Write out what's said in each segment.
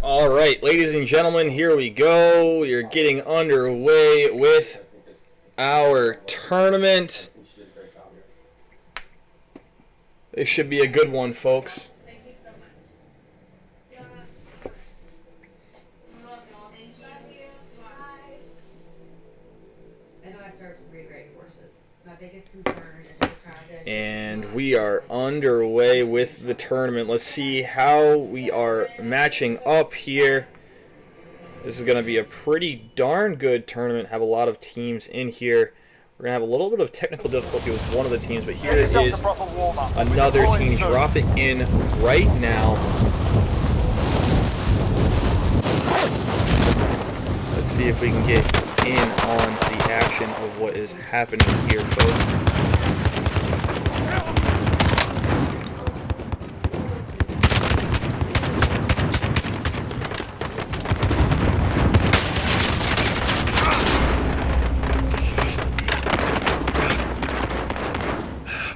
All right, ladies and gentlemen, here we go. We are getting underway with our tournament. This should be a good one, folks. Thank you so much. I know I served 3 great horses. My biggest concern is the crowd. And we are underway with the tournament. Let's see how we are matching up here. This is going to be a pretty darn good tournament. Have a lot of teams in here. We're going to have a little bit of technical difficulty with one of the teams, but here is another team dropping in right now. Let's see if we can get in on the action of what is happening here, folks.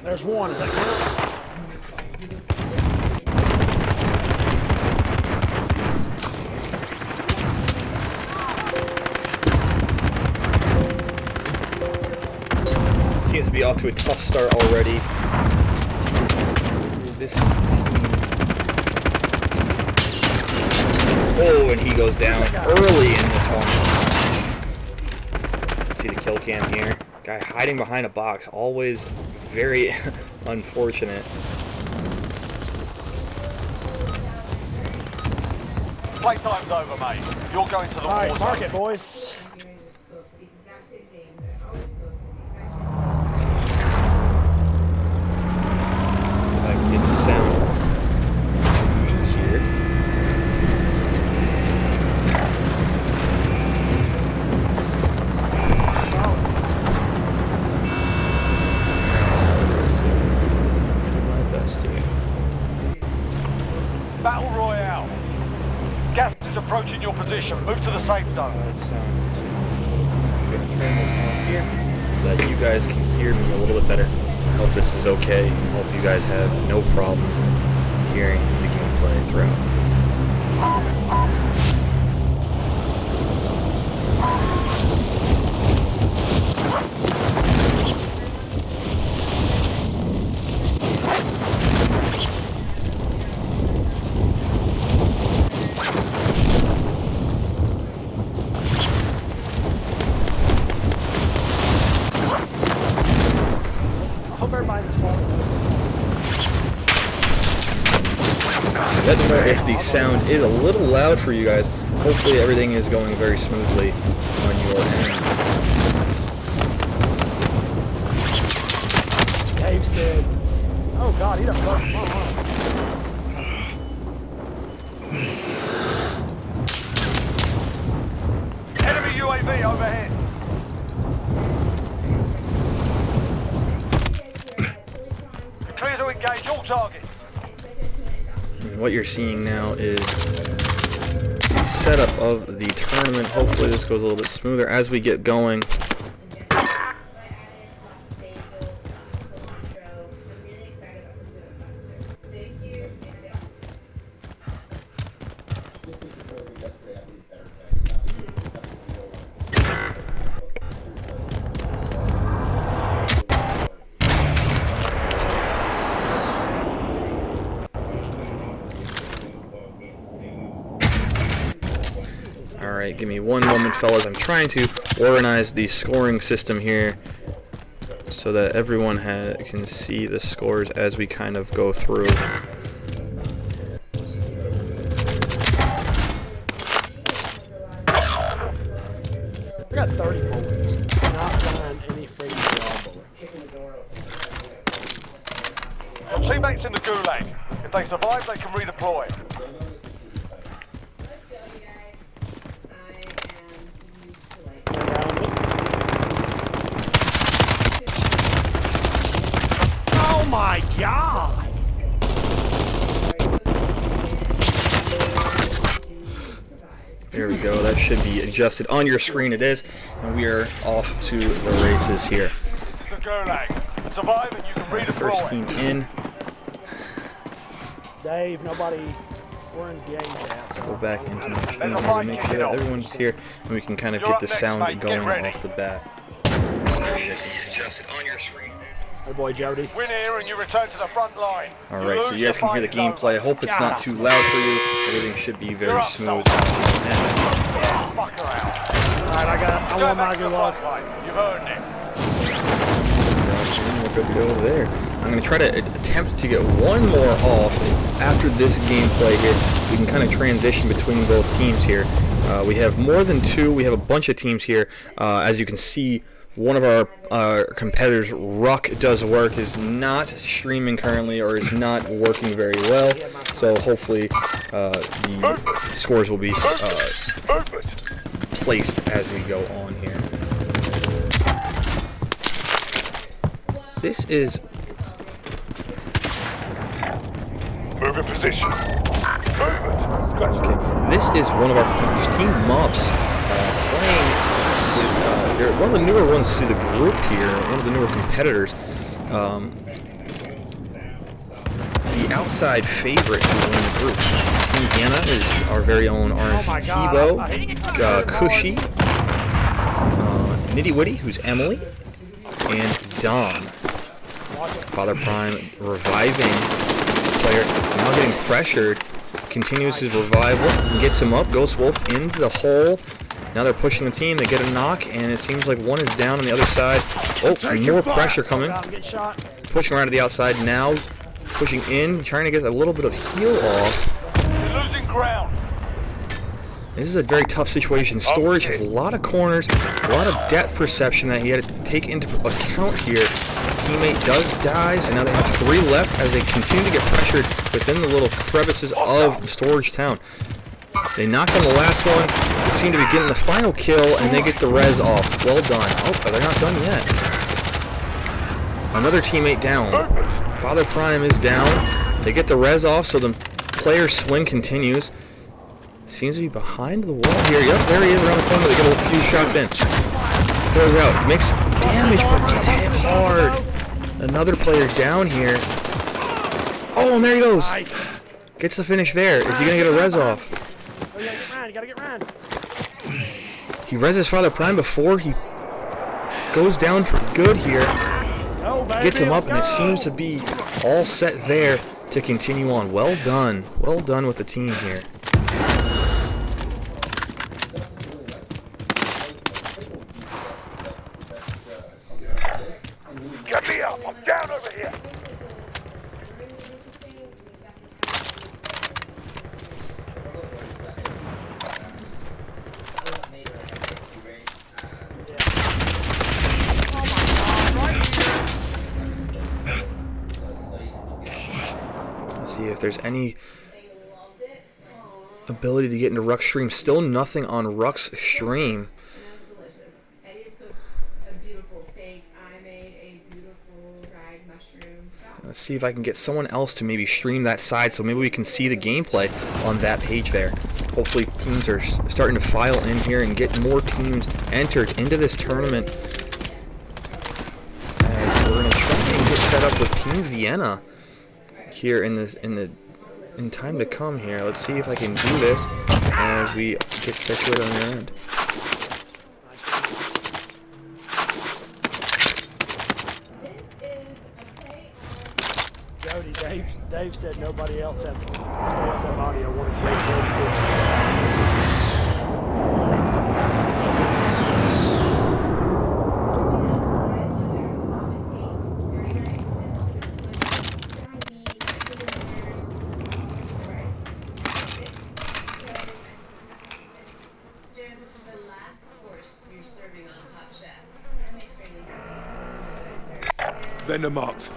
There's one. Is that count? Seems to be off to a tough start already. This team. Oh, and he goes down early in this one. Let's see the kill cam here. Guy hiding behind a box, always very unfortunate. Playtime's over, mate. You're going to the All right, war mark zone. it, boys. If I can get the sound to me here. My best here. Battle Royale. Gas is approaching your position. Move to the safe zone. Sound. I'm gonna turn this on here so that you guys can hear me a little bit better. I hope this is okay. I hope you guys have no problem hearing the gameplay throughout. I hope everybody in this level. Let me know if the sound is a little loud for you guys. Hopefully everything is going very smoothly on your end. Dave said, "Oh God, he done busted my arm." Enemy UAV overhead. Clear to engage all targets. And what you're seeing now is the setup of the tournament. Hopefully this goes a little bit smoother as we get going. Alright, give me one moment, fellas. I'm trying to organize the scoring system here so that everyone can see the scores as we kind of go through. I got 30 bullets. Not find any freaking draw bullets. Your teammates in the gulag. If they survive, they can redeploy. Around it. Oh my God! There we go. That should be adjusted on your screen. It is. And we are off to the races here. This is the gulag. Survive and you can redeploy. First team in. Dave, nobody We're in game chat, so Go back into the There's a machine fight to make kicking sure that off. everyone's here and we can kind of You're get up the next, sound mate. Get going ready. off the bat. Hey boy, Jody. Win here and you return to the front line. Alright, so lose, you guys can hear the your fight is gameplay. I over. hope it's not too loud for you. Everything should be You're very up, smooth. soldier. And Fuck around. Alright, I Go want back my to good the luck. front line. You've earned it. we're good to go there. I'm going to try to attempt to get one more off after this gameplay here. We can kind of transition between both teams here. We have more than two. We have a bunch of teams here. As you can see, one of our competitors, Ruck Does Work, is not streaming currently or is not working very well. So hopefully the scores will be placed as we go on here. This is Move in position. Movement. okay. This is one of our competitors, Team Muffs, playing with. They're one of the newer ones to the group here. One of the newer competitors. The outside favorite to win the group. Team Vienna is our very own RNP Tebow, Cushy, Nitty Witty, who's Emily, and Don. Father Prime reviving player, now getting pressured, continues his revival, and gets him up. Ghost Wolf into the hole. Now they're pushing the team, they get a knock, and it seems like one is down on the other side. Oh, and more pressure coming. Pushing around to the outside now, pushing in, trying to get a little bit of heal off. You're losing ground. This is a very tough situation. Storage has a lot of corners, a lot of depth perception that he had to take into account here. Teammate does die, so now they have 3 left as they continue to get pressured within the little crevices of the storage town. They knock on the last one, they seem to be getting the final kill, and they get the res off. Well done. Oh, but they're not done yet. Another teammate down. Father Prime is down. They get the res off, so the player's swing continues. Seems to be behind the wall here. Yep, there he is around the corner. They get a few shots in. Throws out. Makes damage, but gets hit hard. Another player down here. Oh, and there he goes. Nice. Gets the finish there. Is he going to get a res off? Oh, you gotta get Ryan. You gotta get Ryan. He reses Father Prime before he goes down for good here. Let's go, baby. Gets him up, Let's and it go. seems to be all set there to continue on. Well done. Well done with the team here. Get me up. I'm down over here. Let's see if there's any ability to get into Ruck's stream. Still nothing on Ruck's stream. It's delicious. Eddie's cooked a beautiful steak. I made a beautiful dried mushroom salad. Let's see if I can get someone else to maybe stream that side so maybe we can see the gameplay on that page there. Hopefully teams are starting to file in here and get more teams entered into this tournament. As we're going to try and get set up with Team Vienna here in time to come here. Let's see if I can do this as we get situated on their end. Jody, Dave said nobody else had audio. Wanted to make sure he did. Vendor marked.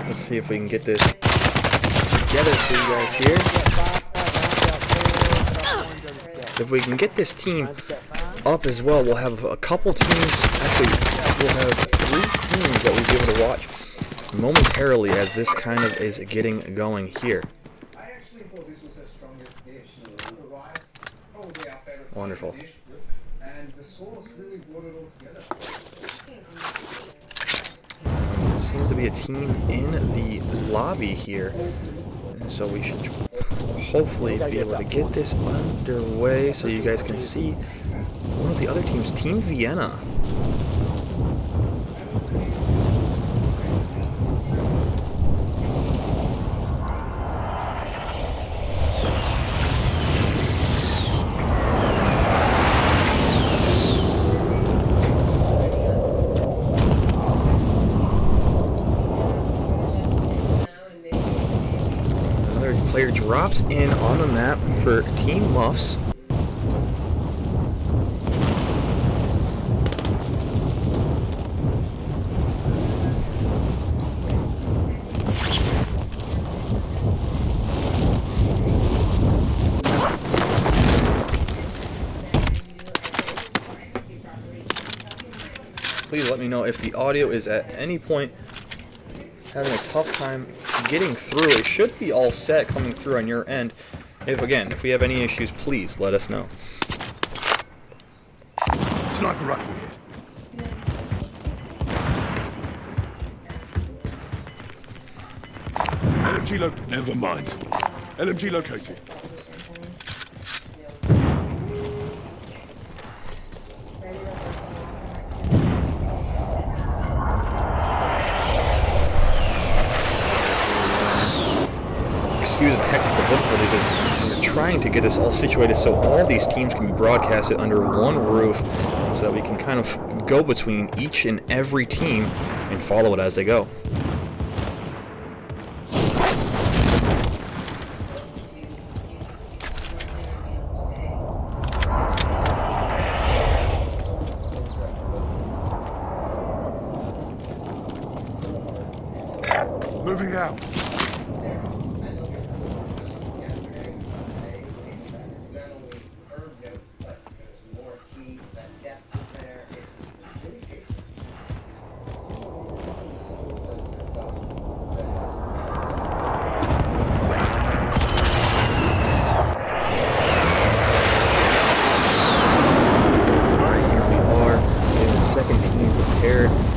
Let's see if we can get this together for you guys here. If we can get this team up as well, we'll have a couple teams. Actually, we'll have 3 teams that we'll be able to watch momentarily as this kind of is getting going here. Wonderful. Seems to be a team in the lobby here. So we should hopefully be able to get this underway so you guys can see one of the other teams, Team Vienna. Player drops in on the map for Team Muffs. Please let me know if the audio is at any point having a tough time getting through. It should be all set coming through on your end. If we have any issues, please let us know. Sniper rifle here. LMG never mind. LMG located. Excuse the technical difficulties. We're trying to get this all situated so all these teams can be broadcasted under one roof, so that we can kind of go between each and every team and follow it as they go. Moving out.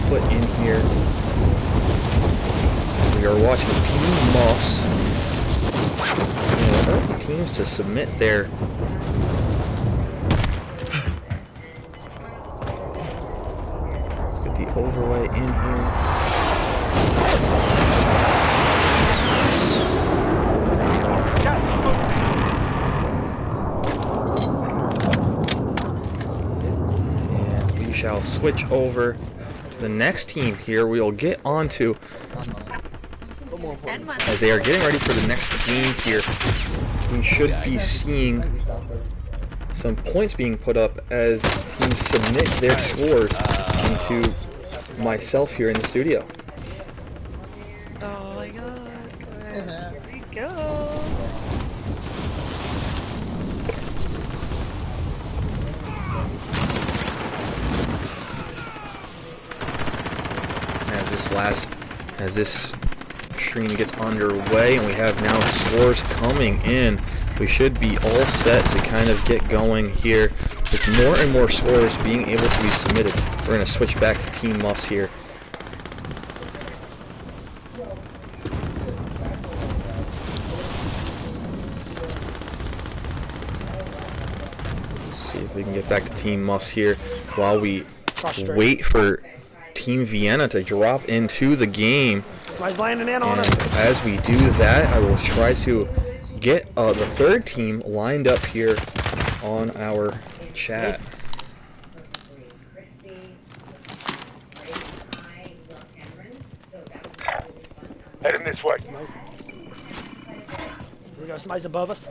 Put in here. We are watching Team Muffs. Other teams to submit their let's get the overlay in here. And we shall switch over the next team here. We'll get on to, as they are getting ready for the next game here, we should be seeing some points being put up as teams submit their scores into myself here in the studio. Oh my god, guys, here we go. As this stream gets underway and we have now scores coming in, we should be all set to kind of get going here with more and more scores being able to be submitted. We're going to switch back to Team Muffs here. Let's see if we can get back to Team Muffs here while we wait for Team Vienna to drop into the game. Somebody's landing in on us. As we do that, I will try to get the third team lined up here on our chat. Heading this way. Nice. Here we go. Somebody's above us.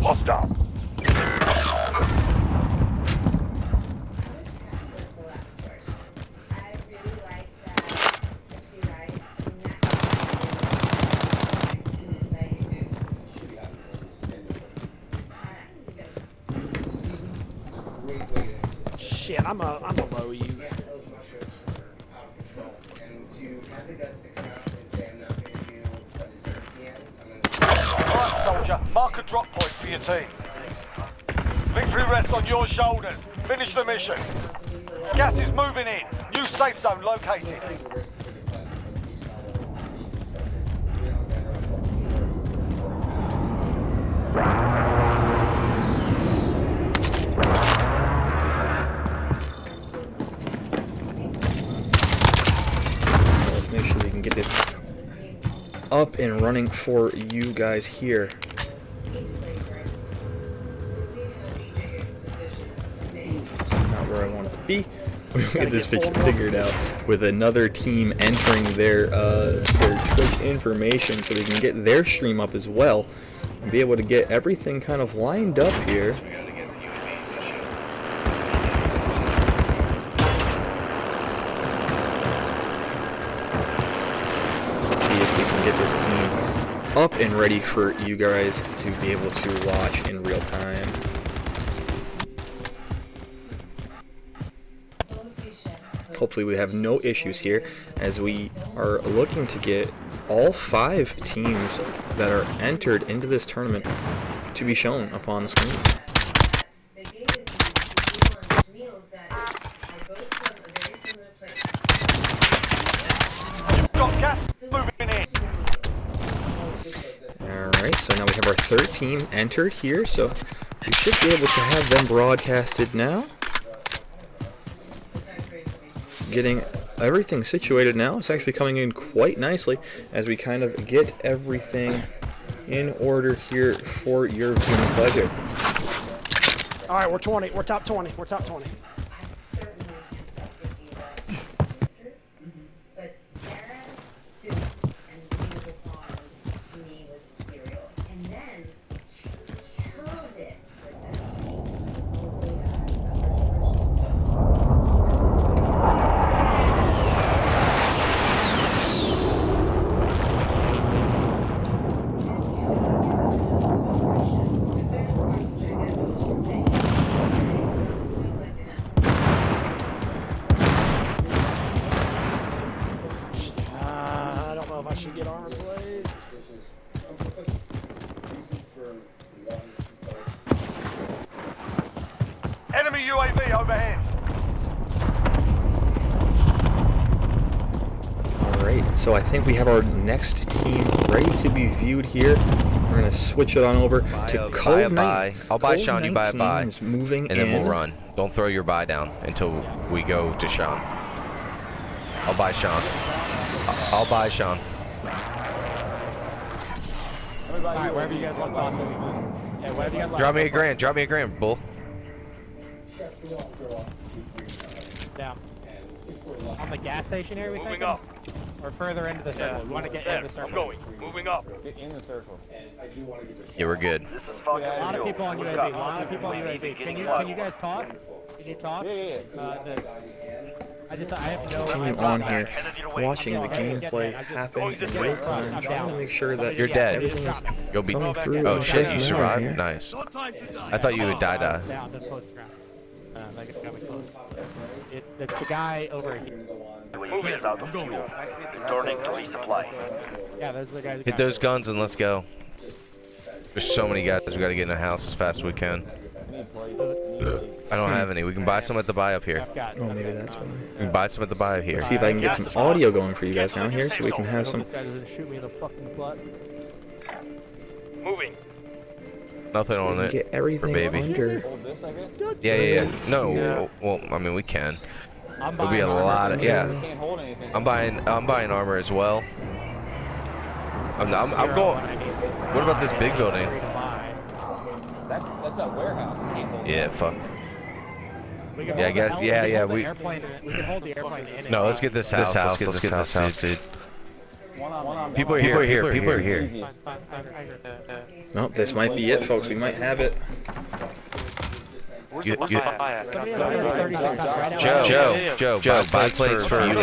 Hostile. can't. I'm below you. Alright, soldier. Mark a drop point for your team. Victory rests on your shoulders. Finish the mission. Gas is moving in. New safe zone located. Let's make sure we can get this up and running for you guys here. Not where I want to be. We'll get this figured out with another team entering their Twitch information so they can get their stream up as well and be able to get everything kind of lined up here. Let's see if we can get this team up and ready for you guys to be able to watch in real time. Hopefully we have no issues here as we are looking to get all 5 teams that are entered into this tournament to be shown upon the screen. You've got gas moving in. Alright, so now we have our 3rd team entered here, so we should be able to have them broadcasted now. Getting everything situated now. It's actually coming in quite nicely as we kind of get everything in order here for your viewing pleasure. All right, we're 20. We're top 20. We're top 20. Should get armor plates. Enemy UAV overhead. Alright, so I think we have our next team ready to be viewed here. We're going to switch it on over to Cove 19. I'll buy Sean, you buy a buy. Is moving and then in. we'll run. Don't throw your buy down until we go to Sean. I'll buy Sean. I'll buy Sean. Alright, wherever you guys want to yeah, wherever you guys like. Drop me a grand, bull. Down. On the gas station area, we think? Moving up. Or further into the circle. We want to get into the circle. I'm going. Moving up. Get in the circle. Yeah, we're good. A lot of people on UAV. A lot of people on UAV. Can you guys talk? Can you talk? Yeah. I have no Team on here, watching the gameplay happen in real time, trying to make sure that You're dead. everything is You'll be. coming through. Oh shit, you here. survived. Nice. I thought you would die. Down, just close ground. Like it's coming close. It's the guy over here. Moving is out of fuel. Returning to resupply. Yeah, those are the guys. Hit those guns and let's go. There's so many guys. We gotta get in the house as fast as we can. I don't have any. We can buy some at the buy up here. Oh, maybe that's why. We can buy some at the buy up here. Let's see if I can get some audio going for you guys now here, so we can have some. This guy doesn't shoot me in the fucking butt. Moving. Nothing on it. Get everything baby. under. Yeah. No, well, I mean we can. There'll be a lot of I'm buying armor as well. I'm going. What about this big building? That's a warehouse. Yeah, fuck. We can Yeah, I guess. hold We can hold the airplane in. No, let's get this house. Let's get this house, dude. People are here. People are here. Nope, this might be it, folks. We might have it. Joe, buy plates for you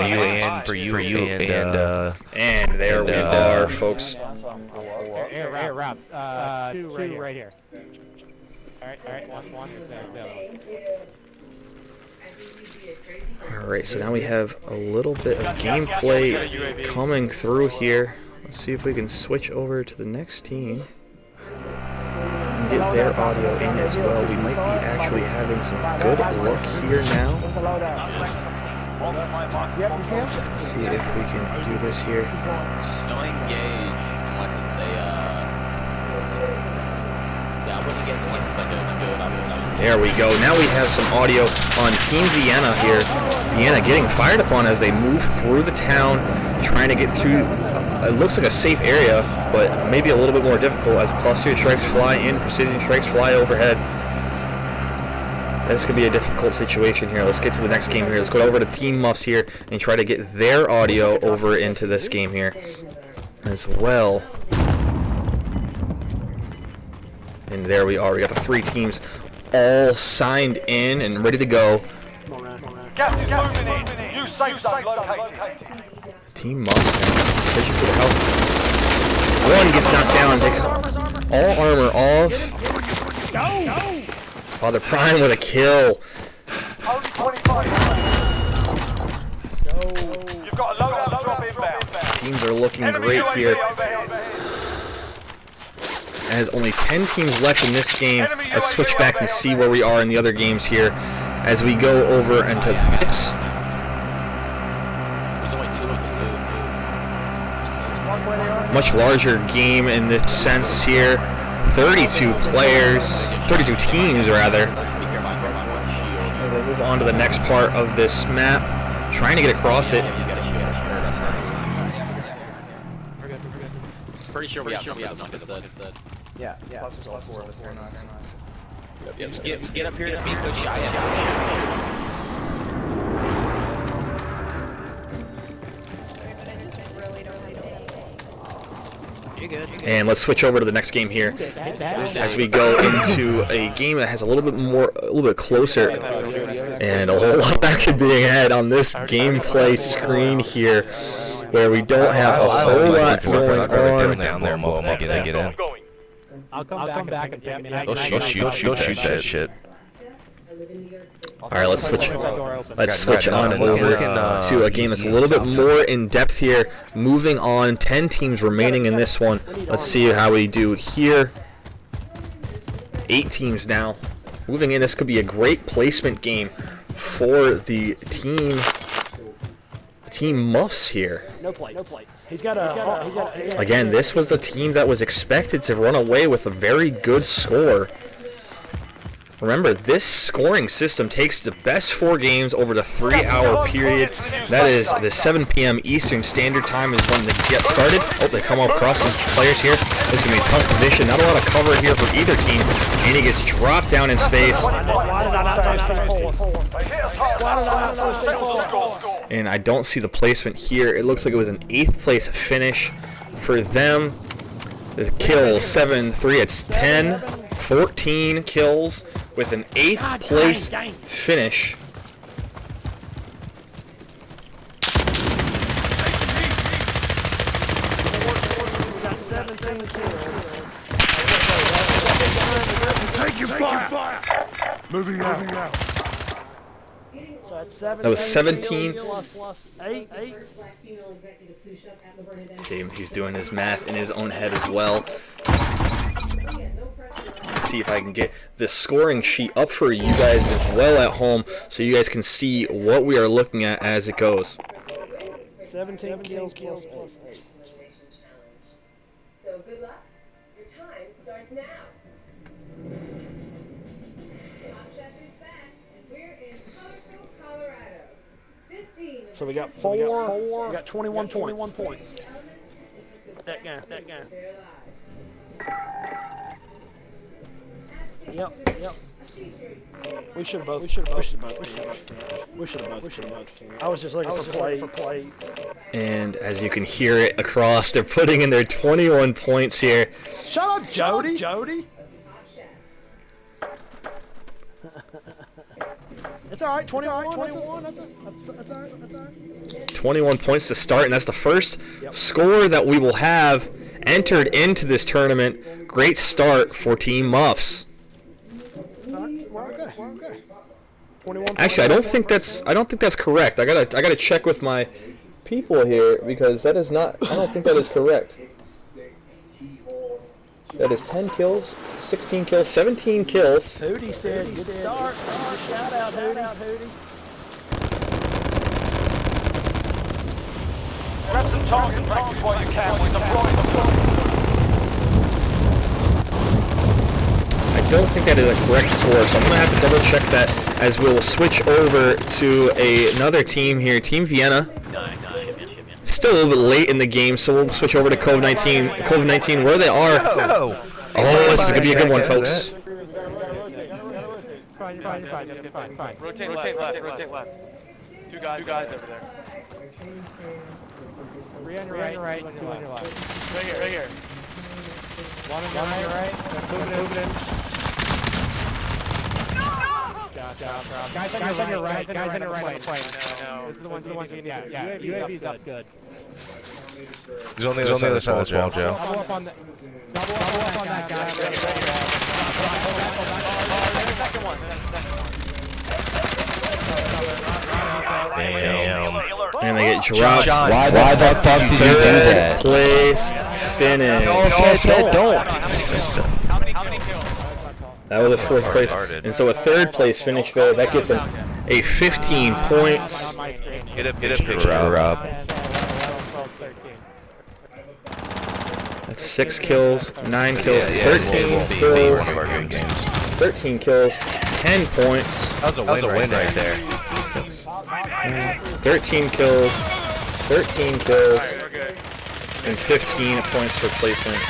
And there we are, folks. Air route. Two right here. Alright, one. There. Alright, so now we have a little bit of gameplay coming through here. Let's see if we can switch over to the next team and get their audio in as well. We might be actually having some good luck here now. Let's see if we can do this here. Don't engage unless it's a yeah, I wouldn't engage unless it's like a good. There we go. Now we have some audio on Team Vienna here. Vienna getting fired upon as they move through the town, trying to get through. It looks like a safe area, but maybe a little bit more difficult as cluster strikes fly in, precision strikes fly overhead. This could be a difficult situation here. Let's get to the next game here. Let's go over to Team Muffs here and try to get their audio over into this game here as well. And there we are. We got the 3 teams all signed in and ready to go. Gas is moving in. New safe zone located. Team Muffs searching for the house. One gets knocked down. They all armor off. Father Prime with a kill. Only 25. You've got a loadout drop inbound. Teams are looking great here. As only 10 teams left in this game. Let's switch back and see where we are in the other games here as we go over into this. There's only 2 of 2. Much larger game in this sense here. 32 players, 32 teams rather. We'll move on to the next part of this map, trying to get across it. Pretty sure we have them, like I said. Yeah. Plus there's all 4 of us here. Nice. Yeah, just get up here to be pushy. I am. And let's switch over to the next game here as we go into a game that has a little bit closer, and a whole lot action being had on this gameplay screen here, where we don't have a whole lot going on. Down there, blow them up, get in. I'll come back and Go shoot that shit. All right, let's switch on over to a game that's a little bit more in depth here. Moving on, 10 teams remaining in this one. Let's see how we do here. 8 teams now. Moving in, this could be a great placement game for the team Muffs here. No plates. He's got a. Again, this was the team that was expected to run away with a very good score. Remember, this scoring system takes the best 4 games over the 3-hour period. That is the 7 p.m. Eastern Standard Time is when they get started. Oh, they come across some players here. This is going to be a tough position. Not a lot of cover here for either team. And he gets dropped down in space. And I don't see the placement here. It looks like it was an 8th place finish for them. The kills, 7-3. It's 10, 14 kills with an 8th place finish. Taking fire! Moving out. So that's 17. That was 17. Plus 8. Okay, he's doing his math in his own head as well. Let's see if I can get the scoring sheet up for you guys as well at home, so you guys can see what we are looking at as it goes. 17 kills plus 8. So good luck. Your time starts now. Top Chef is back, and we're in colorful Colorado. 15. So we got 4. We got 21 points. That guy. Yep. We should have both. I was just looking for plates. And as you can hear it across, they're putting in their 21 points here. Shut up, Jody. It's all right. 21. That's all right. 21 points to start, and that's the first score that we will have entered into this tournament. Great start for Team Muffs. We're okay. Actually, I don't think that's correct. I gotta check with my people here because that is not. I don't think that is correct. That is 10 kills, 16 kills, 17 kills. Hootie said, good start. Shout out, Hootie. Grab some target practice while you can with the right. I don't think that is a correct score, so I'm going to have to double check that as we'll switch over to another team here, Team Vienna. Still a little bit late in the game, so we'll switch over to COVID-19, where they are. Oh, this is going to be a good one, folks. Fine. Rotate left. Two guys over there. Three on your right, two on your left. Right here. One on your right. Moving in. Guys on your right on the plane. This is the ones you need. Yeah, UAV's up good. He's on the other side of the wall, Joe. Double up on that guy. Second one. Damn. And they get dropped. Why the fuck did you do that? Third place finish. Don't. How many kills? That was a fourth place. And so a third place finish there. That gets them a 15 points. Get a picture up. That's 6 kills, 9 kills, 13 kills, 13 kills, 10 points. That was a win right there. 13 kills, 13 kills, and 15 points for placement.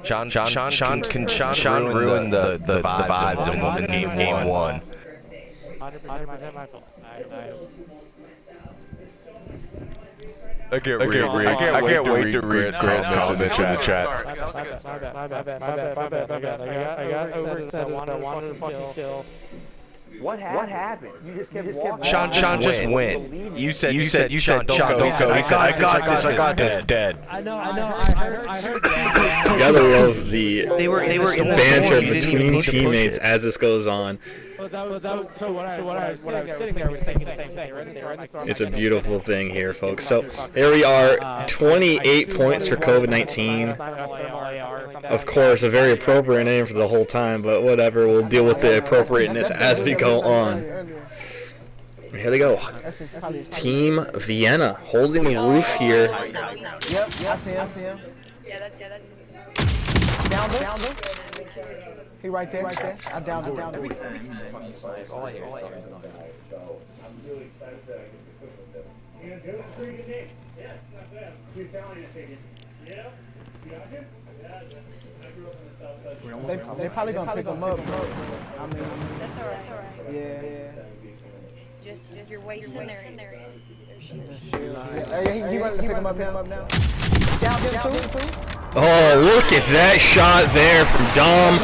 Sean ruined the vibes in game one. 100% my fault. I can't wait to read comments in the chat. My bad. I got over I wanted to fucking kill. What happened? You just kept walking. Sean just went. You said don't go. He said, I got this, dead. I know. I heard that. You gotta love the They were in the banter storm. You didn't even between need to push teammates it. as this goes on. So what I was sitting there was thinking the same thing. It's a beautiful thing here, folks. So here we are, 28 points for COVID-19. Of course, a very appropriate name for the whole time, but whatever. We'll deal with the appropriateness as we go on. Here they go. Team Vienna holding the roof here. Yep, I see him. Yeah, that's him. Down there. He right there. I downed him. They probably gonna pick him up, bro. I mean, That's alright. yeah. Just you're wasting there. He ready to pick him up now. Down him too. Oh, look at that shot there from Dom.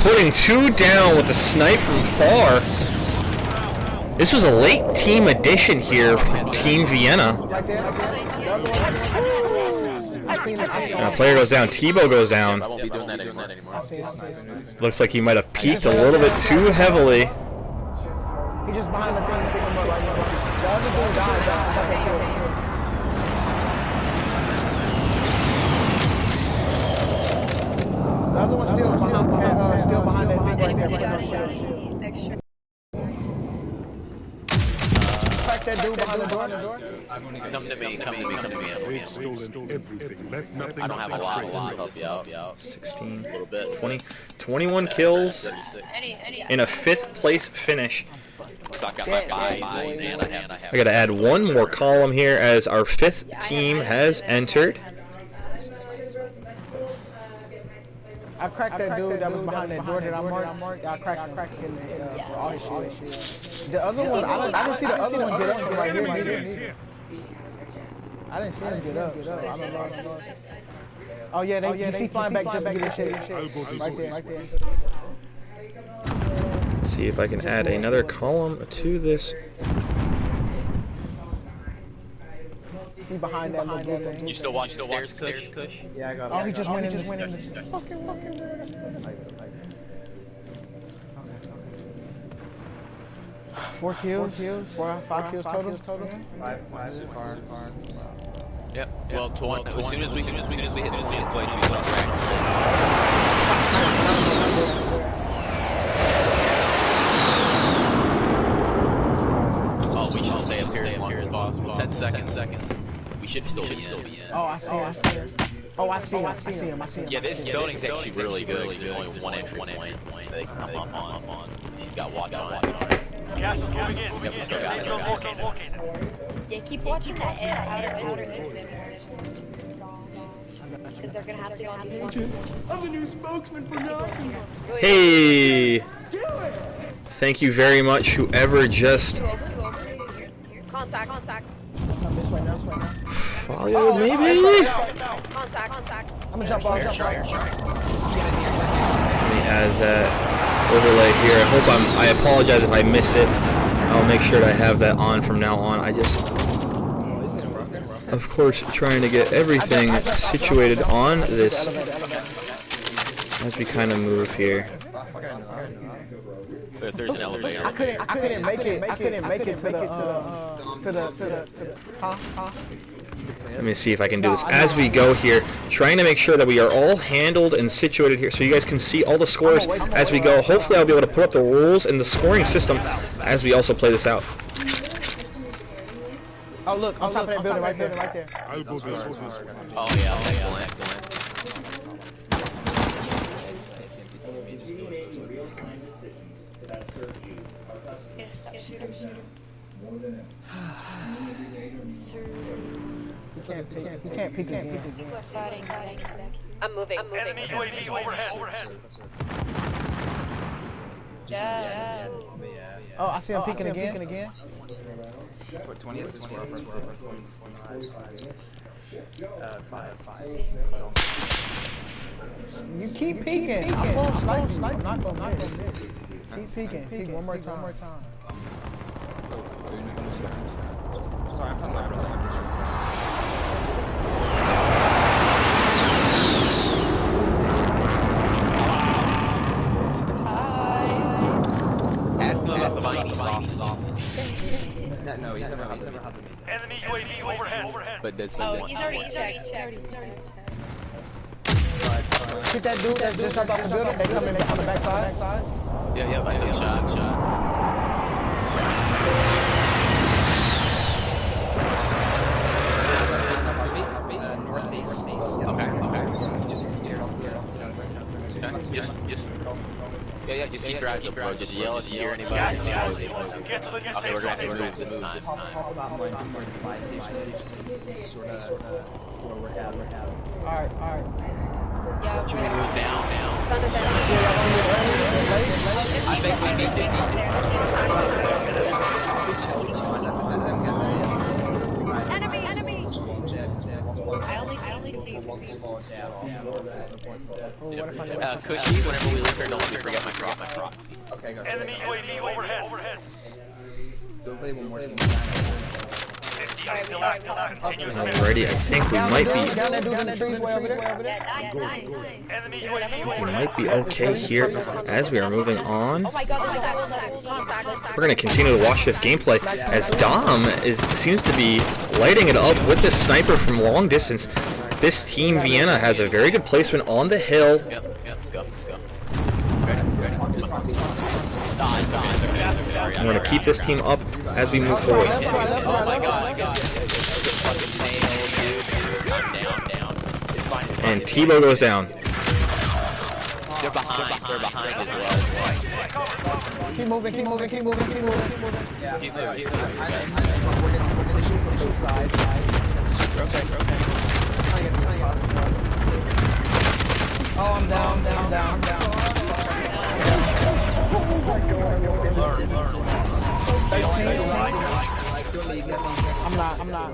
Putting 2 down with the snipe from far. This was a late team addition here from Team Vienna. Right there. And a player goes down. Tebow goes down. I won't be doing that anymore. Looks like he might have peaked a little bit too heavily. He just behind the thing to pick him up right now. The other dude died. The other one's still behind that thing right there. Crack that dude behind the door. Come to me. They've stolen everything, left nothing. I don't have a lot to help you out. 16, A little bit. 20, 21 kills in a 5th place finish. So I got my buys and I have. I gotta add one more column here as our 5th team has entered. I cracked that dude that was behind that door that I marked. I cracked him for all his shit. The other one, I didn't see the other one get up right here. I didn't see him get up. So I don't know. Oh yeah, you see flying back just to get his shit. Right there. Let's see if I can add another column to this. He behind that little thing. You still watching stairs, Kush? Yeah, I got it. Oh, he just went in. Fucking weird. Four kills, 5 kills total. Five so far. Yep. Well, as soon as we hit 20th place, we start ranking. Oh, we should stay up here as long as possible. 10 seconds. We should still be in. Oh, I see him. Yeah, this building's actually really good. There's only one entry point they can come up on. She's got watch on it. Gas is moving in. Yep, let's go. Yeah, keep watching that outer movement. Because they're gonna have to go on these ones. I'm the new spokesman for nothing. Hey! Thank you very much, whoever just Contact. followed, maybe? Contact. I'm gonna jump off. He has that overlay here. I apologize if I missed it. I'll make sure that I have that on from now on. I just, of course, trying to get everything situated on this as we kind of move here. If there's an elevator. I couldn't make it to the Let me see if I can do this as we go here, trying to make sure that we are all handled and situated here so you guys can see all the scores as we go. Hopefully I'll be able to put up the rules and the scoring system as we also play this out. Oh look, on top of that building right there. Oh yeah, excellent. You can't peek again. I'm moving. Enemy UAV overhead. Yes. Oh, I see him peeking again. 20th is where our first 5. You keep peeking. I'm going to snipe you. I'm not going to miss. Keep peeking. Peek one more time. Sorry, I'm talking about Ask him about the Viney sauce. No, he's never had them. Enemy UAV overhead. But that's Oh, he's already checked. Hit that dude that just jumped off the building. They come in on the back side. Yeah, I took shots. Just keep your eyes open, bro. Just yell if you hear anybody. Get to the new Okay, safe we're gonna have to zone. move this time. Talk about more the buy station. Sort of where we're at. Alright. Yeah, Should we move down? I think we need to. Enemy! I only see. Cushy, whenever we leave here, don't forget my Crocs. Okay, go. Enemy UAV overhead. Don't play one more team. Alrighty, I think we might be Enemy UAV we might be okay here as we are moving on. Oh my god, We're going to continue to watch this gameplay as Dom seems to be lighting it up with this sniper from long distance. This team Vienna has a very good placement on the hill. Yep, let's go. I'm going to keep this team up as we move forward. Oh my god. Fucking nail, dude. I'm down. It's fine. And Tebow goes down. They're behind as well. Keep moving. Keep moving, guys. Okay. Oh, I'm down. I'm not.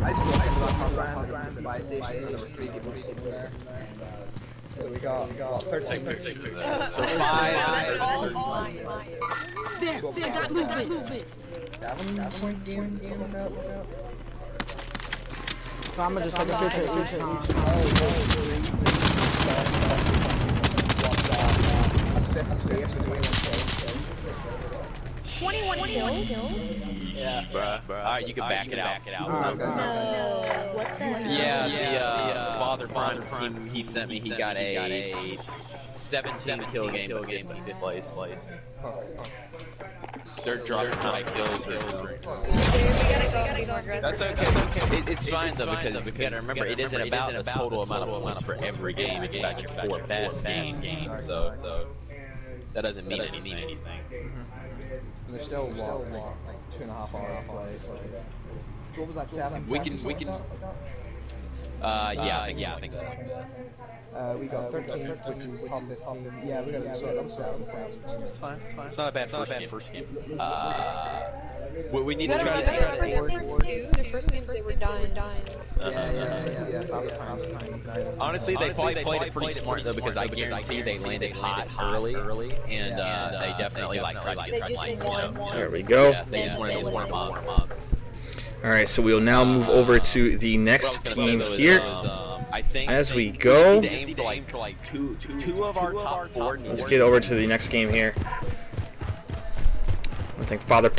I just walked into the buy station, so there were 3 people sitting there. So we got 13. So 5. There, got movement. 7-point game, something like that. So I'm gonna just take a picture each time. That's 50 space with 21 kills? Yeah. Bruh. Alright, you can back it out. No, what the hell? Yeah, the Father Prime's team he sent me, he got a 17 kill game, but 5th place. They're dropping high kills. We gotta go aggressive. That's okay. It's fine though, because you gotta remember, it isn't about a total amount of points for every game. It's about your 4 best games. So that doesn't mean anything. And there's still like 2.5 hours to play. So what was that? 7? We can. Yeah, I think so. We got 13, which is top 15. Yeah, we got 7. It's fine. It's not a bad first game. We need to try to. The first games they were dying. Yeah. Honestly, they probably played it pretty smart though, because I guarantee they landed hot early, and they definitely tried to get some license. There we go. Yeah, they just wanted to warm up. All right, so we will now move over to the next team here. I think as we go, we need to aim for like two of our top 4. Let's get over to the next game here. I thank Father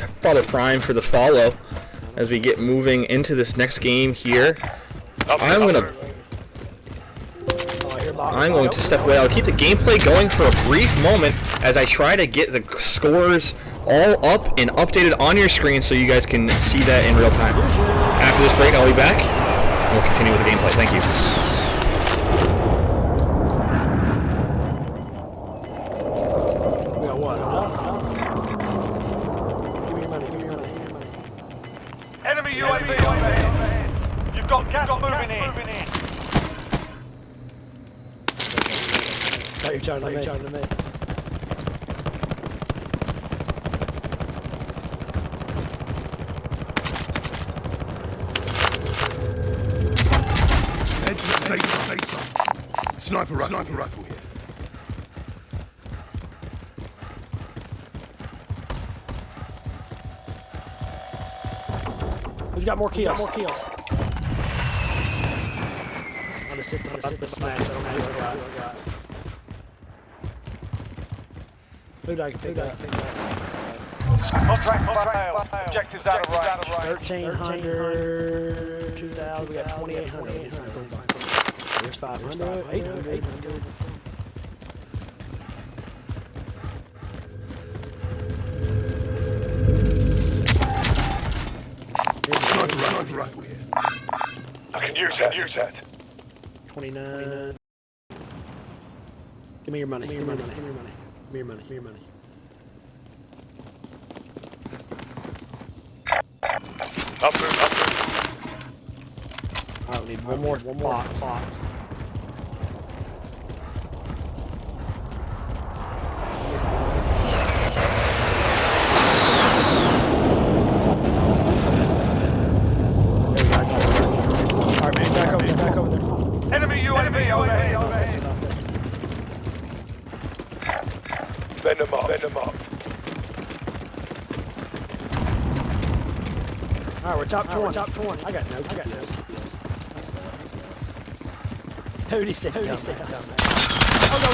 Prime for the follow as we get moving into this next game here. I'm going to step away. I'll keep the gameplay going for a brief moment as I try to get the scores all up and updated on your screen so you guys can see that in real time. After this break, I'll be back. We'll continue with the gameplay. Thank you. We got what? Give me your money. Enemy UAV overhead. You've got gas moving in. Got your charge to me. Head to the safe zone. Sniper rifle here. Who's got more kills? I'm gonna sit the smash. Who did I pick up? Contract failed. Objectives out of range. 1,300, 2,000. We got 2,800. There's 500, 800. Let's go. Sniper rifle here. I can use that. 29. Give me your money. Give me your money. Up move. Alright, we need one more box. Alright, man, back over there. Enemy UAV overhead. Bend them up. Alright, we're top 20. I got no kills. Hootie said dumbass. Oh, no,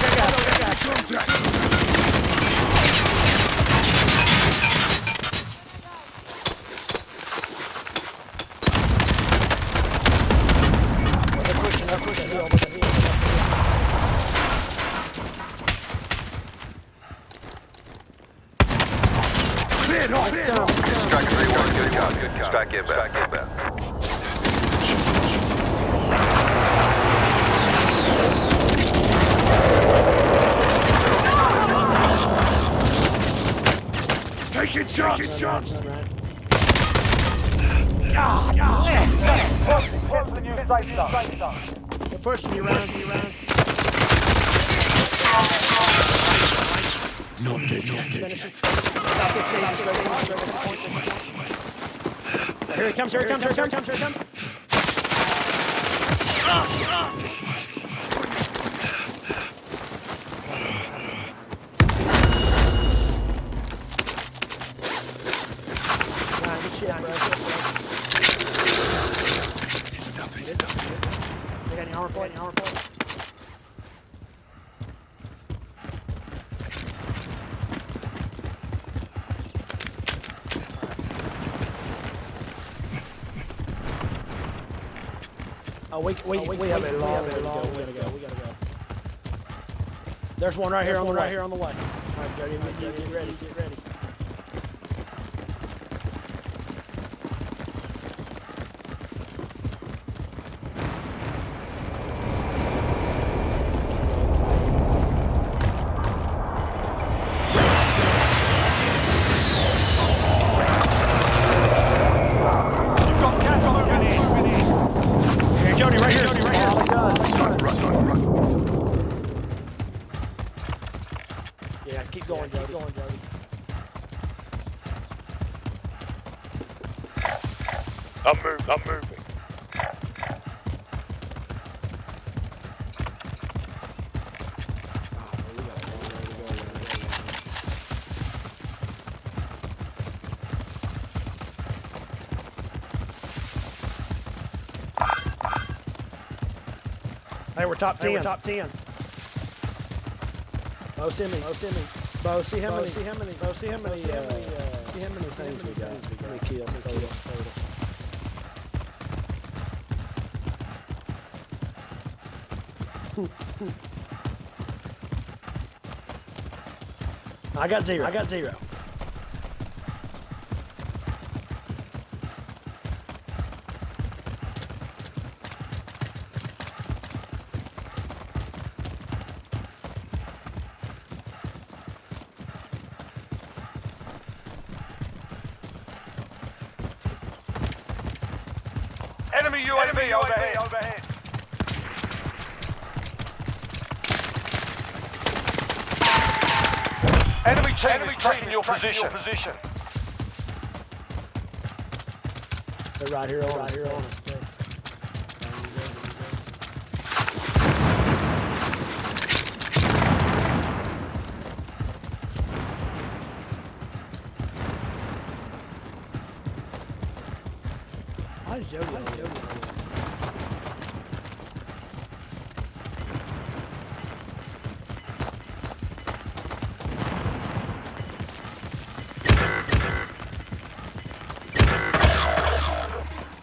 Cleared off. Strike 3-1. Good job. Strike it back. Taking shots. They're pushing you around. Not dead yet. Here he comes. armor plate, armor plate. Oh, we have a long way to go. We gotta go. There's one right here on the way. All right, Jody, get ready. You've got gas moving in. Here, Jody, right here. Run. Yeah, keep going, Jody. I'm moving. Oh, we got a long way to go. Hey, we're top 10. Bo, see him. Bo, see how many things we got. How many kills total. I got zero. Enemy UAV overhead. Enemy team is taking your position. They're right here on us, too. How's Jody?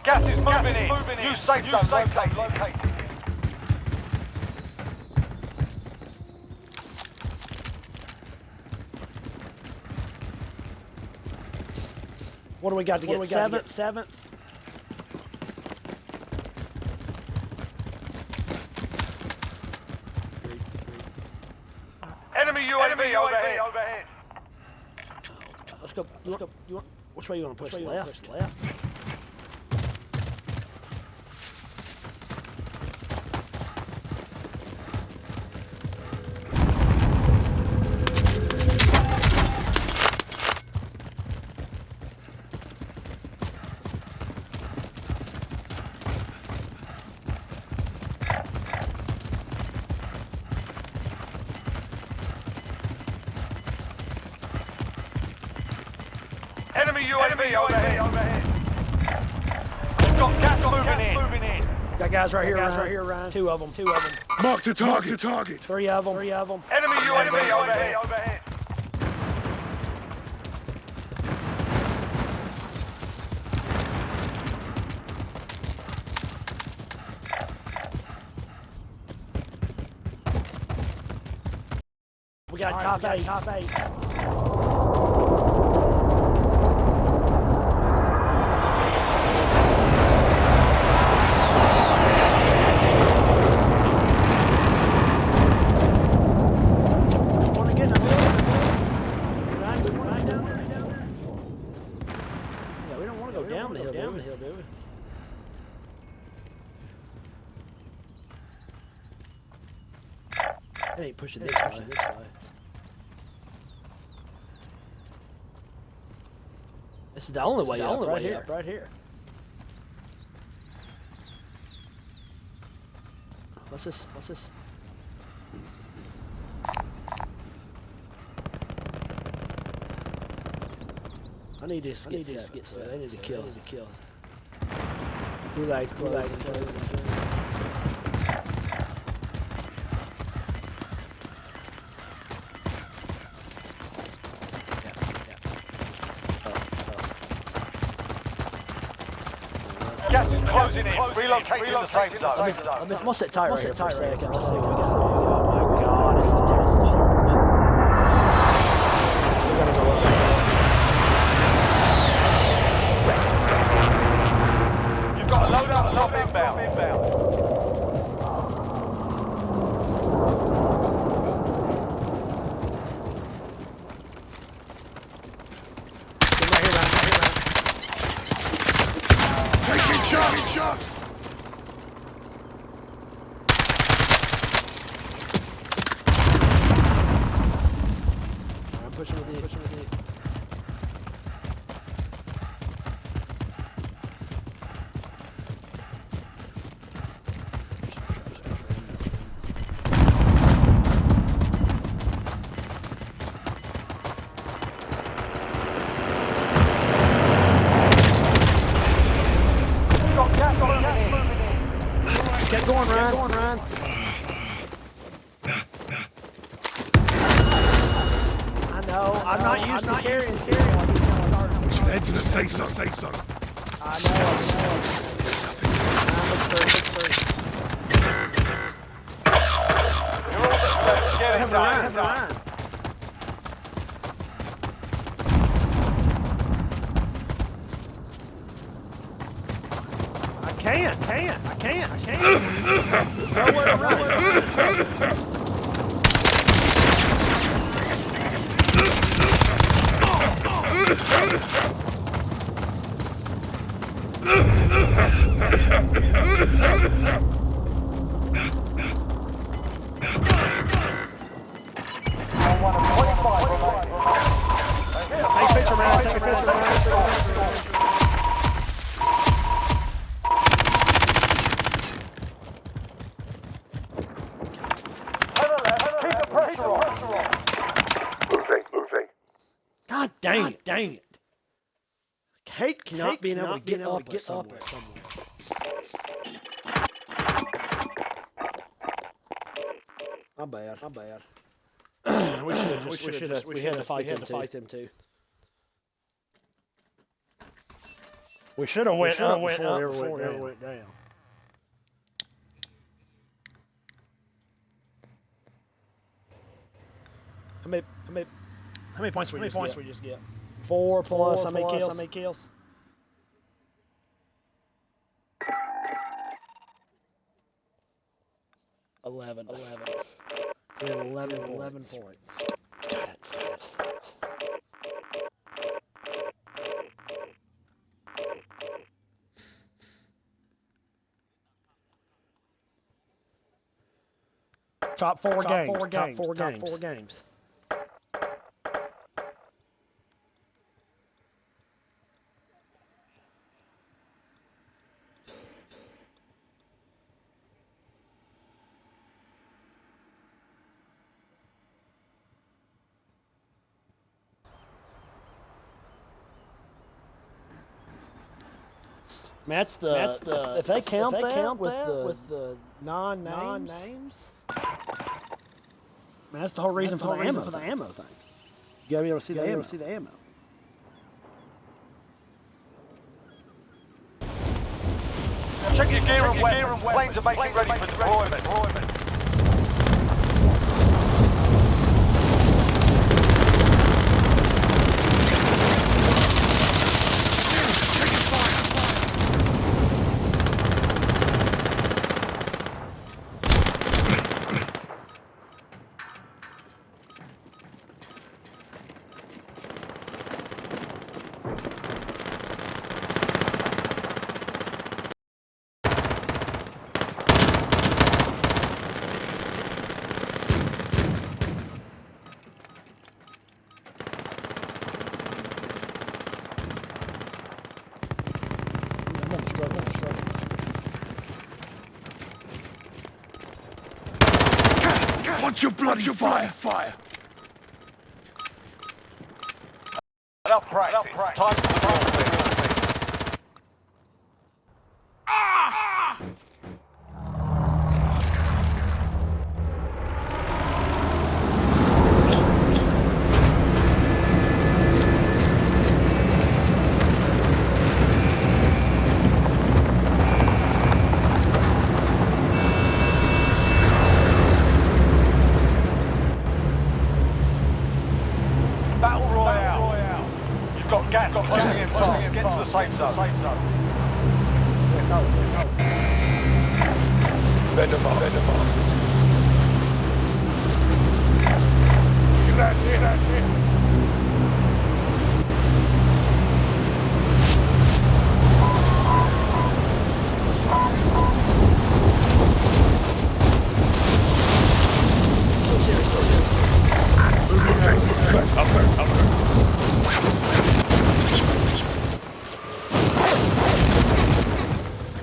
Gas is moving in. New safe zone located. What do we got to get? Seventh? Enemy UAV overhead. Let's go. Which way you want to push? Left. Enemy UAV overhead. We've got gas moving in. Got guys right here, Ryan. Two of them. Mark to target. Three of them. Enemy UAV overhead. We got top eight. Down the hill, do we? It ain't pushing this way. This is the only way up, right here. What's this? I need this. Get set. I need to kill. Blue lights closing. Gas is closing in. Relocating the safe zone. I'm gonna sit tight right here for a second. Oh my god, this is terrible. We gotta go up. You've got a loadout and lob inbound. Shots! I'm pushing with you. Get going, Ryan. I know. I'm not used to carrying serious. We should head to the safe zone. I know. This stuff is... You're all that's left. Get it done. Ryan. I can't. Nowhere to run. Take a picture, man. God dang it. Hate not being able to get up somewhere. I'm bad. we had to fight them too. We should have went up before it ever went down. How many points we just get? 4 plus. How many kills? 11. We had 11 points. God, it sucks. Top four games. That's the if they count that with the non-names. That's the whole reason for the ammo thing. You gotta be able to see the ammo. Check your gear and weapons. Planes are making ready for deployment. Watch your bloody fire! Enough practice. Time for the real thing. zone. Bend them off.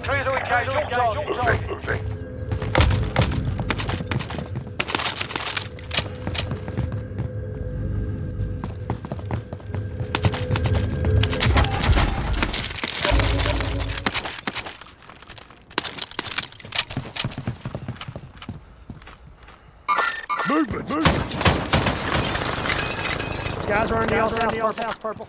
Clear to engage all targets. Movement! Guys are in the house, purple.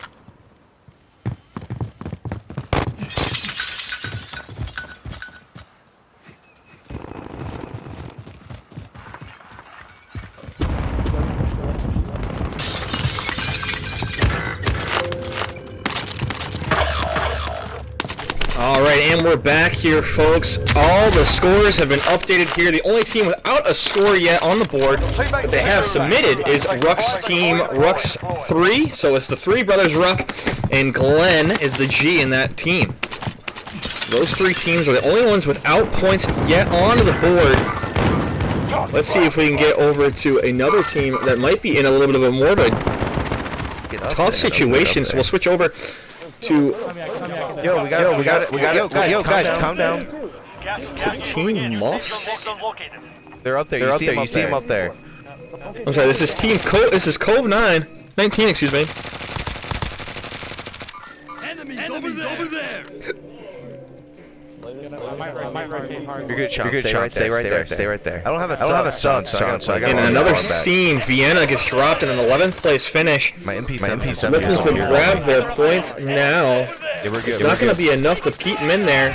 Alright, and we're back here, folks. All the scores have been updated here. The only team without a score yet on the board that they have submitted is Ruck's team, Ruck's 3. So it's the three brothers, Ruck, and Glenn is the G in that team. Those three teams are the only ones without points yet onto the board. Let's see if we can get over to another team that might be in a little bit of a more of a tough situation. So we'll switch over to guys, calm down. to Team Moss. They're up there. You see them up there. I'm sorry. This is Team This is Cove 19. Excuse me. Enemies over there! You're good, Sean. Stay right there. I don't have a sub, so I got. And another team, Vienna gets dropped in an 11th place finish. My MP7 Looking to grab their points now. It's not going to be enough to keep them in there.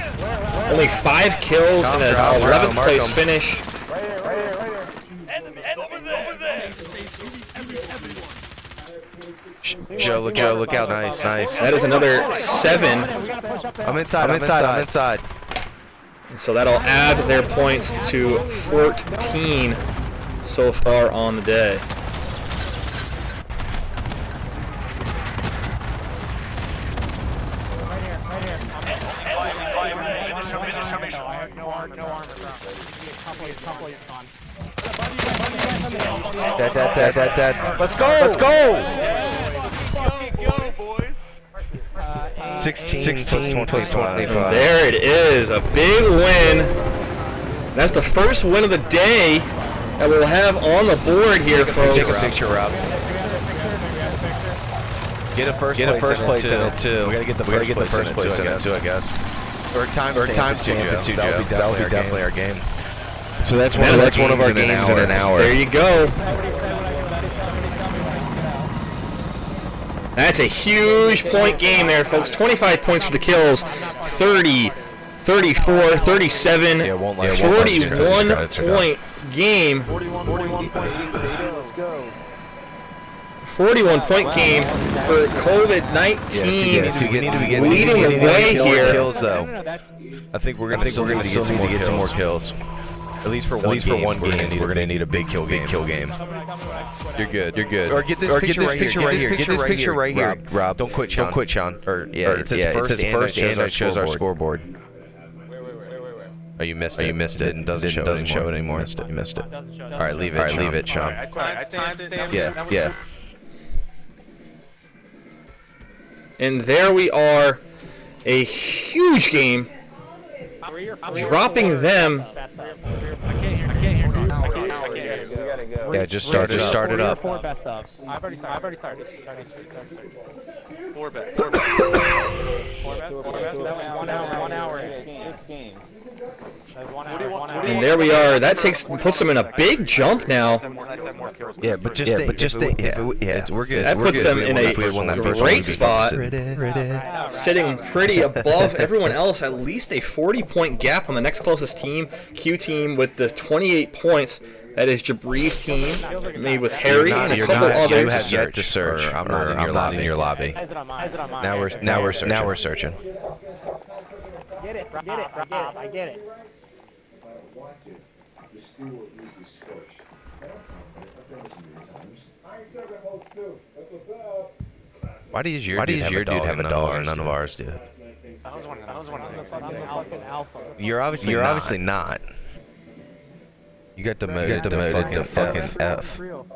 Only 5 kills and an 11th place finish. Joe, look out. Nice. That is another 7. I'm inside. So that'll add their points to 14 so far on the day. Dead. Let's go! 16 plus 25. There it is, a big win. That's the first win of the day that we'll have on the board here, folks. Take a picture, Rob. Get a first place in it too. We gotta get the first place in it too, I guess. Or time to, That would be definitely our game. So that's one of our games in an hour. There you go. That's a huge point game there, folks. 25 points for the kills. 30, 34, 37, 41 point game. 41 point game for COVID-19 leading the way here. Kills, though. I think we're gonna still need to get some more kills. At least for one game, we're gonna need a big kill game. You're good. Or get this picture right here. Rob, don't quit, Sean. Or it says first and it shows our scoreboard. Oh, you missed it. And doesn't show it anymore. You missed it. All right, leave it, Sean. Yeah. And there we are, a huge game, dropping them. Yeah, just start it up. 4 best ofs. I've already started. 4 best. 4 best. That was 1 hour. 6 games. And there we are. That puts them in a big jump now. Yeah, but we're good. That puts them in a great spot, sitting pretty above everyone else. At least a 40-point gap on the next closest team, Q team, with the 28 points. That is Jabri's team, made with Harry and a couple others. You have yet to search. I'm not in your lobby. Now we're searching. Get it, I get it. Why does your dude have a dog and none of ours do? That was one of the alpha. You're obviously not. You got demoted to fucking F. Real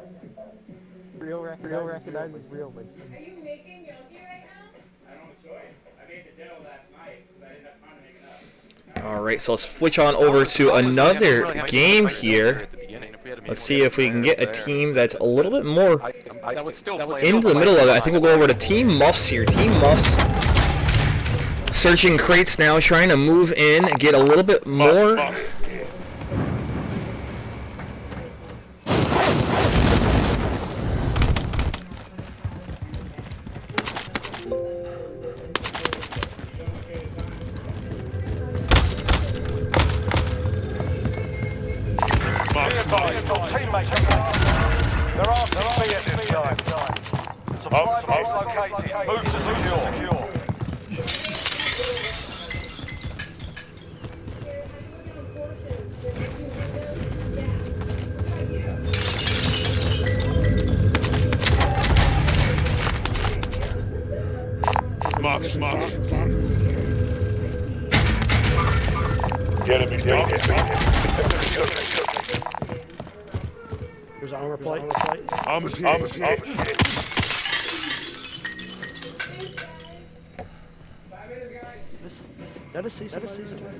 recognizes real, but... Are you making yogi right now? I don't have a choice. I made the dough last night, so I didn't have time to make enough. Alright, so let's switch on over to another game here. Let's see if we can get a team that's a little bit more into the middle of it. I think we'll go over to Team Muffs here. Team Muffs searching crates now, trying to move in and get a little bit more. There are three at this time. Supply box located. Move to secure. Marks. Get him, There's an armor plate. Armor's here. Let us see somebody.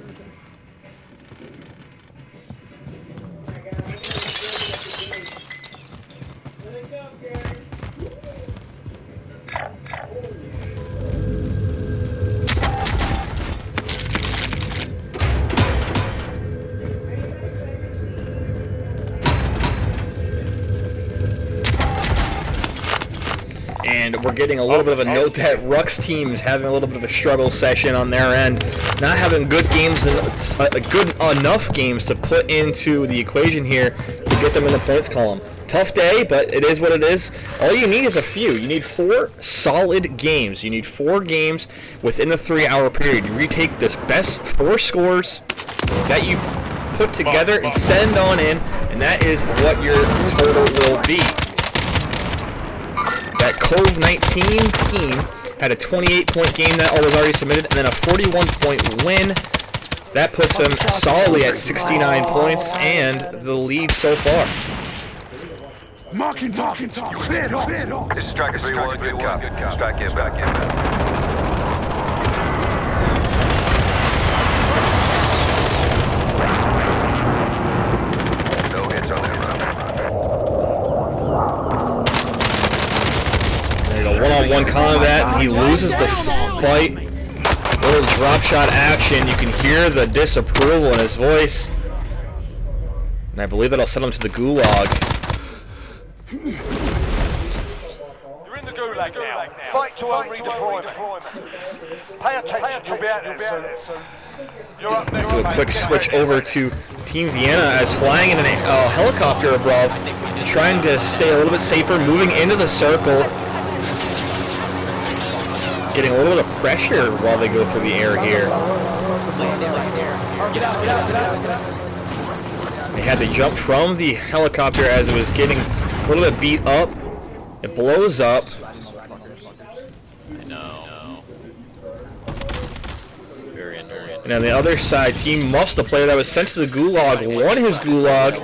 And we're getting a little bit of a note that Ruck's team's having a little bit of a struggle session on their end, not having good games, good enough games to put into the equation here to get them in the points column. Tough day, but it is what it is. All you need is a few. You need 4 solid games. You need 4 games within the 3-hour period. You retake this best 4 scores that you put together and send on in, and that is what your total will be. That Cove 19 team had a 28-point game that was already submitted, and then a 41-point win. That puts them solidly at 69 points and the lead so far. Marking targets. Cleared off. This is Striker 3-1. Good copy. Strike in, back in. One-on-one combat, and he loses the fight. Little drop shot action. You can hear the disapproval in his voice, and I believe that'll send him to the gulag. You're in the gulag now. Fight to earn redeployment. Pay attention. You'll be out there soon. You're up next. Let's do a quick switch over to Team Vienna as flying in a helicopter above, trying to stay a little bit safer, moving into the circle. Getting a little bit of pressure while they go through the air here. They had to jump from the helicopter as it was getting a little bit beat up. It blows up. And on the other side, Team Muffs, the player that was sent to the gulag, won his gulag,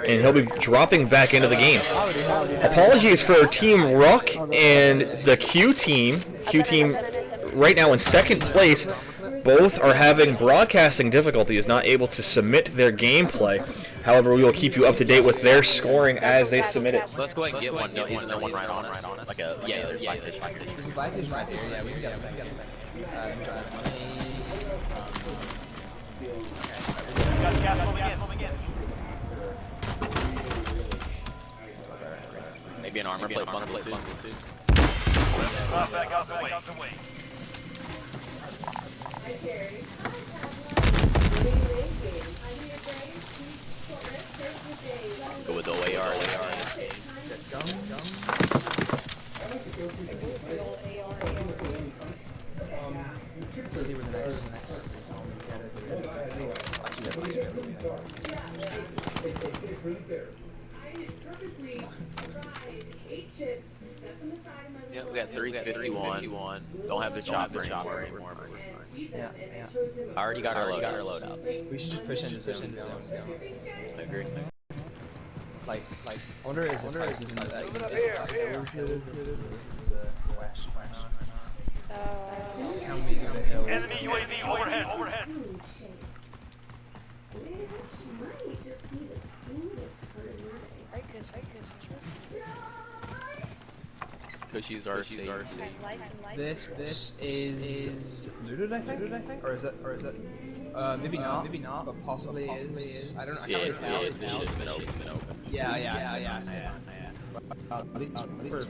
and he'll be dropping back into the game. Apologies for Team Ruck and the Q team. Q team right now in second place. Both are having broadcasting difficulties, not able to submit their gameplay. However, we will keep you up to date with their scoring as they submit it. Let's go ahead and get one. No, isn't there one right on us? Like a, yeah, buy station. Buy station right here, yeah, we can get them. Gas moving in. Maybe an armor plate bundle too. Back up the way. Go with OAR. See where the next Yeah, we got 351. Don't have the chopper anymore. Yeah. I already got our loadouts. We should just push into zone. I agree. Like, I wonder is this house is like this west. Can we go to hills? Enemy UAV overhead. Cushy's RC. This is looted, I think. Or is it? Maybe not. But possibly is. I don't know. I can't really tell. It's been open. Yeah. There's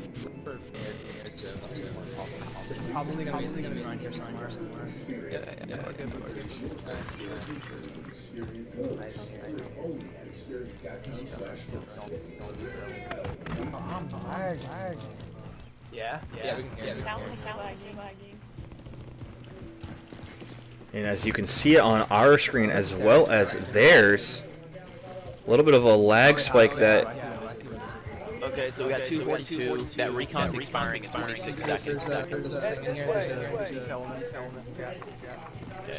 probably gonna be around here somewhere. Yeah. Yeah, we can hear it. And as you can see it on our screen as well as theirs, a little bit of a lag spike that. Okay, so we got 242. That recon's expiring in 26 seconds. Yeah,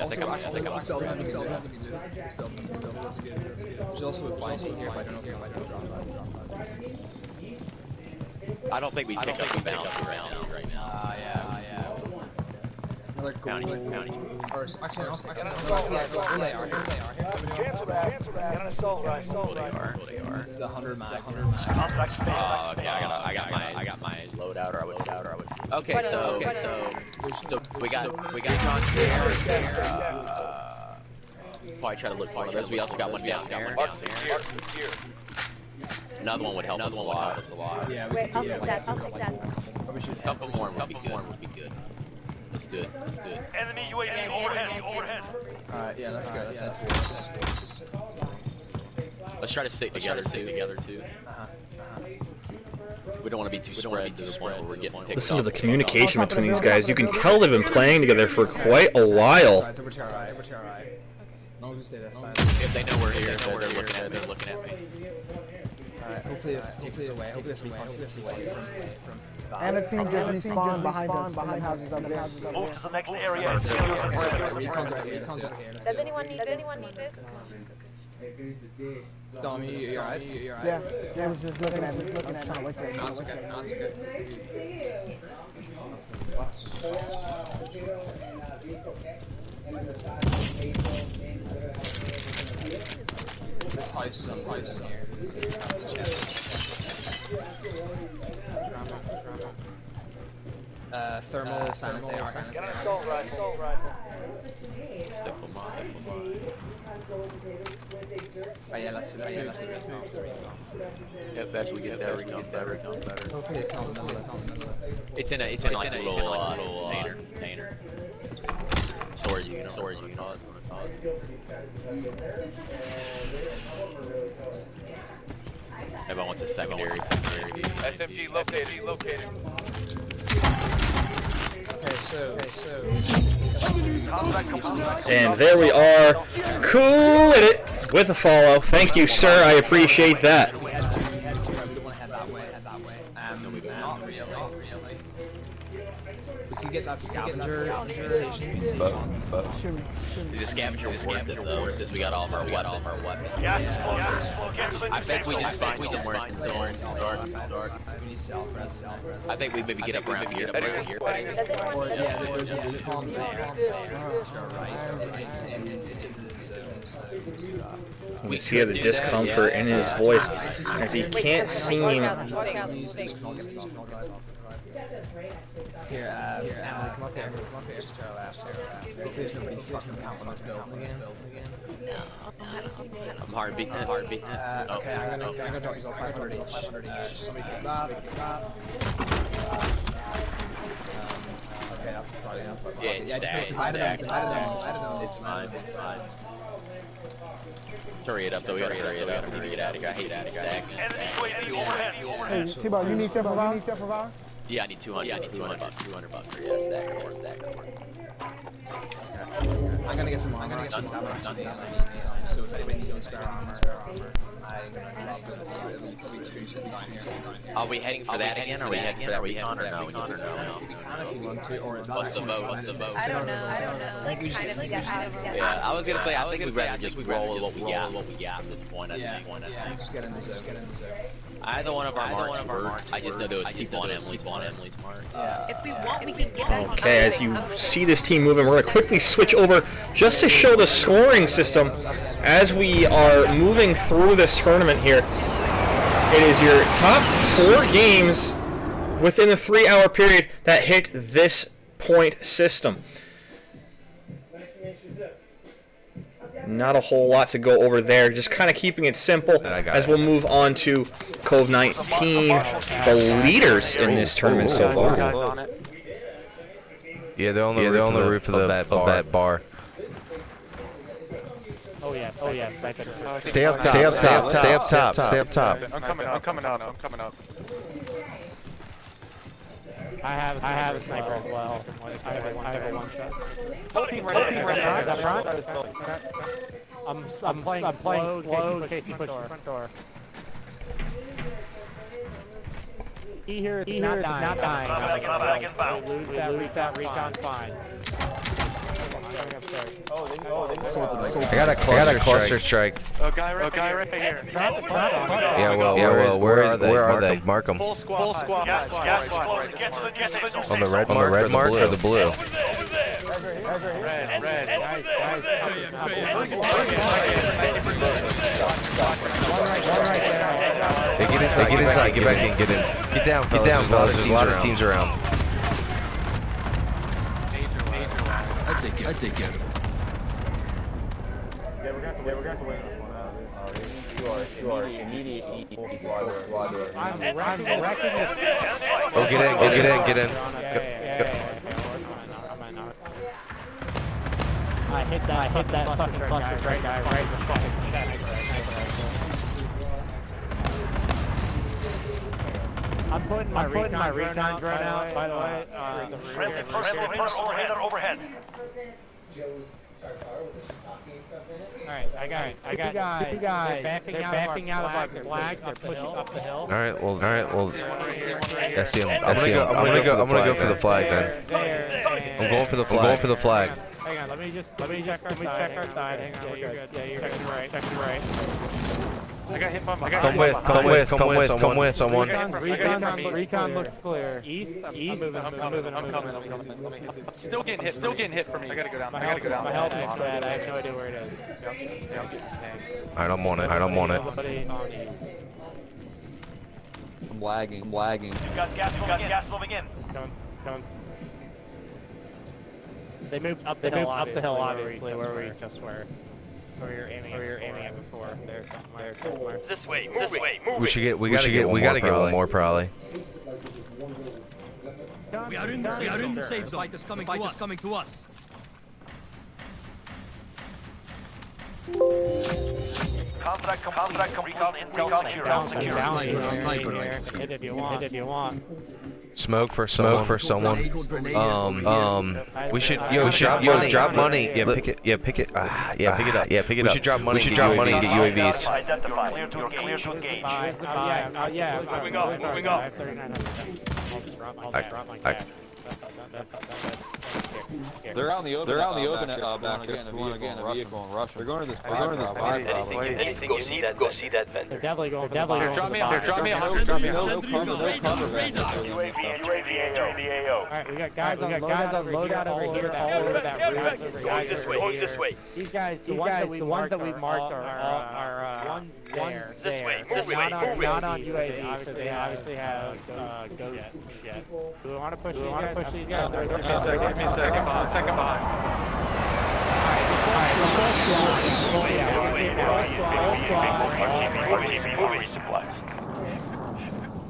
I think I'm There's also a buy seat here, but I don't know if I don't drop that. I don't think we pick up the bounty right now. Yeah. Another Bounties. Or actually, no, here they are. They are. It's the 100 mag. Oh, okay. I got my loadout, or I would. Okay, so we got John here. Probably try to look for one of those. We also got one down there. Another one would help us a lot. Yeah, we can do that. A couple more would be good. Let's do it. Enemy UAV overhead. Alright, yeah, let's go. Let's head Let's try to stick together too. We don't want to be too spread to the point where we're getting picked up. Listen to the communication between these guys. You can tell they've been playing together for quite a while. If they know we're here, they're looking at me. Alright, hopefully this takes us away. Hopefully this away from And a team just respawned behind us, behind houses over there. Move to the next area. Does anyone need this? Dom, you alright? Yeah, I was just looking at me, trying to wait for it. No, it's okay. This house is here. Thermal sanitary. Stick them on. Oh yeah, let's move. Yep, as we get there, we can get better. Hopefully it's not in the middle. It's in a little container. Storage unit. Everyone wants a secondary. SMG located. And there we are. Cool with it with a follow. Thank you, sir. I appreciate that. We don't want to head that way. Not really. We could get that scavenger station. Is the scavenger worth it though? Since we got all of our weapons. Gas is close. I think we just find somewhere and start. I think we maybe get up around here. Or yeah, there's a recon there. You can hear the discomfort in his voice as he can't seem. Here, Emily, come up here. Just to our left here. Hopefully there's nobody fucking camping this building again. I'm hard beating it. Okay, I'm gonna drop these off 500 each. Somebody take that. Okay, that's probably enough. Yeah, it's stacked. I don't know. It's fine. hurry it up though. We gotta hurry it up. We need to get out of here. I hate that stack. Hey, T-Ball, you need stuff of ours? Yeah, I need 200. Yeah, I need 200 bucks. 200 bucks for yeah, stack. I'm gonna get some ammo actually. I need some. So if anybody needs any spare armor, I'm gonna drop them for at least 3 trees that down here. Are we heading for that again? Are we heading for that recon or no? We can if you want to, or What's the vote? I don't know. Like kind of like out of Yeah, I was gonna say I think we'd rather just roll with what we got at this point. Yeah, just get in the zone. Either one of our marks work. I just know those people on Emily's mark. If we want, we can get back. Okay, as you see this team moving, we're going to quickly switch over just to show the scoring system as we are moving through this tournament here. It is your top 4 games within the 3-hour period that hit this point system. Not a whole lot to go over there, just kind of keeping it simple as we'll move on to Cove 19, the leaders in this tournament so far. Yeah, they're on the roof of that bar. Oh yeah. Stay up top. I'm coming up. I have a sniper as well. I have a one shot. Whole team right there. I'm playing slow. Casey push front door. He here is not dying. We lose that recon's fine. I got a cluster strike. Oh, guy right here. Yeah, well, where are they? Mark them. Full squad. Gas closing. Get to the On the red mark or the blue? Red. Hey, get inside, get back in, get in. Get down, fellas. There's a lot of teams around. I take care of it. Yeah, we're going to win this one. You are immediately I'm wrecking this. Oh, get in. I hit that fucking cluster guy right in the fucking chest. I'm putting my recon drone out, by the way. Friendly person overhead. Alright, I got two guys. They're backing out of our flag. They're pushing up the hill. Alright, well. I see him. I'm gonna go for the flag then. I'm going for the flag. Hang on, let me check our side. Hang on, you're good. Yeah, you're checking right. I got hit by my Come with someone. Recon looks clear. East. I'm moving. Still getting hit from me. I gotta go down. My health is bad. I have no idea where it is. I don't want it. I'm lagging. You've got gas moving in. Coming. They moved up the hill, obviously, where we just were. Where you're aiming at before. There somewhere. This way. Move. We gotta get one more probably. We are in the safe zone. Fight is coming to us. Contract recon intel secure. Hit if you want. Smoke for someone. We should drop money. Yeah, pick it. Pick it up. We should drop money. To get UAVs. Identify. Clear to engage. Yeah. Moving up. They're out in the open. Back there. If you want to get in a vehicle and rush them. They're going to this buy probably. Anything, go see that vendor. They're definitely going for the buy. Drop me off. No cover. UAV AO. Alright, we got guys on loadout over here, all over that roof. Going this way. These guys, the ones that we marked are ones there. This way. Not on UAV, so they obviously have ghost jet. Do we want to push these guys? Give me a second behind.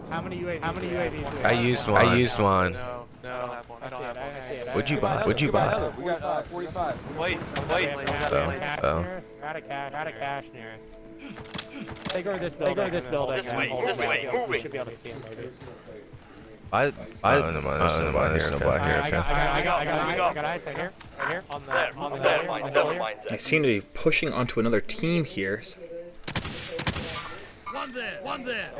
How many UAVs do we have? I used one. No, I don't have one. What'd you buy? What'd you buy? We got 45. Wait. Oh. Out of cash near us. They go to this building. This building. This way, moving. You should be able to see him, maybe. I don't mind. There's nobody here. Nobody here. I got eyes right here. Right here. On the hill here. They seem to be pushing onto another team here. One there.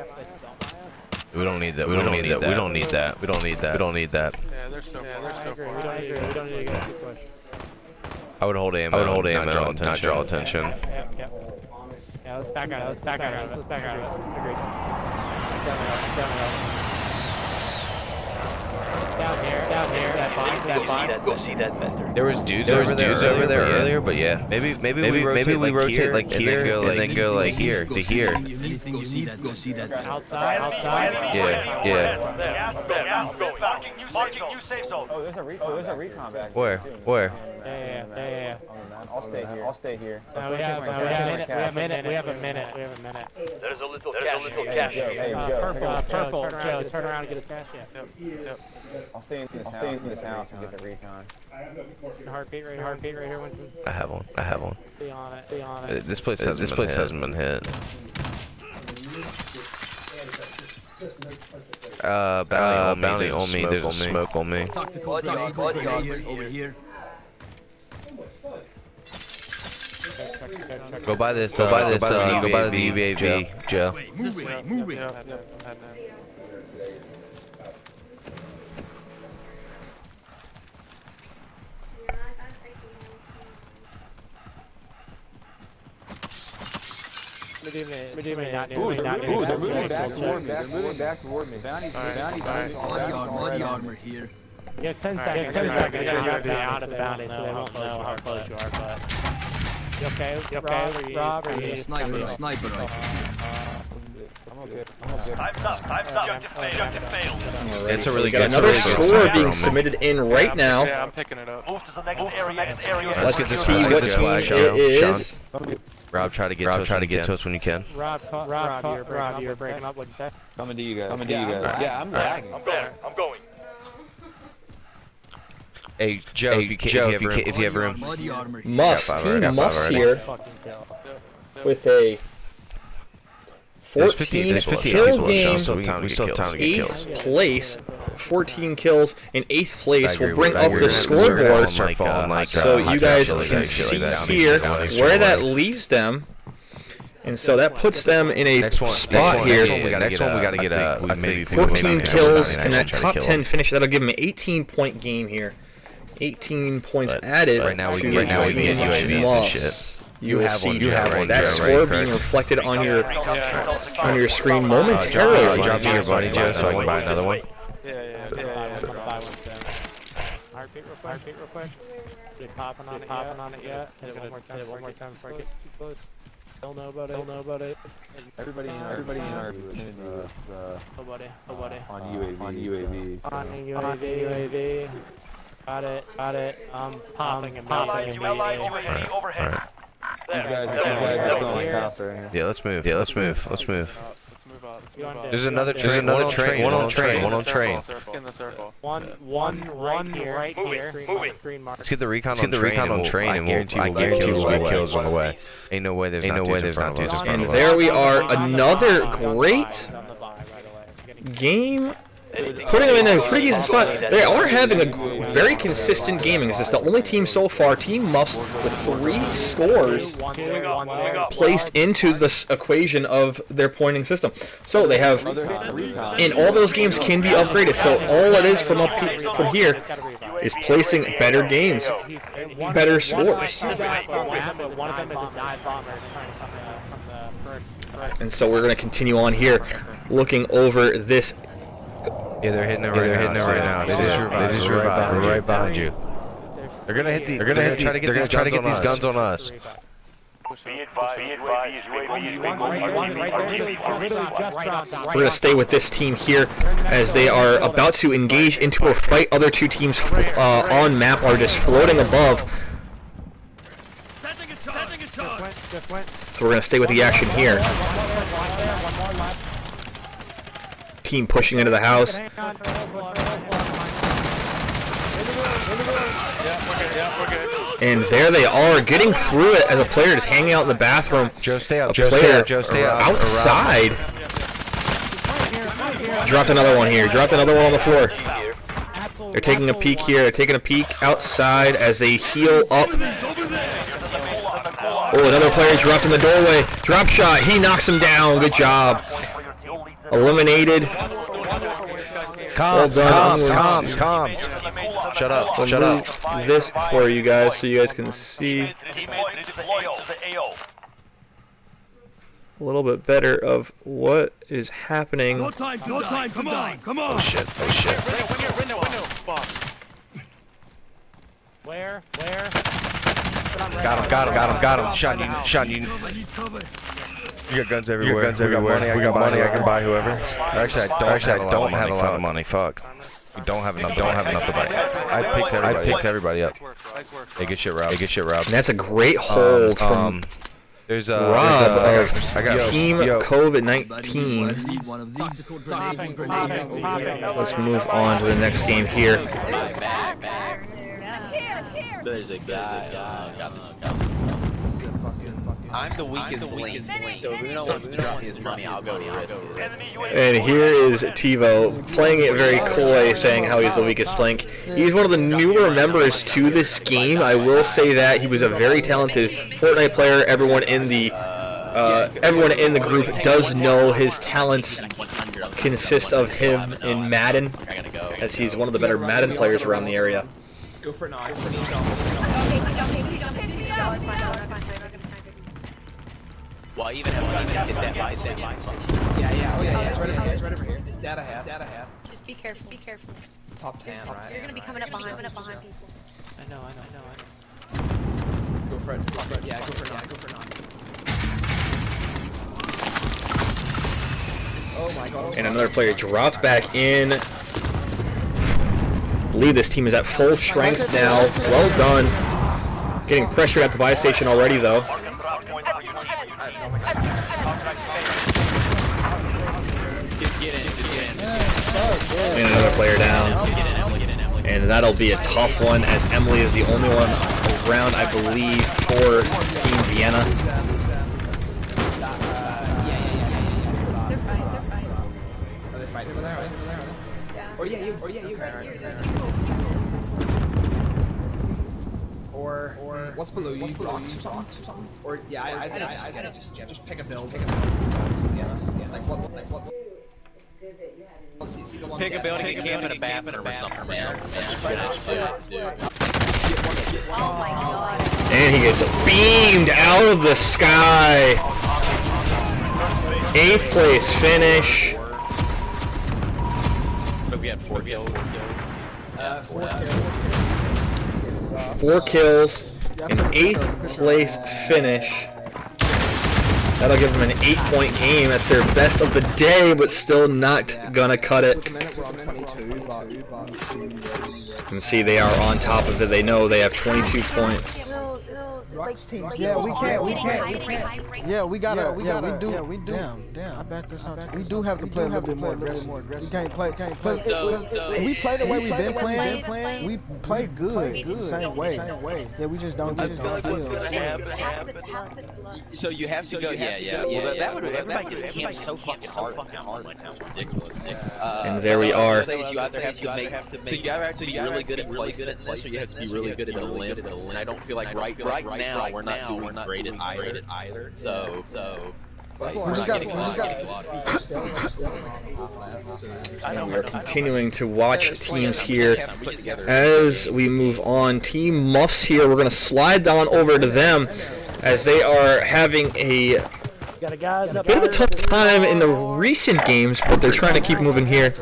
We don't need that. We don't need that. We don't need that. We don't need that. We don't need that. Yeah, they're so far. We don't need to get too pushed. I would hold aim. I would hold aim. Not draw attention. Yep. Yeah, let's back out of it. Let's back out of it. Agreed. Down here. That box. Go see that vendor. There was dudes over there earlier, but yeah. Maybe we rotate like here and then go like here to here. Anything you need, go see that. Outside. Yeah. Marking new safe zone. Oh, there's a recon back Where? there, too. Where? Yeah. I'll stay here. We have a minute. There's a little cash here. Purple. Joe, turn around and get his cash. Yep. I'll stay in this house and get the recon. Heartbeat right here, Winston. I have one. Be on it. This place hasn't been hit. Bounty on me. There's a smoke on me. Over here. Go by this. Go by the UAV, Joe. Moving. Ooh, they're moving back toward me. Bounty. Body armor here. Yeah, 10 seconds. You gotta be out of the bounty so they won't know how close you are, but... You okay? Rob, or you... Sniper right. I'm okay. Time's up. Objective failed. It's a really good. Another score being submitted in right now. Yeah, I'm picking it up. Move to the next area. Let's get to see what team it is. Rob, try to get to us when you can. Rob, you're breaking up. What'd you say? Coming to you guys. Yeah, I'm lagging. I'm going. Hey, Joe, if you have room. Team Muffs here with a 14 kill game, 8th place, 14 kills in 8th place will bring up the scoreboard, so you guys can see here where that leaves them. And so that puts them in a spot here. Next one we gotta get maybe 14 kills and that top 10 finish. That'll give them an 18-point game here. 18 points added. Right now we can get UAVs and shit. You have one. That score being reflected on your screen momentarily. Drop me your buddy, Joe, so I can buy another one. Yeah. Heartbeat real quick. They popping on it yet? Hit it one more time before I get too close. Still know about it. Everybody in our Nobody. on UAVs. On UAV. Got it. Popping immediately. Overhead. These guys are still in this house right here. Yeah, let's move. Let's move out. There's another train. One on train. Let's get in the circle. One right here. Green mark. Let's get the recon on train and I guarantee we'll get kills on the way. Ain't no way there's not dudes. And there we are, another great game. Putting them in a pretty decent spot. They are having a very consistent gaming. This is the only team so far, Team Muffs, with 3 scores placed into this equation of their pointing system. So they have, and all those games can be upgraded. So all it is from here is placing better games, better scores. And so we're going to continue on here, looking over this. Yeah, they're hitting it right now. They just revived. We're right behind you. They're gonna try to get these guns on us. We're gonna stay with this team here as they are about to engage into a fight. Other 2 teams on map are just floating above. So we're gonna stay with the action here. Team pushing into the house. And there they are, getting through it as a player just hanging out in the bathroom. Joe, stay out. Joe, stay out. Joe, stay out. Outside. Dropped another one here. Dropped another one on the floor. They're taking a peek here. They're taking a peek outside as they heal up. Oh, another player dropped in the doorway. Drop shot. He knocks him down. Good job. Eliminated. Well done. Comms. Shut up. Shut up. This for you guys so you guys can see a little bit better of what is happening. No time, come on, come on. Oh shit, oh shit. Where? Got him. Sean, you got guns everywhere. We got money. I can buy whoever. Actually, I don't have a lot of money. Fuck. We don't have enough to buy. I picked everybody up. They get shit robbed. And that's a great hold from there's Rob of Team Yo. COVID-19. Let's move on to the next game here. There's a guy. God, this is tough. I'm the weakest link, so if Uno wants to drop his money, I'll go to risk it. And here is TiVo playing it very coy, saying how he's the weakest link. He's one of the newer members to this game. I will say that he was a very talented Fortnite player. Everyone in the group does know his talents consist of him in Madden, as he's one of the better Madden players around the area. Go for it now. Well, even if I get that buy station. Yeah. It's right over here. It's data hat. Just be careful. Top 10, right? You're gonna be coming up behind people. I know. Go for it. Yeah, go for it now. Oh my god. And another player dropped back in. I believe this team is at full strength now. Well done. Getting pressure at the buy station already, though. And another player down. And that'll be a tough one, as Emily is the only one around, I believe, for Team Vienna. They're fine. Are they fighting over there? Yeah. Or you. Or what's below you? Blocks or something? Or yeah, I just pick a build. Yeah. Like what? Pick a building and camp in a bathroom or something, man. Oh my god. And he gets beamed out of the sky. 8th place finish. But we had 4 kills. 4 kills. An 8th place finish. That'll give them an 8-point game. That's their best of the day, but still not gonna cut it. You can see they are on top of it. They know they have 22 points. Yeah, we can't. Yeah, we gotta. We do. Damn. I backed this up. We do have to play a little bit more aggressive. We can't play. So we play the way we've been playing. We play good. Same way. Yeah, we just don't get So you have to go. Yeah. Well, that would everybody just camps so fucking hard now. Ridiculous. And there we are. So you either have to make. So you either have to be really good at placement in this, or you have to be really good at the limits. And I don't feel like right now we're not doing great at either. So. We're continuing to watch teams here as we move on. Team Muffs here, we're going to slide down over to them as they are having a bit of a tough time in the recent games, but they're trying to keep moving here.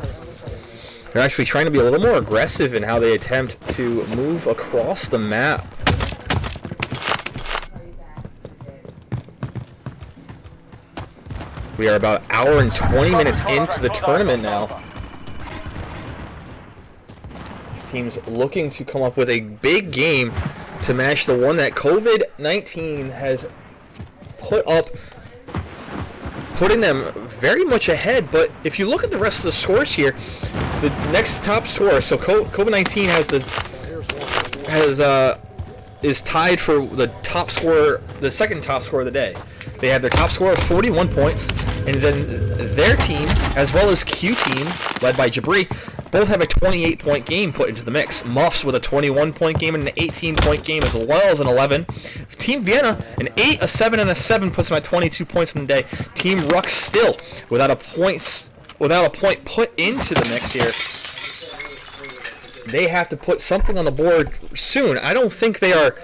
They're actually trying to be a little more aggressive in how they attempt to move across the map. We are about an hour and 20 minutes into the tournament now. This team's looking to come up with a big game to match the one that COVID-19 has put up, putting them very much ahead. But if you look at the rest of the scores here, the next top score, so COVID-19 has is tied for the top scorer, the second top scorer of the day. They have their top scorer of 41 points, and then their team, as well as Q team, led by Jabri, both have a 28-point game put into the mix. Muffs with a 21-point game and an 18-point game, as well as an 11. Team Vienna, an 8, a 7, and a 7 puts them at 22 points in the day. Team Rux still without a point put into the mix here. They have to put something on the board soon. I don't think they are.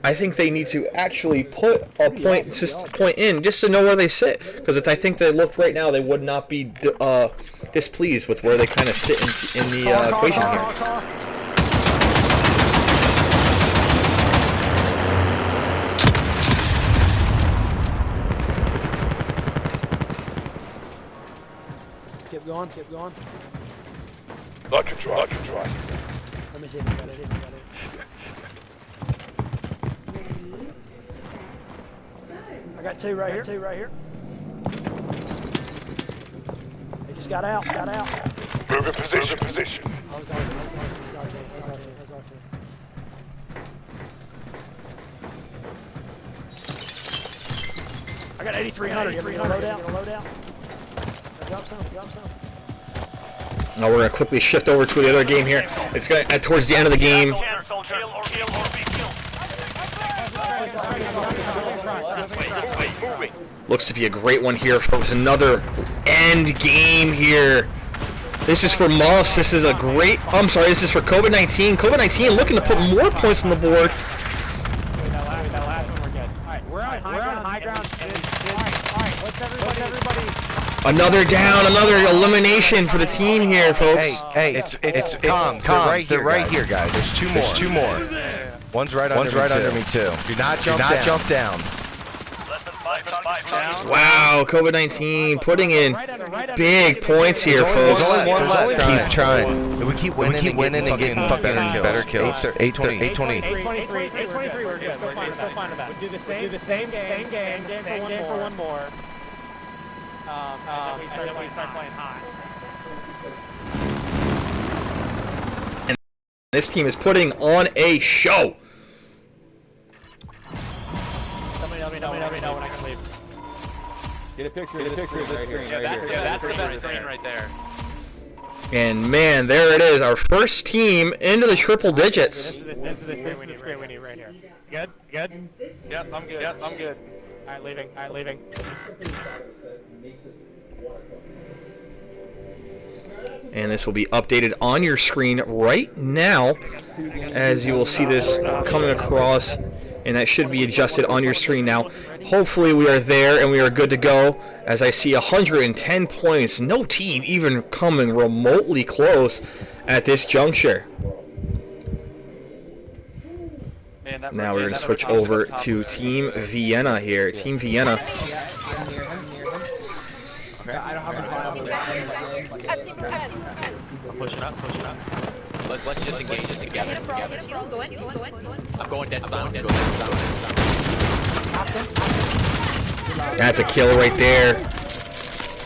I think they need to actually put a point in just to know where they sit. Because if I think they looked right now, they would not be displeased with where they kind of sit in the equation here. Keep going, keep going. Roger, Roger. Let me see if we got it. I got two right here. They just got out. Move in position. I was out there. I got 8,300. You gonna load out? Drop some. Now we're going to quickly shift over to the other game here. It's going towards the end of the game. Looks to be a great one here, folks. Another end game here. This is for Moss. This is a great... I'm sorry, this is for COVID-19. COVID-19 looking to put more points on the board. That last one we're good. Alright, we're on high ground. Alright, let's everybody... Another down, another elimination for the team here, folks. Hey, it's comms. They're right here, guys. There's two more. One's right under me too. Do not jump down. Wow, COVID-19 putting in big points here, folks. There's only one left. Keep trying. If we keep winning and getting better kills. 820. 823, we're good. We're still fine with that. We'll do the same game for one more. And then we start playing high. And this team is putting on a show. Somebody let me know when I can leave. Get a picture of this screen. That's the best screen right there. And man, there it is, our first team into the triple digits. This is the screen we need right here. Good? Yep, I'm good. Alright, leaving. And this will be updated on your screen right now, as you will see this coming across, and that should be adjusted on your screen now. Hopefully we are there and we are good to go, as I see 110 points, no team even coming remotely close at this juncture. Now we're going to switch over to Team Vienna here. Team Vienna. I don't have a I'm pushing up. Let's just engage this together. I'm going dead silent. That's a kill right there.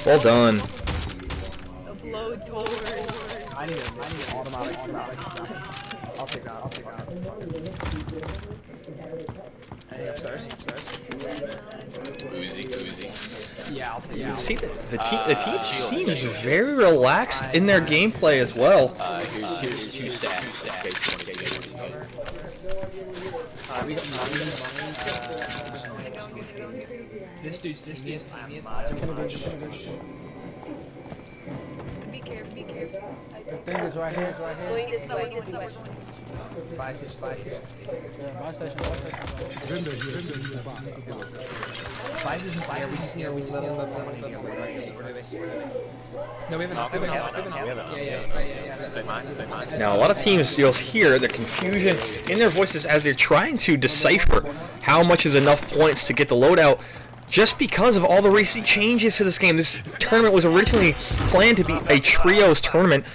Well done. I need an automatic. I'll take that. Hey, upstairs. Oozy. Yeah, I'll take You can it. see the team seems very relaxed in their gameplay as well. Here's two stacks. This dude's Be careful. Fingers right here. Buy station. Five isn't here. We just need a little money. No, we have enough. Yeah. Now, a lot of teams, you'll hear the confusion in their voices as they're trying to decipher how much is enough points to get the loadout, just because of all the recent changes to this game. This tournament was originally planned to be a trios tournament.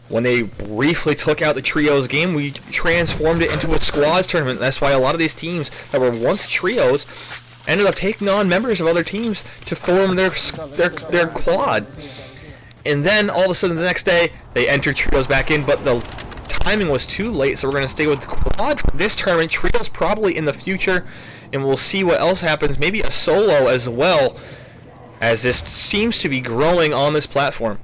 When they briefly took out the trios game, we transformed it into a squads tournament. That's why a lot of these teams that were once trios ended up taking on members of other teams to form their quad. And then all of a sudden the next day they entered trios back in, but the timing was too late, so we're going to stay with the quad for this tournament. Trios probably in the future, and we'll see what else happens. Maybe a solo as well, as this seems to be growing on this platform.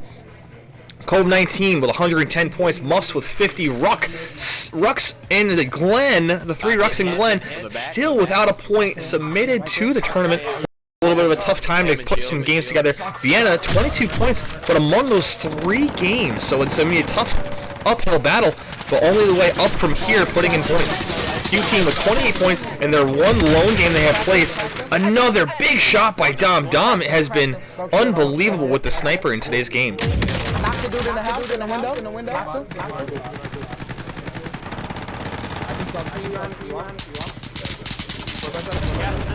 Cove19 with 110 points, Muffs with 50, Rux and the Glen, the 3 Rux and Glen, still without a point, submitted to the tournament. A little bit of a tough time to put some games together. Vienna, 22 points, but among those 3 games, so it's going to be a tough uphill battle, but only the way up from here, putting in points. Q team with 28 points, and their one lone game they have placed. Another big shot by Dom. Dom has been unbelievable with the sniper in today's game. Knock the dude in the house, in the window.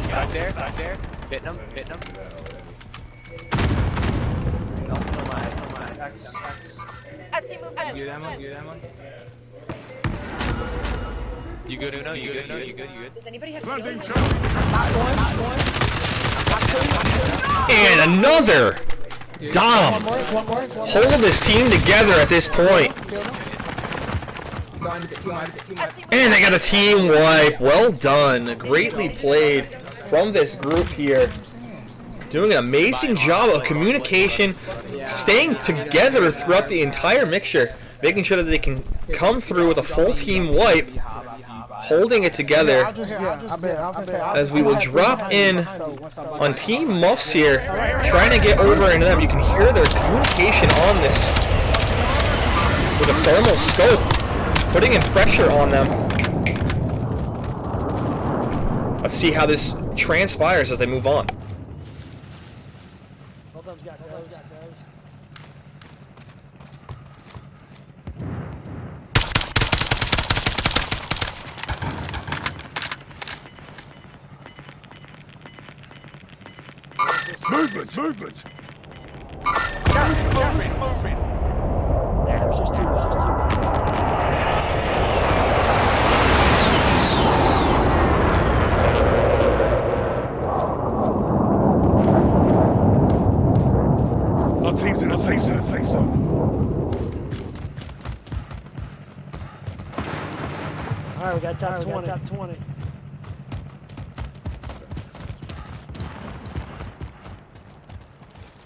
Back there. Hitting him. No, my X. You that one? You good, Uno? You good? Does anybody have And another! Dom! Hold this team together at this point. And they got a team wipe. Well done. Greatly played from this group here. Doing an amazing job of communication, staying together throughout the entire mixture, making sure that they can come through with a full team wipe, holding it together, as we will drop in on Team Muffs here, trying to get over into them. You can hear their communication on this with a thermal scope, putting in pressure on them. Let's see how this transpires as they move on. Both of them's got those. Movement! Moving. There's just two. Our team's in a safe zone. Alright, we got top 20.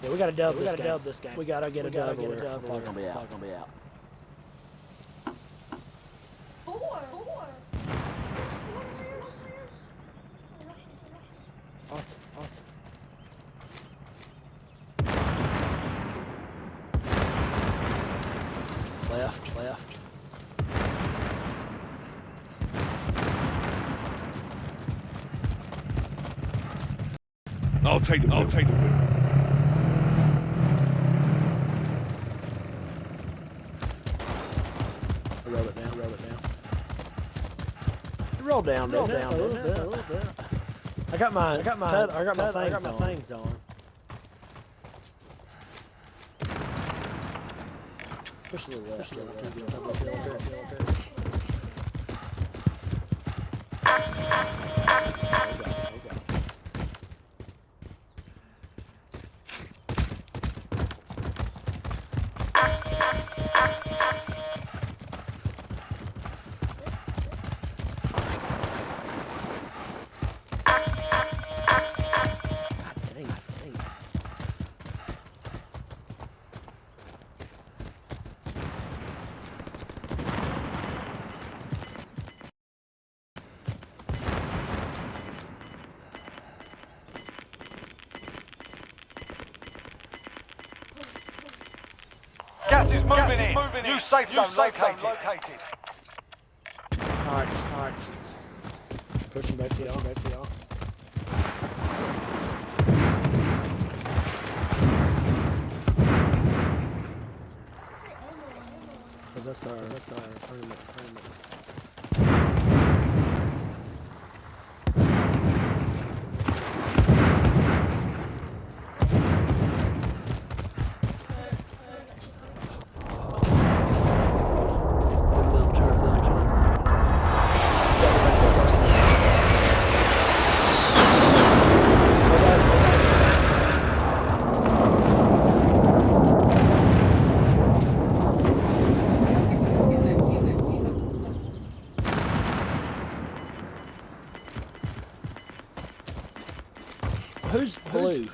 Yeah, we gotta dub this game. We gotta get a dub. We're probably gonna be out. Four. Left. I'll take the win. Roll down a little bit. I got my things on. Push a little left. Gas is moving in. New safe zone located. Alright. Pushing back to y'all. Cause that's our tournament.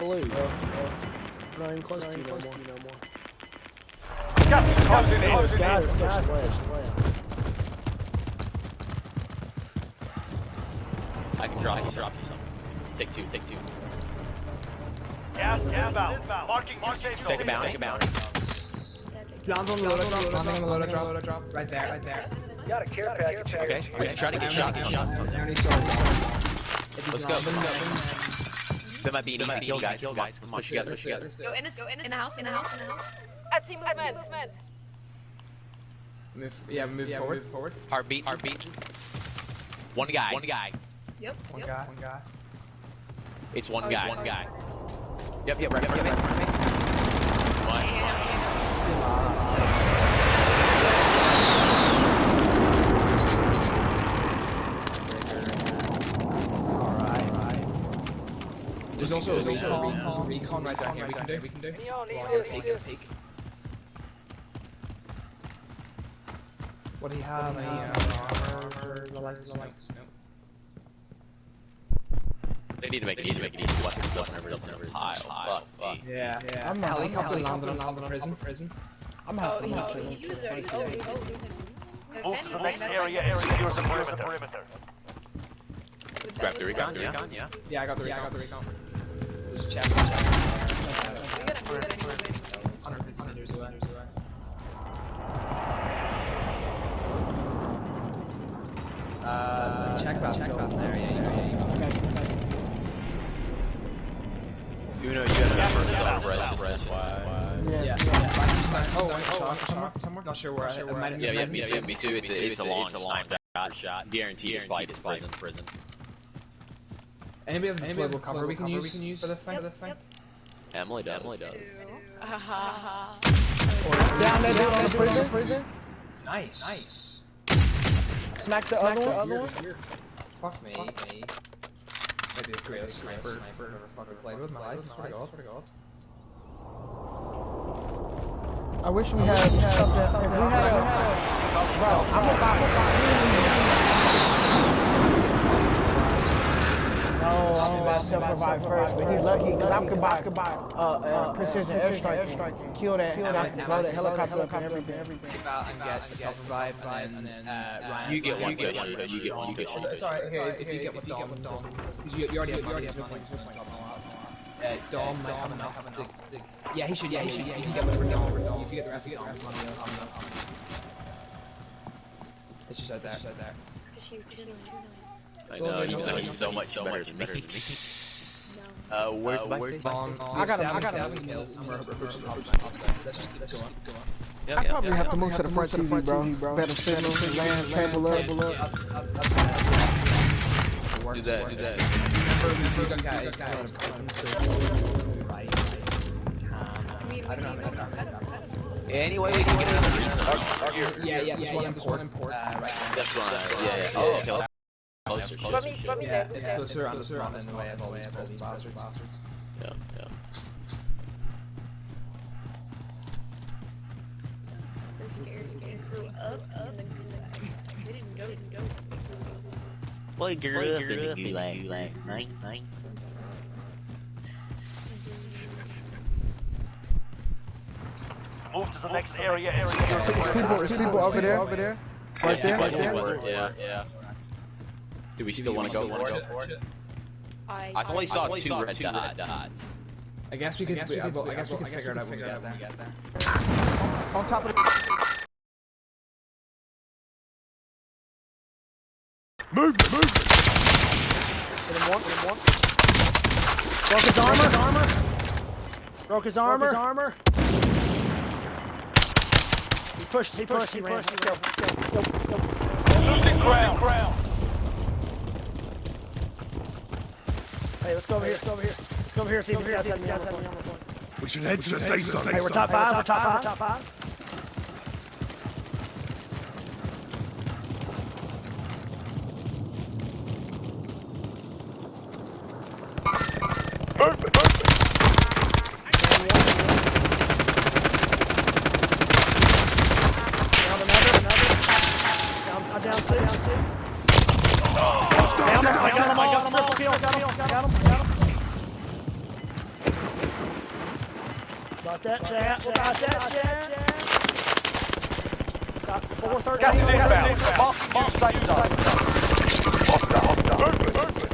loot, bro. We're not even close to you no more. Gas is closing in. Guys, left. I can drop you something. Take two. Gas is inbound. Marking your safe zone. Take a bounty. Land on the loader drop. Landing on the loader drop. Right there. Got a care package. Okay, we can try to get shot. Let's go. That might be an easy kill, guys. Come on, push together. Go in the house. I see movement. Move forward. Heartbeat. One guy. Yep. One guy. It's one guy. Yep. Right. There's also a recon right down here we can do. Peek. What do you have? Armor, the lights? No. They need to make it easy. Whatever is in a pile. Fuck. Yeah. I'm helicopter landed on prison. I'm happy. He was already. Move to the next area. Secure the perimeter. Grab the recon, yeah? Yeah, I got the recon. There's a chest. We gotta move it. 150 meters away. Check that. There, yeah. You know you got enough for self-res. Yeah. Oh, somewhere. Not sure where. Yeah, me too. It's a long shot. Guaranteed it's probably prison. Anybody have deployable cover we can use for this thing? Emily does. Down there, prison. Nice. Smack the other one. Fuck me. Maybe the greatest sniper I've ever fucking played with in my life. Swear to God. I wish we had something. If we had bro, I'm about. I'm about to survive first, but he's lucky because I could buy precision airstrike, kill that, blow that helicopter up and everything. Get out and get self-revive, and then Ryan. You get one good shot. It's alright, if you get with Dom, because you already have money. Dom might have enough to... Yeah, he should, you can get whatever Dom. If you get the rest of Dom's money, it's just out there. I know, he's so much better than me. Where's the bomb? I got him. 7 kills. Let's just keep going. I probably have to move to the front TV, bro. Better signal, land, table up. Do that. Anyway, we can get another. Yeah, there's one in port. That's right. Yeah. Oh, okay. Closer. Yeah, it's closer on the way of all these bastards. Yeah. We're scared. Grew up, and then we didn't go. Well, grew up in the gulag. Night. Move to the next area. People over there. Right there. Yeah. Do we still want to go for it? I only saw two red dots. I guess we could figure it out when we get there. On top of the... Move! Hit him one. Broke his armor. He pushed. Let's go. Losing ground. Hey, let's go over here. See if these guys have me on the point. We should head to the safe zone. Hey, we're top five. Down two. I got him all. Triple kill. Got him. Got that, chat. We got that, chat. Got 413. Gas is inbound. Mark new safe zone. Movement.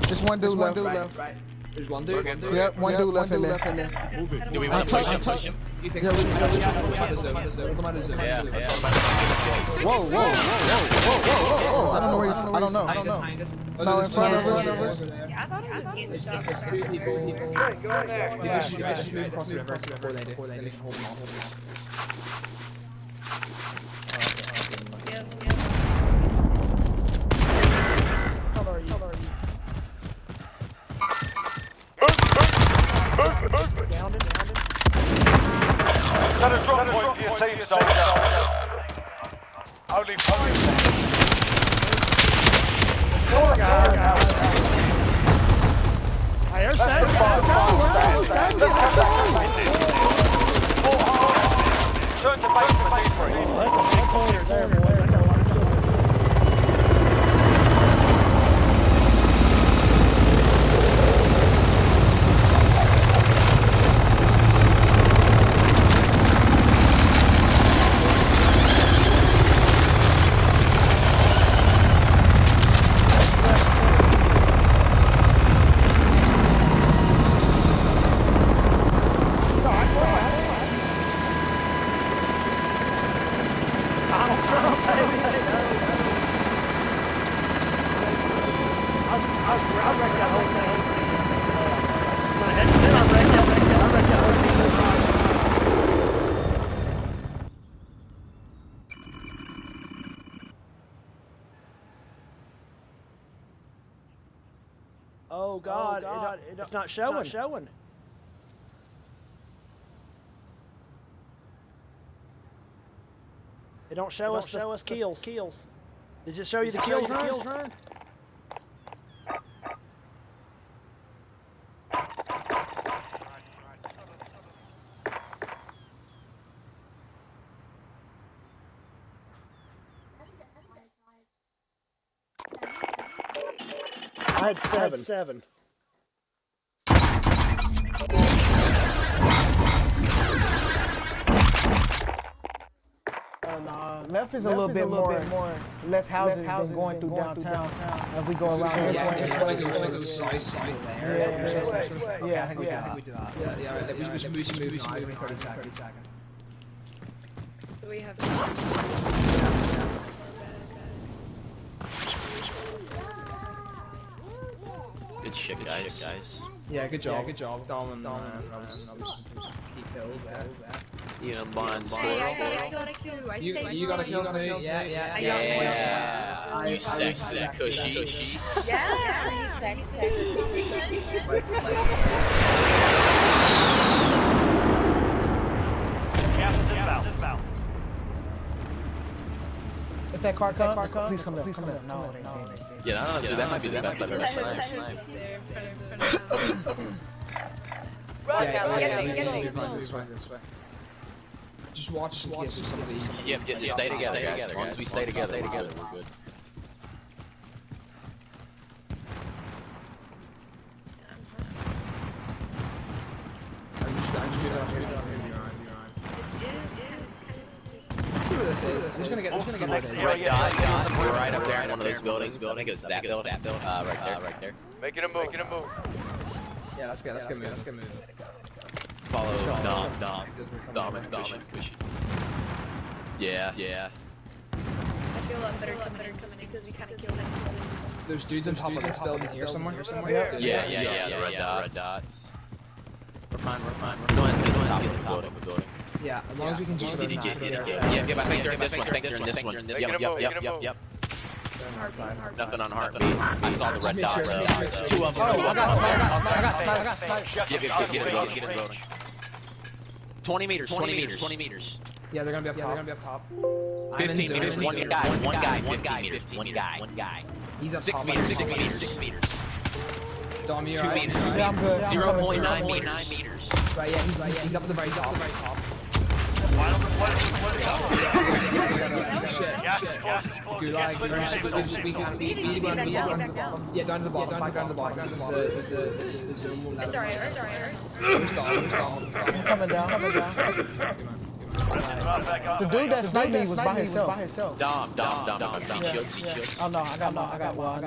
Just one dude left. Right. There's one dude. Yep, one dude left in there. Do we want to push him? You think Yeah, we we- should yeah, hold him out of zone? Hold him out of zone. Whoa. I don't know where I don't know. Behind us. No, in front of us. Yeah, I thought it was getting shot. There's two people. Maybe we should move across the river before they do. Then we can hold them off. Yep. Cover you. Downed it. Set a drop point for your team, soldier. Only Hey, there's Sam. Let's go. Turn to base for debrief. That's a big corner there, boys. I got a lot of kills. It's all right, boy. Donald Trump, baby. I wrecked that whole team. Then I wrecked that whole team. Oh God, it's not showing. It don't show us the kills. Did it show you the kills run? I had seven. Memphis a little bit more, less houses than going through downtown. As we go around here. Yeah, I think we do that. Yeah, we should move now. 30 seconds. We have. Good shit, guys. Yeah, good job. Dom and key kills there. You know, bonds. Hey, I got a kill. You got a kill too? Yeah. You sexy cushy. Yeah, you sexy. If that car comes, please come down. No. Yeah, honestly, that might be the best I've ever sniped. Yeah, this way. Just watch in case some of these. Yep, stay together, guys. As long as we stay together, we're good. We're gonna get Red dot, we're right up there in one of those buildings. I think it was that building. Right there. Making a move. Yeah, let's get moving. Follow Dom and Cushy. Yeah. I feel a lot better coming because we kind of killed him. There's dudes on top of this building here somewhere. Yeah, the red dots. We're fine. We're going to the top of the building. Yeah, as long as we can just get I think they're in this one. Yep. Nothing on heartbeat. I saw the red dot. Two of them. I got Get it loading. 20 meters. Yeah, they're gonna be up top. 15 meters. One guy. 15 meters. One guy. He's up 6 top. meters. 6 meters. Dom, you're 2 right. meters. Yeah, I'm good. 0.9 meters. Right, yeah, he's up at the very top. Final deployment. You like, we can, yeah, down to the bottom, back down to the bottom. There's the zoom will let us. I'm coming down. The dude that sniped me was by himself. Dom. Shields. Oh no, I got one.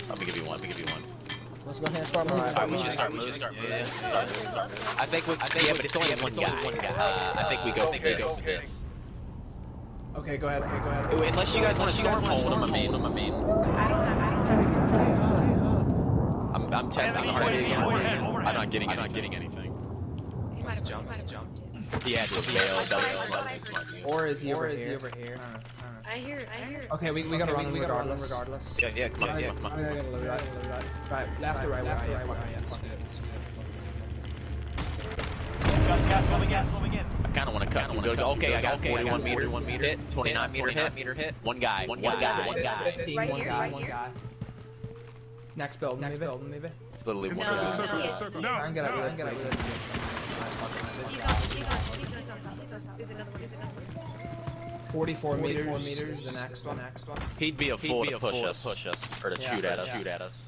Let me give you one. Let's go ahead and start moving. Alright, we should start. Yeah. I think but it's only one guy. I think we go for this. Okay, go ahead. Unless you guys want to storm hold him, I mean. I'm testing hard again. I'm not getting anything. He might have jumped. He had to bail. Or is he over here? I hear it. Okay, we gotta run regardless. Yeah, come on. Right, left or right. Gas moving in. I kind of want to cut. Okay, I got 41 meter hit, 29 meter hit. One guy. 15, one guy. Next building, maybe. It's literally one Inside the guy. circle. No. I'm gonna He's on top. There's another one. 44 meters, the next one. He'd be a fool to push us, or to shoot at us.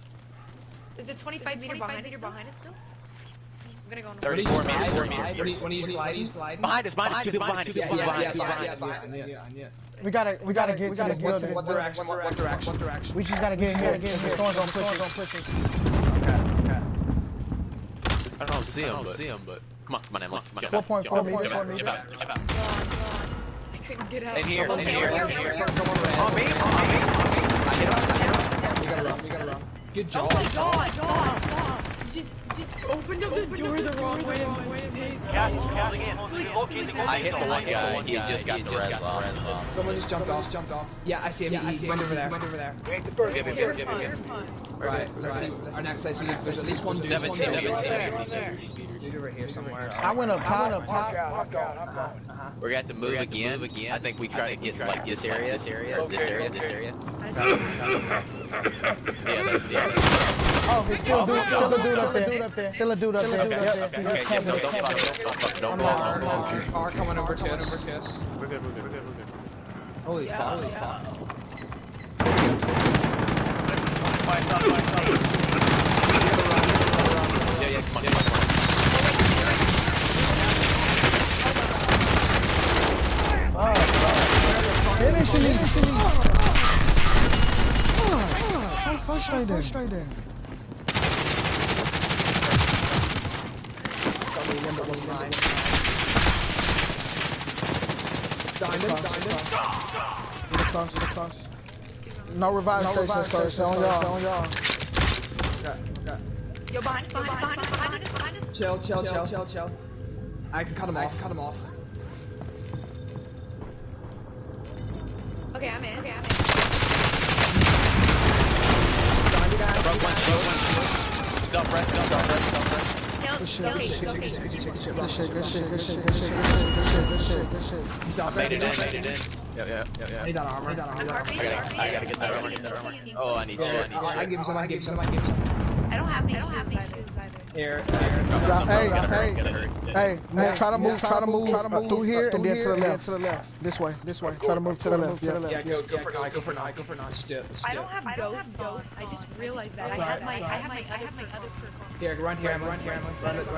Is it 25 meter behind us still? I'm gonna go on 34 meters. When he's gliding? Behind us, two people behind us. Yeah. We gotta get to this building. What direction? We just gotta get here. The storm's gonna push us. Okay. I don't see him, but come on, Emma. 4.4 meters. Get out. I couldn't get out. In here. Someone ran. We gotta run. Good job. Oh my god! Just opened up the door the wrong way. Gas is closing in. I hit the one guy. He just got the res bomb. Someone just jumped off. Yeah, I see him. He went over there. Right, let's see. Our next place, there's at least one dude. 17 Dude over here somewhere. I went up top. We're gonna have to move again. I think we try to get like this area. Yeah, that's Oh, he's still a dude up there. Still a dude up there. Don't Car coming over to us. We're good. Holy fuck. Yeah, come on. Finish me. Straight there. No revive station, so it's on y'all. Okay. Yo, behind us. Chill. I can cut him off. Okay, I'm in. It's up, Brett. Good shit. He's out. Made it in. Yeah. I need that armor. I gotta get that armor. Oh, I need shit. I give you some. I don't have any suits either. Here. Hey, try to move through here and then to the left. This way. Try to move to the left. Yeah, go for now. Just do it. I don't have ghosts. I just realized that. I have my other person. Here, run here. Run at the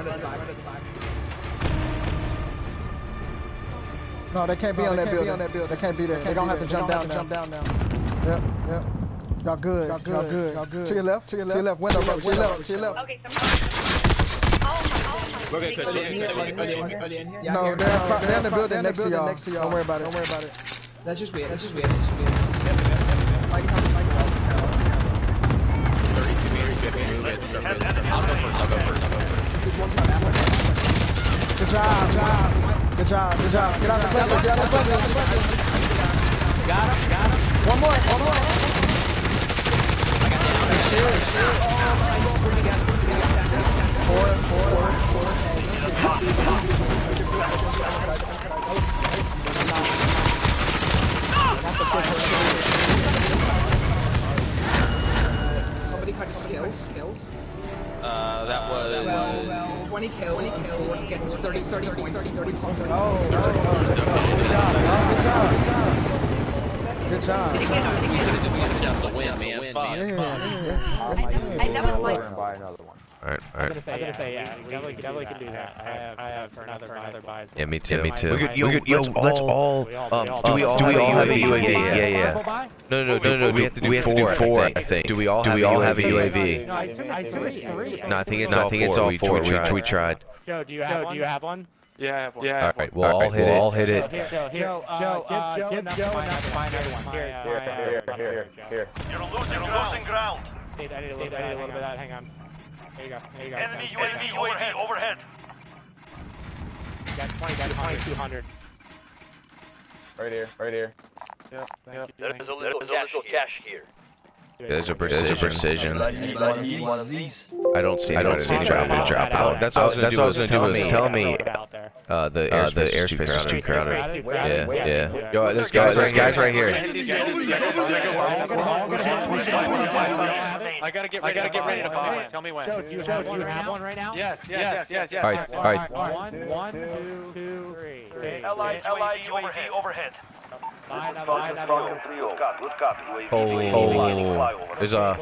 back. No, they can't be on that building. They can't be there. They don't have to jump down now. Yep. Y'all good. To your left. Window left. To your left. Okay, We're good, Chris. No, they're in the building next to y'all. Don't worry about it. Let's just wait. 32 meters, good move. I'll go first. There's one time after. Good job. Get out the plane. Got him. One more. I got down. Four. Somebody cut his kills. That was 20 kills. Gets us 30 points. Good job. We could have just the win, man. I know it's like. Buy another one. Alright. I was gonna say, yeah, we definitely can do that. I have for another buy. Yeah, me too. Me too. Let's all. Do we all have a UAV? Yeah. No. We have to do four. I think. Do we all have a UAV? No, I three. No, I think it's all four. We tried. Joe, do you have one? Yeah, I have one. All right, we'll all hit it. Give Joe enough to buy another one. Here. You're losing ground. I need a little bit of that. Hang on. There you go. Enemy UAV overhead. Got 200. Right here. Yep. There's a little cash here. There's a precision. Need one of these. I don't see drop out. That's all I was gonna do was tell me the airspace is too crowded. Yeah. Yo, there's guys right here. I gotta get ready to buy. Tell me when. Joe, do you have one right now? Yes. All right. 1, 2, 3. LI overhead. There's a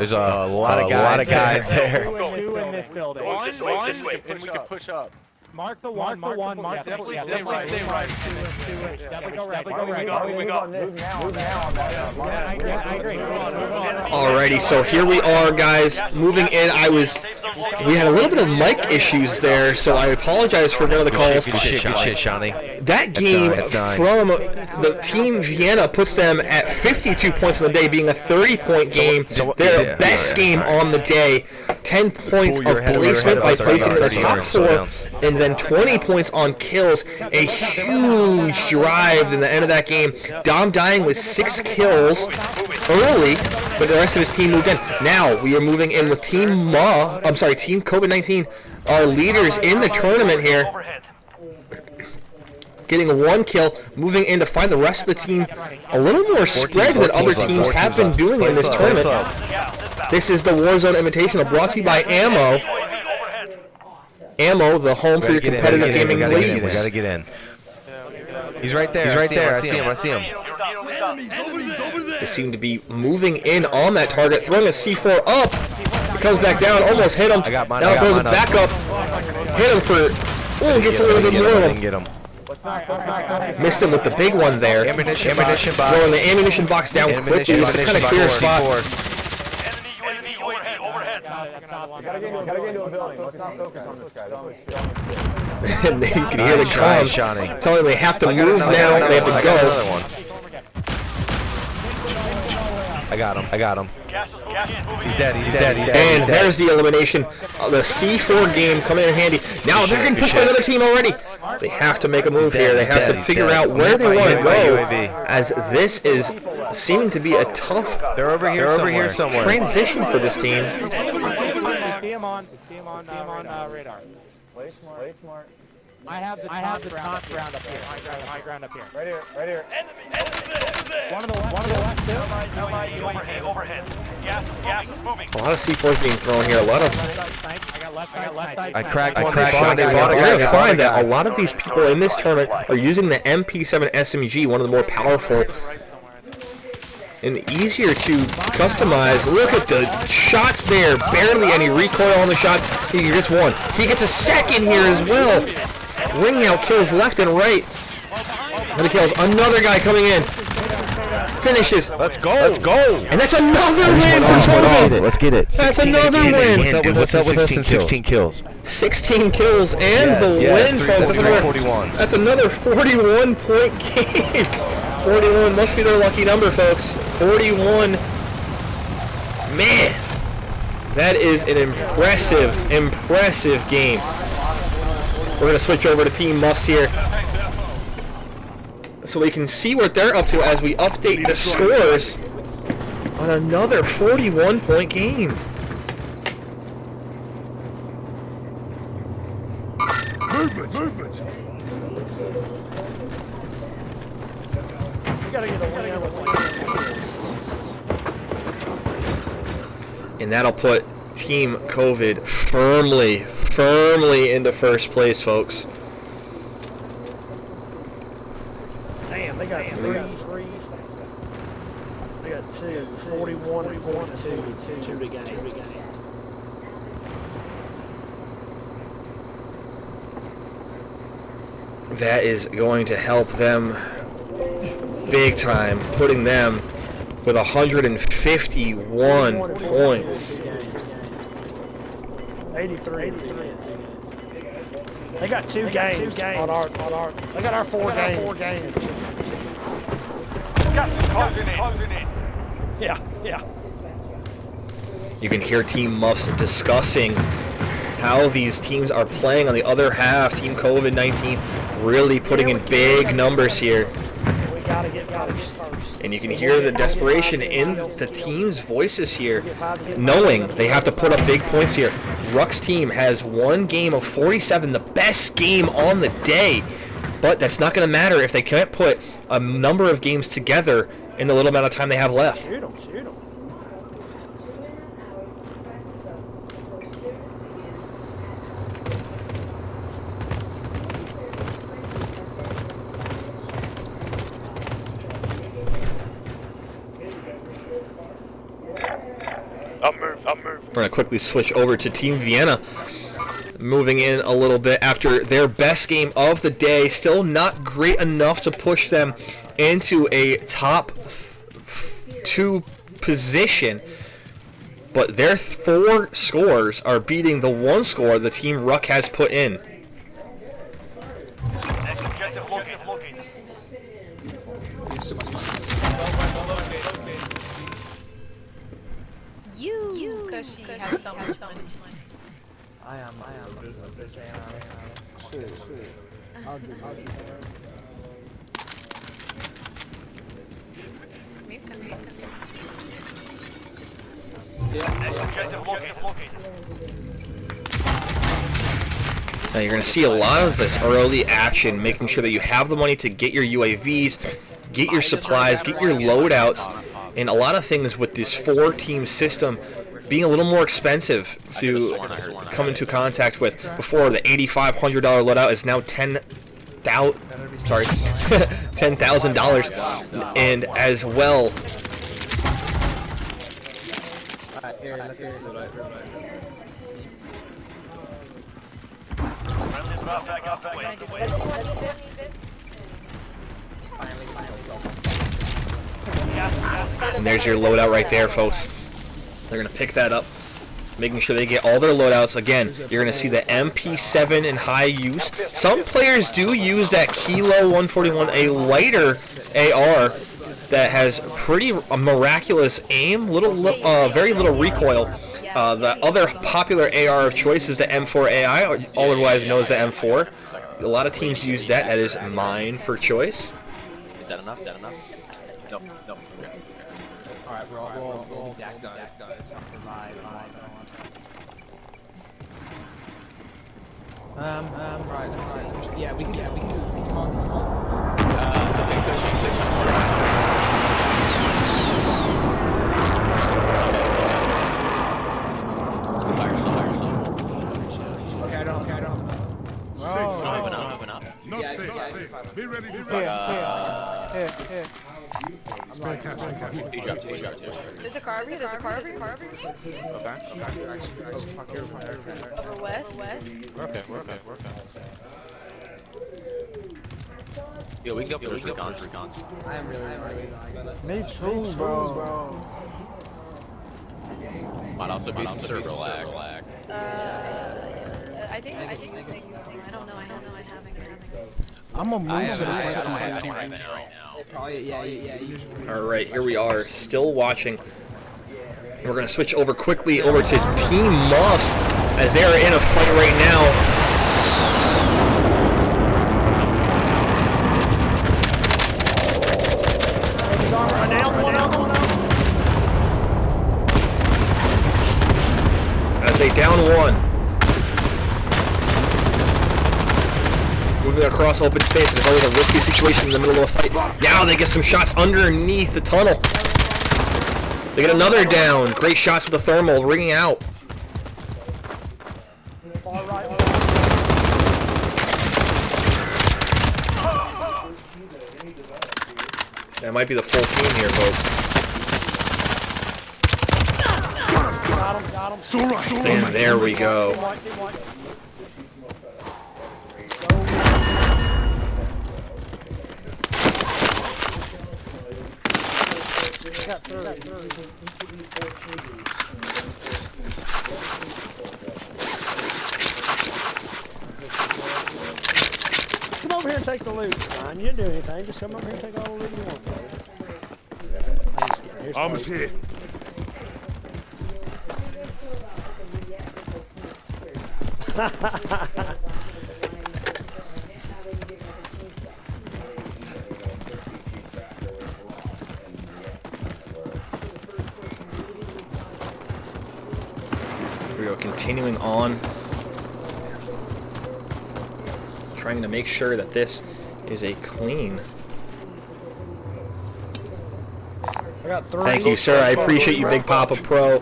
lot of guys there. Two in this building. One, and we can push up. Mark the one. Definitely stay right. Definitely go right. I agree. Alrighty, so here we are, guys. Moving in, we had a little bit of mic issues there, so I apologize for one of the calls. Good shit, Shawnee. That game from the Team Vienna puts them at 52 points on the day, being a 30-point game. Their best game on the day. 10 points of placement by placing in the top 4, and then 20 points on kills. A huge drive in the end of that game. Dom dying with 6 kills early, but the rest of his team moved in. Now we are moving in with Team COVID-19, our leaders in the tournament here. Getting 1 kill, moving in to find the rest of the team a little more spread than other teams have been doing in this tournament. This is the Warzone Invitational, brought to you by Ammo. Ammo, the home for your competitive gaming leagues. We gotta get in. He's right there. I see him. They seem to be moving in on that target, throwing a C4 up. He comes back down, almost hit him. Now throws it back up. Hit him for, gets a little bit more of him. Missed him with the big one there. Ammunition box. Throwing the ammunition box down quickly. It's a kind of clear spot. Gotta get into a building. Let's not focus on this guy. And you can hear the comms telling them they have to move now. They have to go. I got him. He's dead. And there's the elimination. The C4 game coming in handy. Now they're getting pushed by another team already. They have to make a move here. They have to figure out where they want to go, as this is seeming to be a tough transition for this team. See him on radar. Play smart. I have the top ground up here. High ground up here. Right here. One of the left too. Overhead. Gas is moving. A lot of C4s being thrown here. A lot of. I got left side. I cracked one. You're going to find that a lot of these people in this tournament are using the MP7 SMG, one of the more powerful and easier to customize. Look at the shots there. Barely any recoil on the shots. He just won. He gets a second here as well. Ringing out kills left and right. Another kills. Another guy coming in. Finishes. Let's go. And that's another win for COVID. Let's get it. That's another win. What's up with us in 16 kills? 16 kills and the win, folks. That's another 41-point game. 41 must be their lucky number, folks. 41. Man, that is an impressive game. We're going to switch over to Team Muffs here, so we can see what they're up to as we update the scores on another 41-point game. Movement! We gotta get a win with And that'll put Team COVID firmly into first place, folks. three. They got two. 41 and 42. Two to games. That is going to help them big time, putting them with 151 points. 83. They got two games on our. They got our four games. Gas is closing in. Yeah. You can hear Team Muffs discussing how these teams are playing on the other half. Team COVID-19 really putting in big numbers here. We gotta get first. And you can hear the desperation in the team's voices here, knowing they have to put up big points here. Ruck's team has one game of 47, the best game on the day. But that's not going to matter if they can't put a number of games together in the little amount of time they have left. Shoot 'em. We're going to quickly switch over to Team Vienna. Moving in a little bit after their best game of the day. Still not great enough to push them into a top 2 position. But their 4 scores are beating the 1 score the Team Ruck has put in. Next objective logging. You, because she has so much money. I am, as they say. Shit. I'll do Next objective logging. Now you're going to see a lot of this early action, making sure that you have the money to get your UAVs, get your supplies, get your loadouts, and a lot of things with this 4-team system being a little more expensive to come into contact with. Before, the $8,500 loadout is now $10,000, and as well. And there's your loadout right there, folks. They're going to pick that up, making sure they get all their loadouts. Again, you're going to see the MP7 in high use. Some players do use that Kilo 141, a lighter AR that has pretty miraculous aim, very little recoil. The other popular AR of choice is the M4AI, or otherwise known as the M4. A lot of teams use that. That is mine for choice. Is that enough? No. Alright, we'll deck guns. Right, let me see. Yeah, we can do recon. Okay, good. She's 600. Okay, I don't. Moving up. Not safe. Be ready to Here. He dropped two. There's a car over here. Okay. Over west. We're okay. Yo, we can go for those recons. I am really about it. Me too, bro. Might also be some server lag. I think. I don't know. I haven't. I'm gonna move to the I place don't of my have team. any right now. Probably, yeah, usually. Alright, here we are, still watching. We're going to switch over quickly over to Team Muffs as they are in a fight right now. As they down one. Moving across open space. It's always a risky situation in the middle of a fight. Now they get some shots underneath the tunnel. They get another down. Great shots with the thermal ringing out. That might be the full team here, folks. Got him. It's all right. And there we go. Team white. Got through. Just come over here and take the loot. Fine, you didn't do anything. Just come over here and take all the loot you want, brother. Armor's here. Here we go, continuing on. Trying to make sure that this is a clean. I got 3. Thank you, sir. I appreciate you, Big Papa Pro.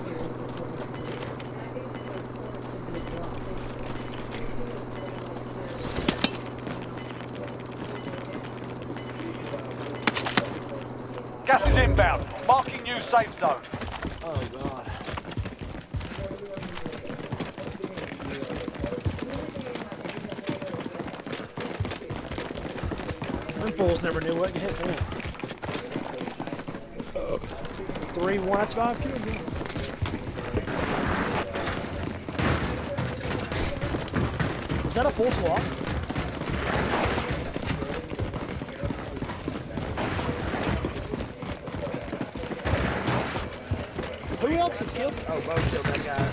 Gas is inbound. Marking new safe zone. Oh, God. Them fools never knew what to hit them. 3-1, that's 5 kills. Is that a full squad? Who else has killed? Oh, Bo killed that guy.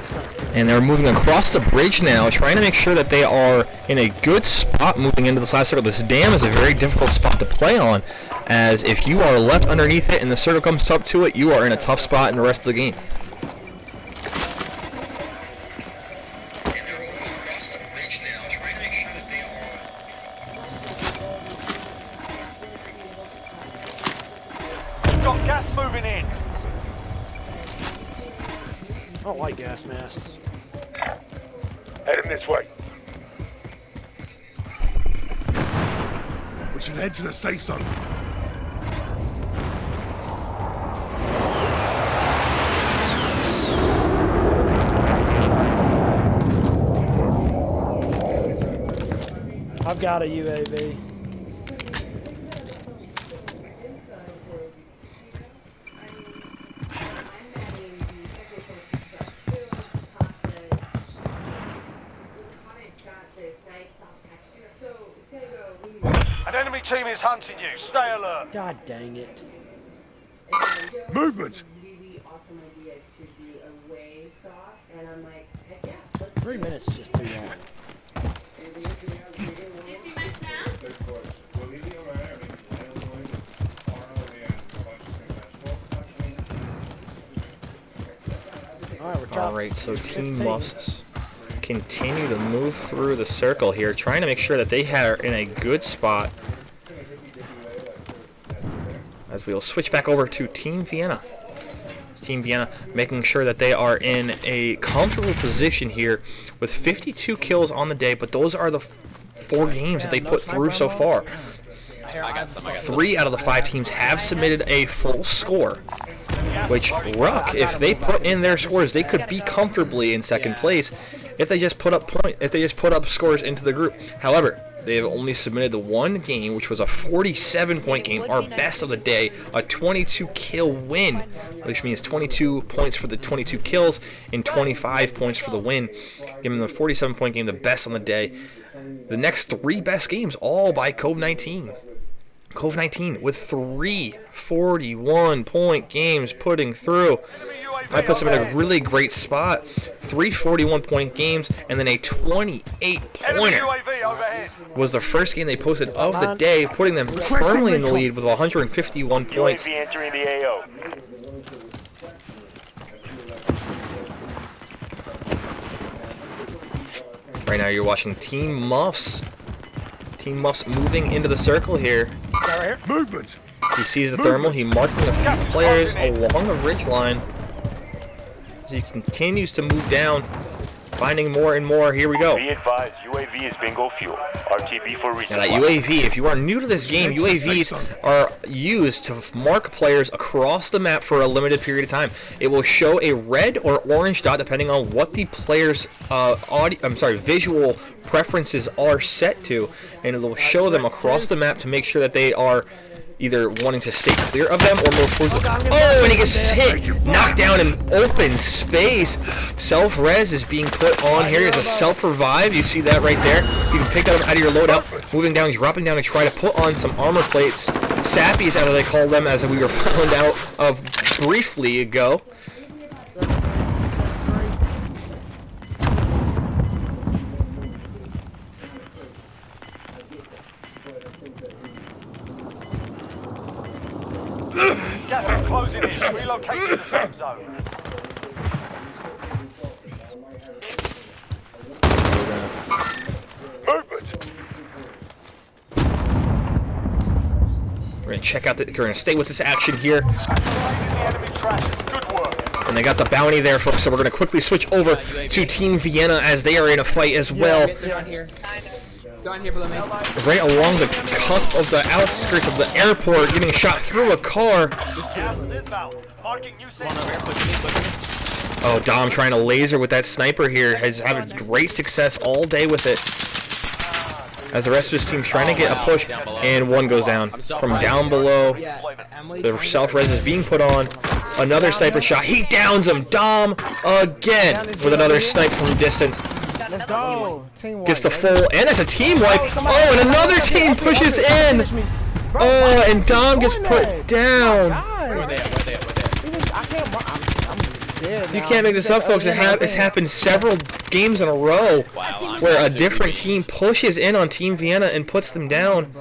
And they're moving across the bridge now, trying to make sure that they are in a good spot moving into this last circle. This dam is a very difficult spot to play on, as if you are left underneath it and the circle comes up to it, you are in a tough spot in the rest of the game. Got gas moving in. I don't like gas masks. Heading this way. We should head to the safe zone. I've got a UAV. An enemy team is hunting you. Stay alert. God dang it. Movement. 3 minutes is just too long. Alright, so Team Muffs continue to move through the circle here, trying to make sure that they are in a good spot. As we will switch back over to Team Vienna. Team Vienna making sure that they are in a comfortable position here with 52 kills on the day, but those are the 4 games that they put through so far. 3 out of the 5 teams have submitted a full score, which Ruck, if they put in their scores, they could be comfortably in second place if they just put up scores into the group. However, they have only submitted the 1 game, which was a 47-point game, our best of the day, a 22-kill win, which means 22 points for the 22 kills and 25 points for the win, giving them the 47-point game, the best on the day. The next 3 best games, all by Cove-19. Cove-19 with 3 41-point games putting through. I put them in a really great spot. 3 41-point games, and then a 28-pointer was the first game they posted of the day, putting them firmly in the lead with 151 points. Entering the AO. Right now you're watching Team Muffs. Team Muffs moving into the circle here. Movement. He sees the thermal. He marked a few players along the ridge line. As he continues to move down, finding more and more. Here we go. Be advised, UAV UAV is bingo fuel. RTB for resupply. Now that UAV, if you are new to this game, UAVs are used to mark players across the map for a limited period of time. It will show a red or orange dot depending on what the player's visual preferences are set to, and it will show them across the map to make sure that they are either wanting to stay clear of them or move towards them. Oh, and he gets hit! Knocked down in open space. Self-res is being put on here. It's a self-revive. You see that right there. You can pick that up out of your loadout, moving down, dropping down, and try to put on some armor plates. Sappies, as they call them, as we were found out of briefly ago. Gas is closing in. Relocating the safe zone. We're gonna check out we're gonna stay with this action here. And they got the bounty there, folks, so we're gonna quickly switch over to Team Vienna as they are in a fight as well. Down here. Down here below me. Right along the cut of the outskirts of the airport, getting shot through a car. Oh, Dom trying to laser with that sniper here, has had great success all day with it. As the rest of his team's trying to get a push, and one goes down. From down below, the self-res is being put on. Another sniper shot, he downs him. Dom again with another snipe from distance. Let's go. Gets the full, and that's a team wipe. Oh, and another team pushes in. Oh, and Dom gets put down. You can't make this up, folks. It's happened several games in a row where a different team pushes in on Team Vienna and puts them down.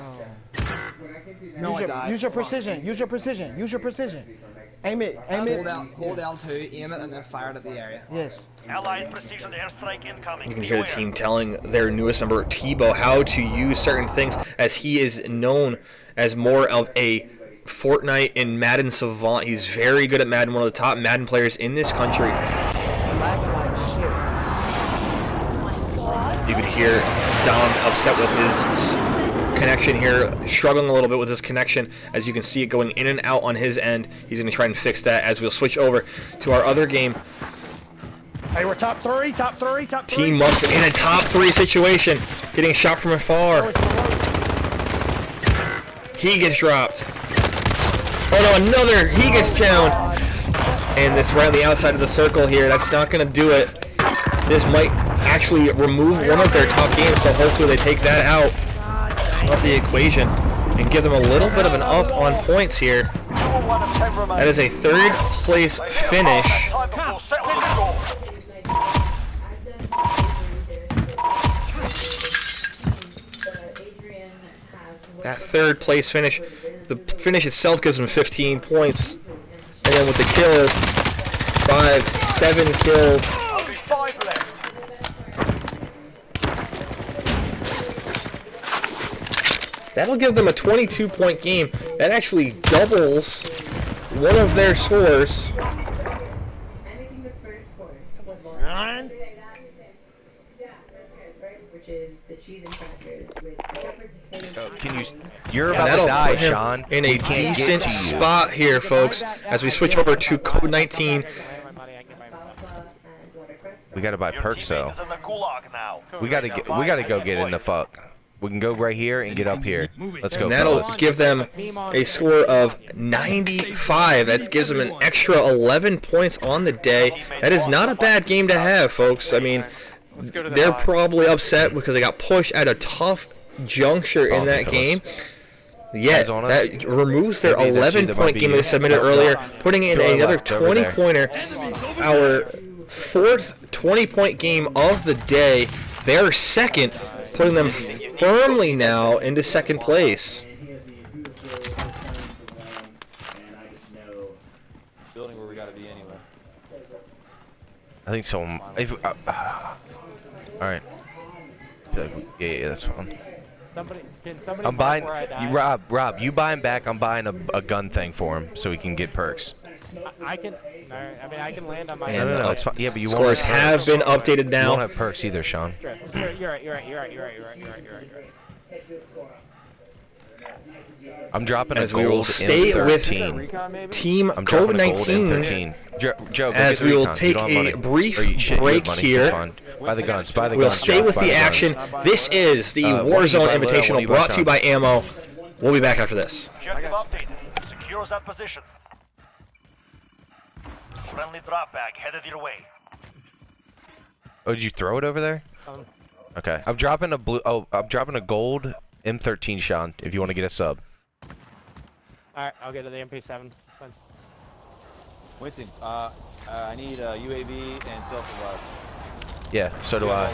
Use your precision. Use your precision. Use your precision. Aim it. Aim it. Hold L2, aim it, and then fire it at the area. Yes. Allied precision airstrike incoming. You can hear the team telling their newest member, Tebow, how to use certain things, as he is known as more of a Fortnite and Madden savant. He's very good at Madden, one of the top Madden players in this country. You could hear Dom upset with his connection here, struggling a little bit with his connection, as you can see it going in and out on his end. He's going to try and fix that as we'll switch over to our other game. Hey, we're top three. Team Mustang in a top 3 situation, getting shot from afar. He gets dropped. Oh no, another! He gets down! And this right on the outside of the circle here, that's not going to do it. This might actually remove one of their top games, so hopefully they take that out of the equation and give them a little bit of an up on points here. That is a 3rd place finish. That 3rd place finish, the finish itself gives them 15 points. And then with the kills, 7 kills. That'll give them a 22-point game. That actually doubles one of their scores. Which is the cheese and crackers with shepherd's You're about to die, Sean. In a decent spot here, folks, as we switch over to Code 19. We gotta buy perks though. We gotta go get in the fuck. We can go right here and get up here. Let's go. And that'll fellas. give them a score of 95. That gives them an extra 11 points on the day. That is not a bad game to have, folks. I mean, they're probably upset because they got pushed at a tough juncture in that game. Yet, that removes their 11-point game they submitted earlier, putting in another 20-pointer. Our 4th 20-point game of the day. They're second, putting them firmly now into 2nd place. Building where we gotta be anyway. I think so. Alright. Yeah, that's fine. Somebody I'm buying. Rob, you buy him back. I'm buying a gun thing for him so he can get perks. I can. No, I mean, I can land on my. And, No, it's fine. Yeah, but you won't scores have have been updated You now. won't have perks either, Sean. Sure, you're right. I'm dropping As a we will gold stay with M13. Team I'm dropping a gold COVID-19 M13. Joe, go as get we the will recon. take You don't have a money. brief Or you shit, you have break money. here. It's fine. Buy the guns. Buy the We'll guns. stay Joe, with buy the guns. action. This is the What do you Warzone buy low? What do Invitational you buy brought to you by top? Ammo. We'll be back after this. Objective updated. Secures that position. Friendly drop bag headed your way. Oh, did you throw it over there? Okay. I'm dropping a blue. Oh, I'm dropping a gold M13, Sean. If you want to get a sub. Alright, I'll get to the MP7. Fine. Winston, I need a UAV and self-revive. Yeah, so do I.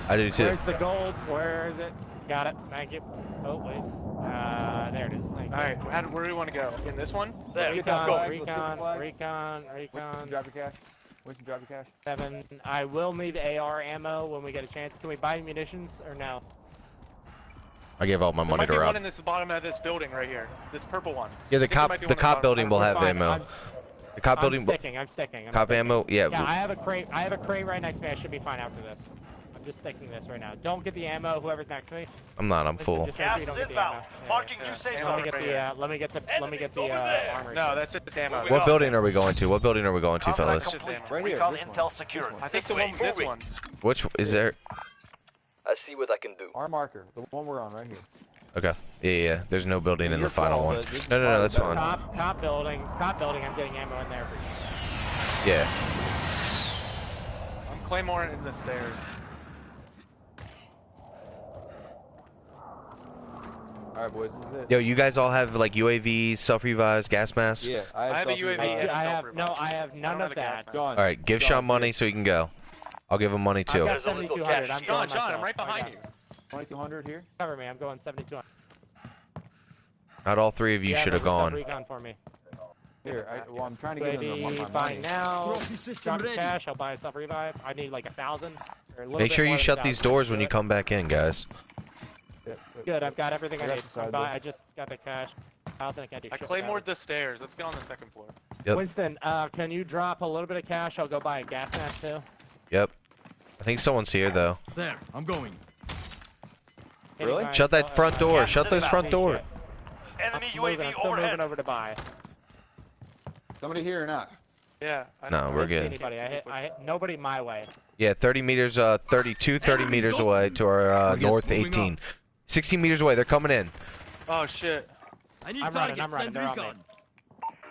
I do too. Where's the gold? Where is it? Got it. Thank you. Oh, wait. There it is. Thank you. Alright, where do we want to go? In this one? Recon. Drop your cash. Winston, drop your cash. 7. I will need AR ammo when we get a chance. Can we buy munitions or no? I gave all my money There to might be Rob. one in this bottom of this building right here. This purple one. Yeah, the I think there might be one in cop bottom. building will have Fine, ammo. The cop building. I'm sticking. Cop ammo. Yeah. Yeah, I have a crate. I have a crate right next to me. I should be fine after this. I'm just sticking this right now. Don't get the ammo. Whoever's next to me. I'm not. I'm full. Just make sure you don't get the ammo. Marking you safe zone. Let me get the armor. No, that's just ammo. What building are we going to? What building are we going to, Contract fellas? complete. Right here, Recon this intel secured. I think the one, this one. Which is there? I see what I can do. Our marker, the one we're on right here. Okay. Yeah. There's no building in the You're final full, one. but this is No, that's fine. Top building. I'm getting ammo in there. Yeah. I'm Claymore in the stairs. Alright, boys, this is it. Yo, you guys all have like UAVs, self-revives, gas masks? Yeah, I have a UAV. I have none of that. John, All right, give Sean money so he can go. I'll give him money too. I've got 7,200. I'm going John, I'm myself. right behind you. 2200 here. Cover me. I'm going 7,200. Not all three of you should have gone. Recon for me. Here, I'm trying to get him my money. Buying now. Drop the cash. I'll buy a self revive. I need like 1,000. Make sure you shut these doors when you come back in, guys. Good. I've got everything I got need. the side I just got the cash. I can't do I shit Claymored the stairs. Let's get on the second floor. Yep. Winston, can you drop a little bit of cash? I'll go buy a gas mask too. Yep. I think someone's here though. There, I'm going. Really? Shut that front door. Shut those front door. Enemy I'm UAV still overhead. moving over to buy. Somebody here or not? Yeah. No, we're I didn't see good. anybody. I hit nobody my way. Yeah, 30 meters, 30 meters away to our north 18. 16 meters away. They're coming in. Oh shit. I need I'm running. They're on me.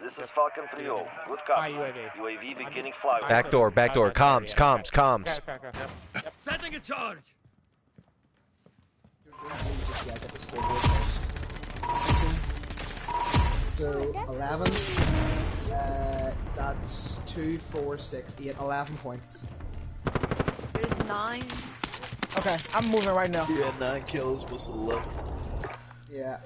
This is Falcon 3-0. Good Buy copy. UAV. UAV beginning flyover. Back door. Comms. Okay. Yep. Setting a charge. So 11. That's 2, 4, 6, 8, 11 points. There's 9. Okay, I'm moving right now. You had 9 kills, what's 11? Yeah.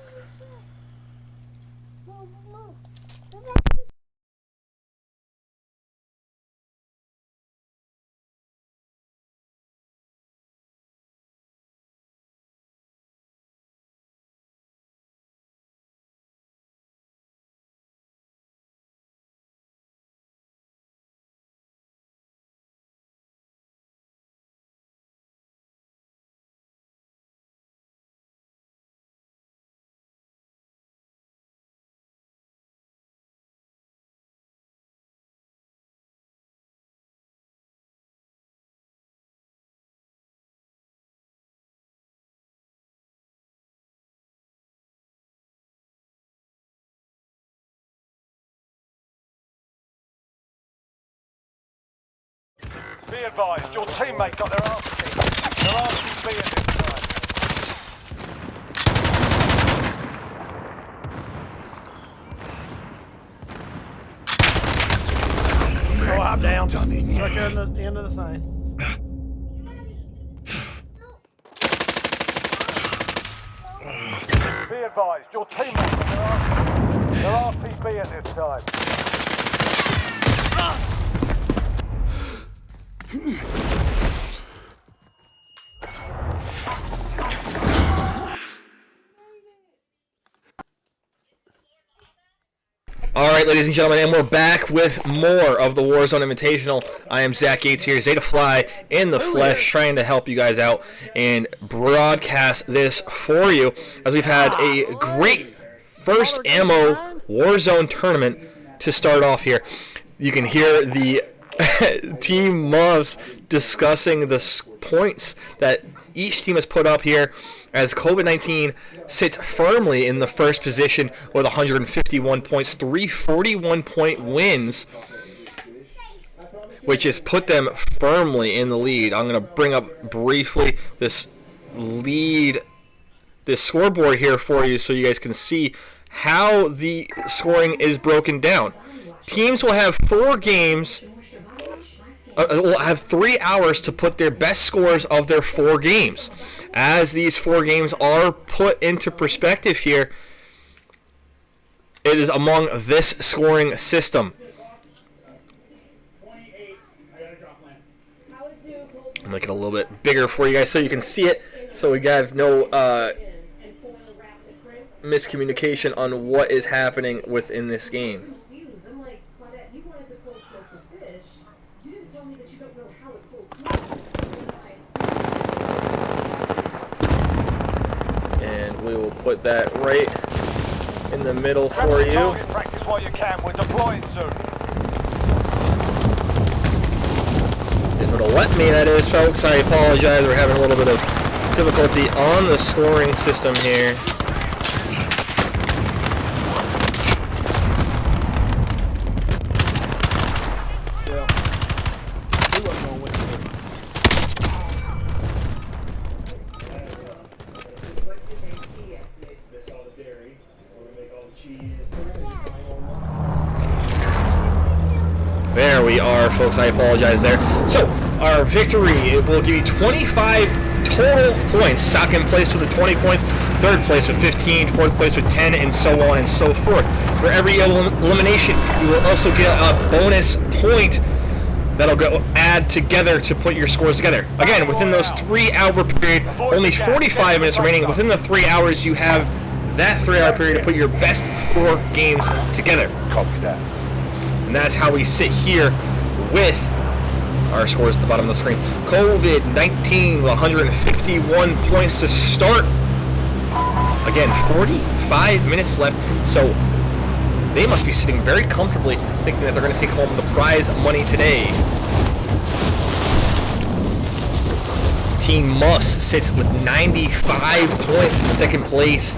Be advised, your teammate got their arse kicked. Their arse be at this time. Oh, I'm down. It's right there at the end of the thing. Be advised, your teammate got their arse be at this time. All right, ladies and gentlemen, and we're back with more of the Warzone Invitational. I am Zach Gates here, Zeta Fly in the flesh, trying to help you guys out and broadcast this for you, as we've had a great first ammo Warzone tournament to start off here. You can hear the Team Muffs discussing the points that each team has put up here, as COVID-19 sits firmly in the first position with 151 points, 341-point wins, which has put them firmly in the lead. I'm going to bring up briefly this scoreboard here for you so you guys can see how the scoring is broken down. Teams will have 4 games, will have 3 hours to put their best scores of their 4 games. As these 4 games are put into perspective here, it is among this scoring system. I'll make it a little bit bigger for you guys so you can see it, so we have no miscommunication on what is happening within this game. And we will put that right in the middle for you. Target practice while you can. We're deploying soon. If it'll let me, that is, folks. I apologize. We're having a little bit of difficulty on the scoring system here. There we are, folks. I apologize there. So, our victory, it will give you 25 total points. Second place with the 20 points, third place with 15, fourth place with 10, and so on and so forth. For every elimination, you will also get a bonus point that'll go add together to put your scores together. Again, within those 3-hour period, only 45 minutes remaining. Within the 3 hours, you have that 3-hour period to put your best 4 games together. Copy that. And that's how we sit here with our scores at the bottom of the screen. COVID-19, 151 points to start. Again, 45 minutes left, so they must be sitting very comfortably thinking that they're going to take home the prize money today. Team Muffs sits with 95 points in second place,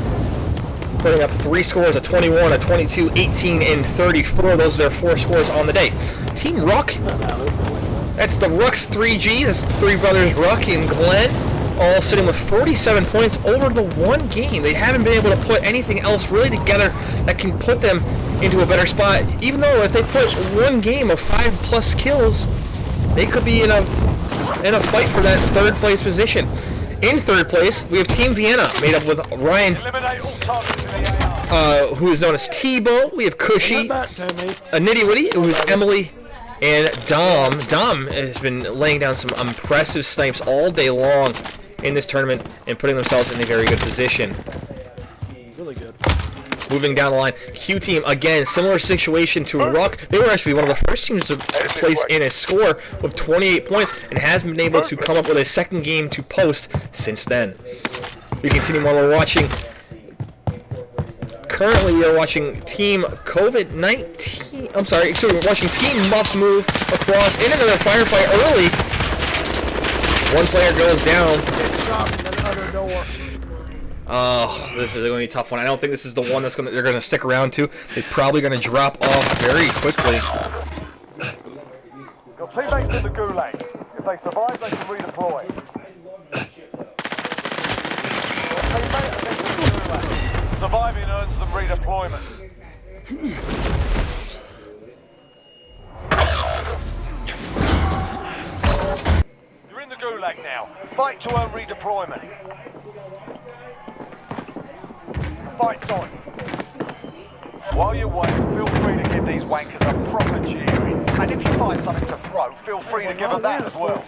putting up 3 scores, a 21, a 22, 18, and 34. Those are their 4 scores on the day. Team Ruck, that's the Rucks 3G, that's 3 brothers Ruck and Glenn, all sitting with 47 points over the 1 game. They haven't been able to put anything else really together that can put them into a better spot. Even though if they put 1 game of 5+ kills, they could be in a fight for that 3rd place position. In 3rd place, we have Team Vienna, made up with Ryan, who is known as Tebow. We have Cushy, Nitty Witty, who is Emily, and Dom. Dom has been laying down some impressive snipes all day long in this tournament and putting themselves in a very good position. Really good. Moving down the line, Q Team, again, similar situation to Ruck. They were actually one of the first teams to place in a score with 28 points and has been able to come up with a 2nd game to post since then. We continue while we're watching. Currently, we are watching Team COVID-19. I'm sorry, so we're watching Team Muffs move across in another firefight early. 1 player goes down. Get shot from the other door. Oh, this is going to be a tough one. I don't think this is the one they're going to stick around to. They're probably going to drop off very quickly. Your teammates in the gulag. If they survive, they can redeploy. Your teammate is in the gulag. Surviving earns them redeployment. You're in the gulag now. Fight to earn redeployment. Fight's on. While you wait, feel free to give these wankers a proper cheering. And if you find something to throw, feel free to give them that as well.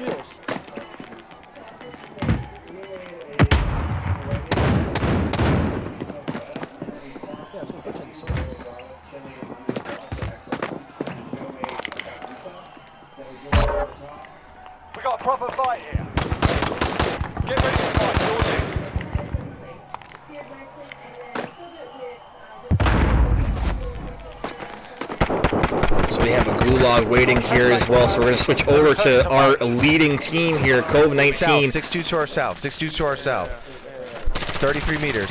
So we have a gulag waiting here as well. So we're going to switch over to our leading team here, Cove-19. 6-2 to our south. 6-2 to our south. 33 meters.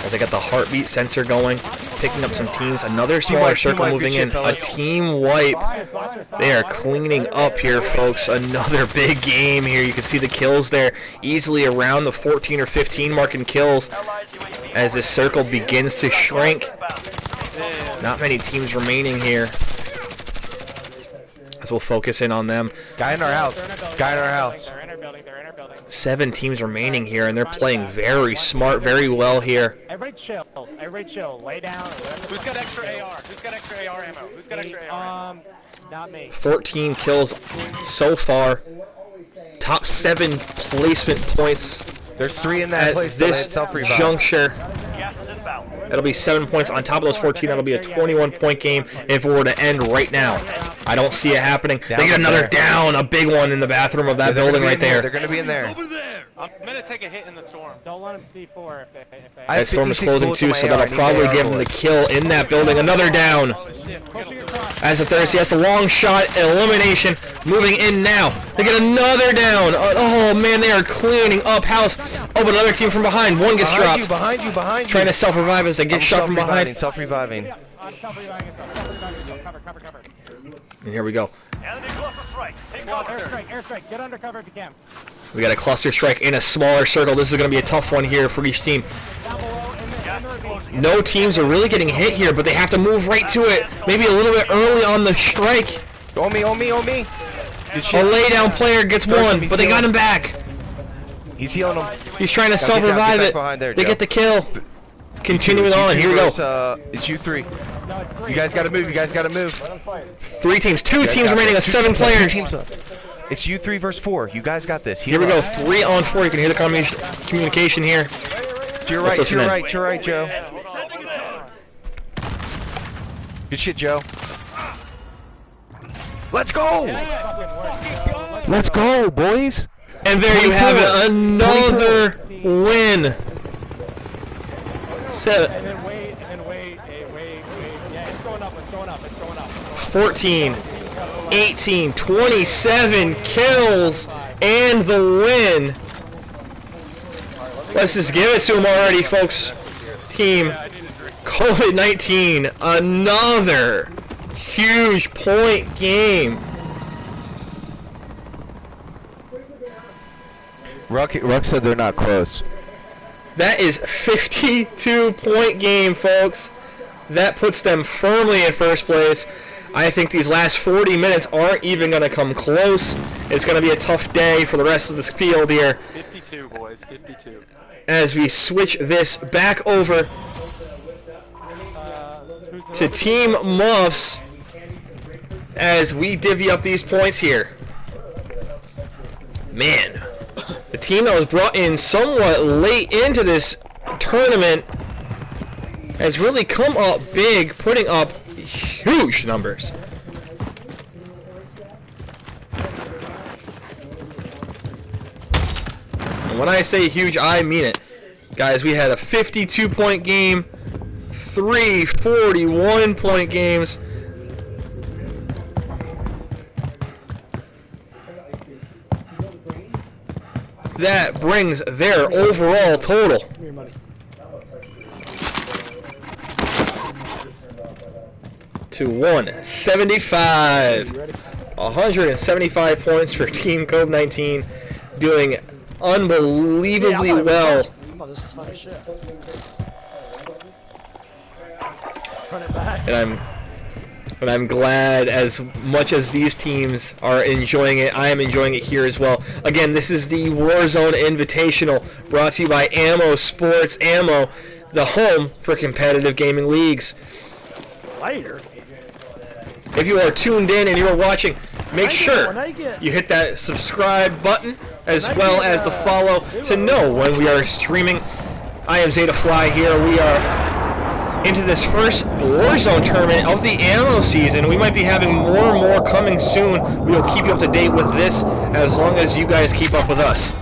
As I got the heartbeat sensor going, picking up some teams. Another smaller circle moving in. A team wipe. They are cleaning up here, folks. Another big game here. You can see the kills there. Easily around the 14 or 15 mark in kills as this circle begins to shrink. Not many teams remaining here. As we'll focus in on them. Guy in our house. Guy in our house. 7 teams remaining here, and they're playing very smart, very well here. Everybody chill. Everybody chill. Lay down. Who's got extra AR? Who's got extra AR ammo? Who's got extra AR ammo? Not me. 14 kills so far. Top 7 placement points. There's 3 in that place. This juncture. That'll be 7 points. On top of those 14, that'll be a 21-point game if it were to end right now. I don't see it happening. They get another down, a big one in the bathroom of that building right there. They're going to be in there. I'm gonna take a hit in the storm. Don't let them C4 if they. That storm is closing too, so that'll probably give him the kill in that building. Another down. As a Thursday, that's a long shot, elimination, moving in now. They get another down. Oh man, they are cleaning up house. Oh, but another team from behind. One gets dropped. Behind you. Trying to self-revive as they get shot from behind. Self-reviving. Cover. And here we go. Airstrike. Get under cover if you can. We got a cluster strike in a smaller circle. This is going to be a tough one here for each team. No teams are really getting hit here, but they have to move right to it. Maybe a little bit early on the strike. On me. A lay-down player gets one, but they got him back. He's healing him. He's trying to self-revive it. They get the kill. Continuing on. Here we go. It's you 3. You guys gotta move. 3 teams. 2 teams remaining of 7 players. It's you 3 versus 4. You guys got this. Here we go. 3 on 4. You can hear the communication here. To your right, Joe. Good shit, Joe. Let's go! Let's go, boys! And there you have it. Another win. 7. And then wait. Yeah, it's going up. 14, 18, 27 kills, and the win. Let's just give it to them already, folks. Team COVID-19, another huge point game. Ruck said they're not close. That is 52-point game, folks. That puts them firmly in first place. I think these last 40 minutes aren't even going to come close. It's going to be a tough day for the rest of this field here. 52, boys, 52. As we switch this back over to Team Muffs as we divvy up these points here. Man, the team that was brought in somewhat late into this tournament has really come up big, putting up huge numbers. And when I say huge, I mean it. Guys, we had a 52-point game, 3 41-point games. That brings their overall total to 175. 175 points for Team Cove-19, doing unbelievably well. And I'm glad, as much as these teams are enjoying it, I am enjoying it here as well. Again, this is the Warzone Invitational, brought to you by Ammo Sports Ammo, the home for competitive gaming leagues. Later. If you are tuned in and you are watching, make sure you hit that subscribe button as well as the follow to know when we are streaming. I am Zeta Fly here. We are into this first Warzone tournament of the ammo season. We might be having more and more coming soon. We will keep you up to date with this as long as you guys keep up with us.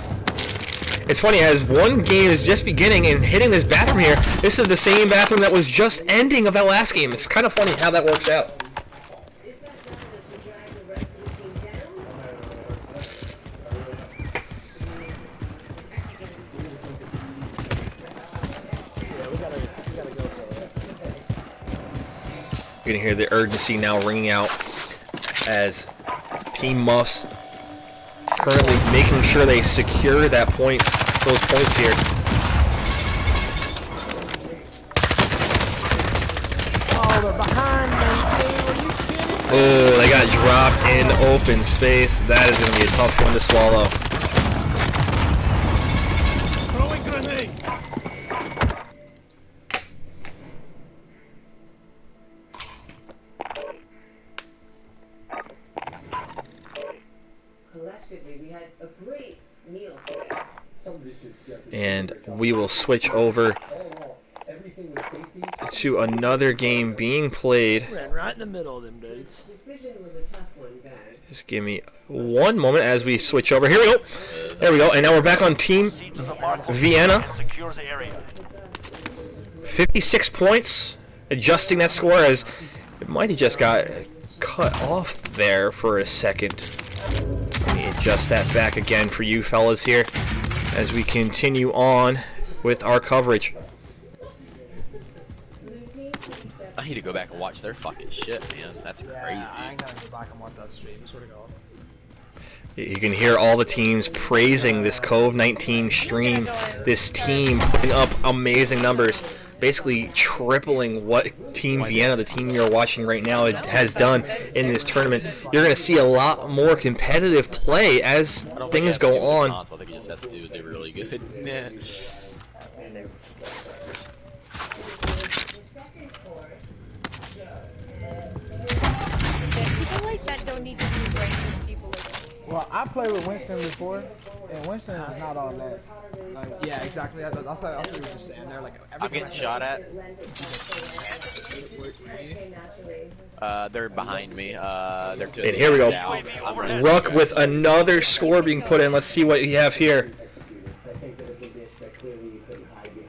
It's funny, as one game is just beginning and hitting this bathroom here, this is the same bathroom that was just ending of that last game. It's kind of funny how that works out. You're gonna hear the urgency now ringing out as Team Muffs currently making sure they secure those points here. Oh, they're behind me too. Are you kidding me? Oh, they got dropped in open space. That is gonna be a tough one to swallow. Throwing grenade. Collectively, we had a great meal today. And we will switch over to another game being played. Ran right in the middle of them dudes. Decision was a tough one, guys. Just give me one moment as we switch over. Here we go. There we go. And now we're back on Team Vienna. 56 points. Adjusting that score as it might have just got cut off there for a second. Let me adjust that back again for you fellas here as we continue on with our coverage. I need to go back and watch their fucking shit, man. That's crazy. Yeah, I ain't gonna go back and watch that stream. I swear to God. You can hear all the teams praising this COVID-19 stream. This team putting up amazing numbers, basically tripling what Team Vienna, the team you're watching right now, has done in this tournament. You're going to see a lot more competitive play as things go on. I think it just has to do with they're really good. People like that don't need to be brains with people like that. Well, I played with Winston before, and Winston is not all that. Like, yeah, exactly. That's what we were just saying there. Like, I'm getting shot at. They're behind me. They're to And here we go. south. Ruck with another score being put in. Let's see what you have here.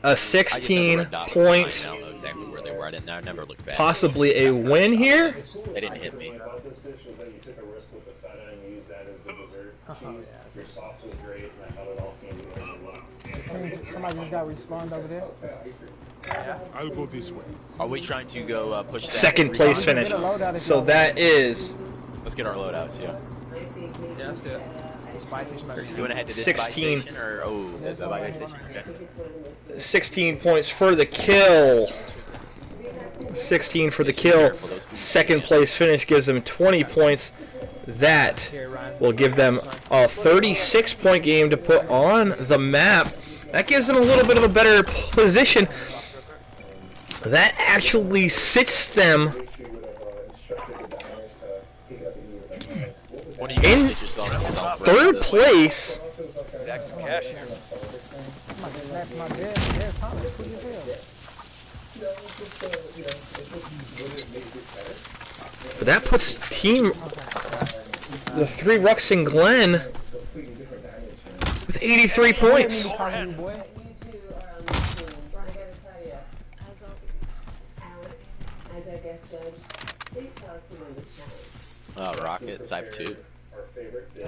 A 16-point, I don't know exactly where they were. I never looked back. possibly a win here. They didn't hit me. Somebody just got respawned over there. Yeah. I'll go this way. Are we trying to go push that? Second place finish. So that is Let's get our loadouts, yeah. Yeah, let's do it. Buy station by You want to head to this 16. buy station or the buy station? Okay. 16 points for the kill. 16 for the kill. Second place finish gives them 20 points. That will give them a 36-point game to put on the map. That gives them a little bit of a better position. That actually sits them in third place. But that puts the three Rucks and Glenn with 83 points. Rocket type 2.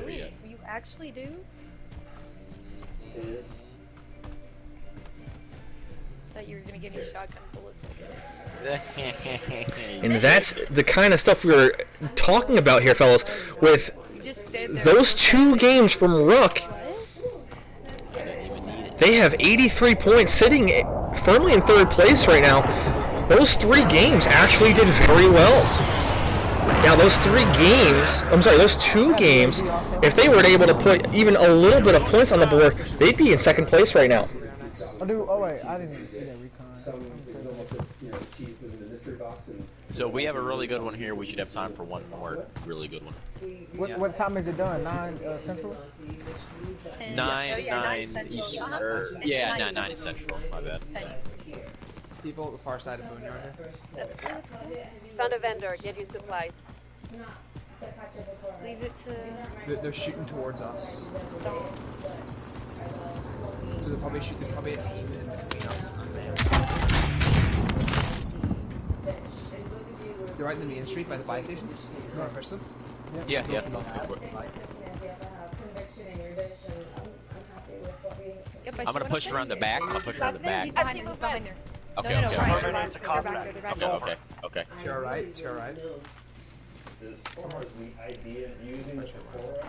Wait, you actually do? Thought you were gonna give me shotgun bullets. And that's the kind of stuff we were talking about here, fellas. With those two games from Rook, they have 83 points, sitting firmly in third place right now. Those three games actually did very well. Now those those two games, if they were able to put even a little bit of points on the board, they'd be in second place right now. Oh wait, I didn't see that recon. So we have a really good one here. We should have time for one more really good one. What time is it done? 9 Central? 9 Eastern. Yeah, 9 Central. My bad. People at the far side of Boneyard here. That's cool. Found a vendor. Get you supplies. Leave it to. They're shooting towards us. there's probably a team in between us and them. They're out in the main street by the buy station. You want to push them? Yeah, let's go for it. I'm gonna push around the back. I'll push around the back. He's behind there. He's behind there. Okay, no, okay. They're back there. They're back there. Okay. To your right, to your right. As far as the idea of using the Pecora to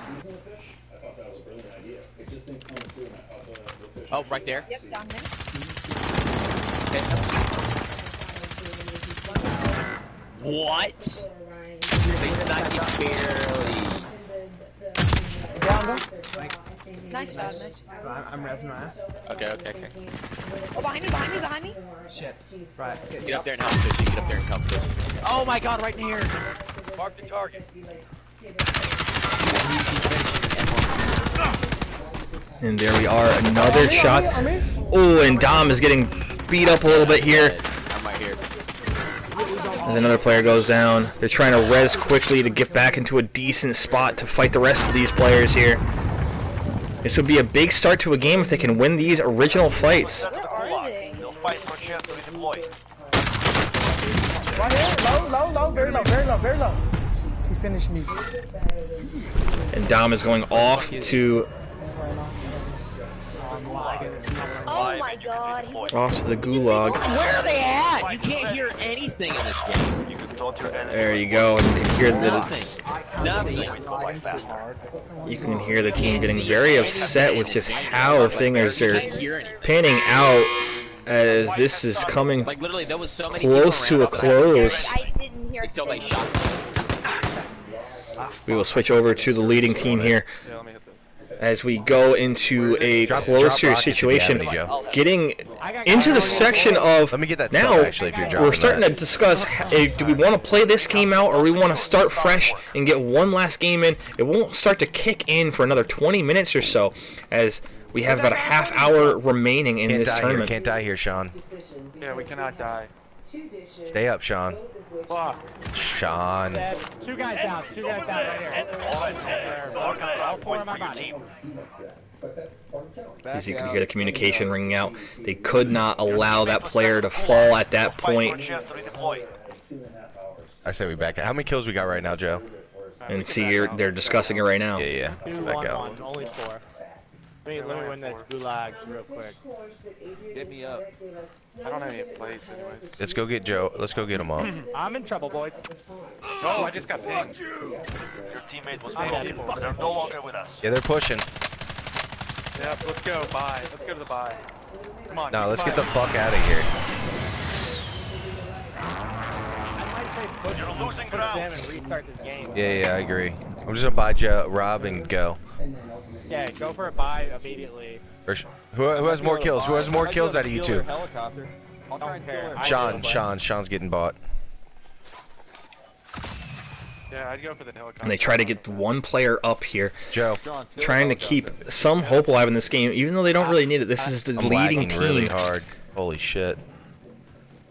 season the fish, I thought that was a brilliant idea. It just didn't come through, and I thought the fish. Oh, right there. Yep, down there. What? They sniped you barely. Nice shot, nice shot. I'm resing right. Okay. Oh, behind me. Shit. Right. Get up there and help fish. Get up there and help fish. Oh my god, right in here. Mark the target. And there we are, another shot. Oh, and Dom is getting beat up a little bit here. I'm right here. As another player goes down. They're trying to res quickly to get back into a decent spot to fight the rest of these players here. This would be a big start to a game if they can win these original fights. Where are they? You'll fight for a chance to redeploy. Right here, low, very low. He finished me. And Dom is going off to Oh my god. off to the gulag. Where are they at? You can't hear anything in this game. You can taunt your enemy. There you go, and you can hear that Nothing. you can hear the team getting very upset with just how things are panning out as this is coming Like literally, there was so many close to a close. I didn't hear Until they shot. We will switch over to the leading team here as we go into a closer situation, getting into the section of now we're starting to discuss, do we want to play this game out or we want to start fresh and get one last game in. It won't start to kick in for another 20 minutes or so as we have about a half hour remaining in this tournament. Can't die here, Sean. Yeah, we cannot die. Stay up, Sean. Fuck. Sean. Two guys down right here. Alright, soldier. Mark a drop point for your team. As you can hear the communication ringing out, they could not allow that player to fall at that point. I say we back out. How many kills we got right now, Joe? And see, they're discussing it right now. Yeah. Back out. Only 4. Let me win this gulag real quick. Get me up. I don't have any plates anyways. Let's go get Joe. Let's go get him up. I'm in trouble, boys. No, I just got pinged. Your teammate was broken, but they're no longer with us. Yeah, they're pushing. Yep, let's go. Bye. Let's go to the buy. Come on. No, let's get the fuck out of here. I might say push You're losing them ground. and restart this game. Yeah, I agree. I'm just gonna buy Joe, Rob, and go. Yeah, go for a buy immediately. Who has more kills? Who has more kills out of you two? Helicopter. I'll try and steal her. Sean's getting bought. Yeah, I'd go for the helicopter. And they try to get one player up here, Joe, trying to keep some hope alive in this game, even though they don't really need it. This is the leading team. Really hard. Holy shit.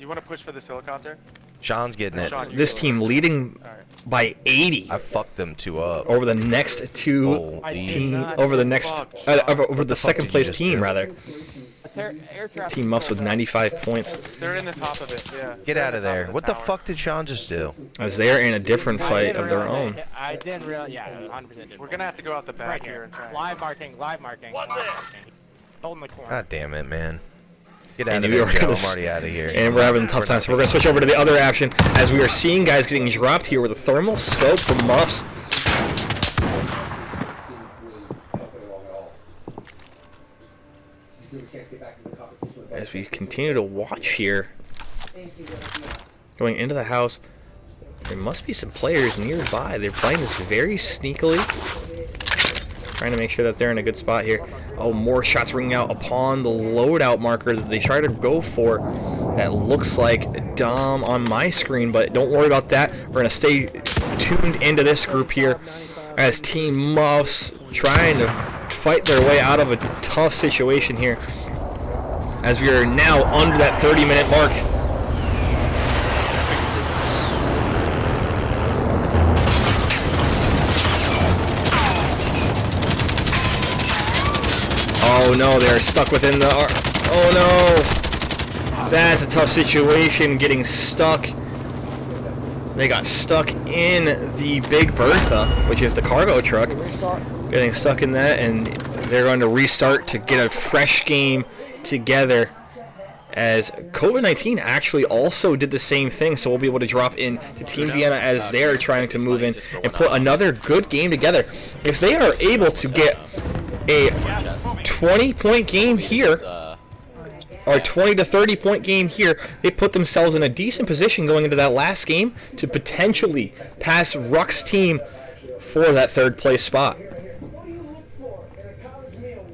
You want to push for this helicopter? Sean's getting it. This team leading by 80. I fucked them two up. Over the next two over the second place team rather. Team Muffs with 95 points. They're in the top of it, yeah. Get out of there. What the fuck did Sean just do? As they're in a different fight of their own. I didn't realize, yeah, 100%. We're gonna have to go out the back Right here and try. Live marking. Hold in the corner. God damn it, man. Get out And of we there, are Joe. gonna I'm already out of here. And we're having a tough time, so we're going to switch over to the other action as we are seeing guys getting dropped here with a thermal scope from Muffs. As we continue to watch here, going into the house, there must be some players nearby. They're playing this very sneakily, trying to make sure that they're in a good spot here. Oh, more shots ringing out upon the loadout marker that they try to go for. That looks like Dom on my screen, but don't worry about that. We're going to stay tuned into this group here as Team Muffs trying to fight their way out of a tough situation here, as we are now under that 30-minute mark. Oh no, they're stuck within the... Oh no! That's a tough situation, getting stuck. They got stuck in the Big Bertha, which is the cargo truck. Getting stuck in that, and they're going to restart to get a fresh game together. As COVID-19 actually also did the same thing, so we'll be able to drop in to Team Vienna as they're trying to move in and put another good game together. If they are able to get a 20-point game here, or 20 to 30-point game here, they put themselves in a decent position going into that last game to potentially pass Ruck's team for that third-place spot.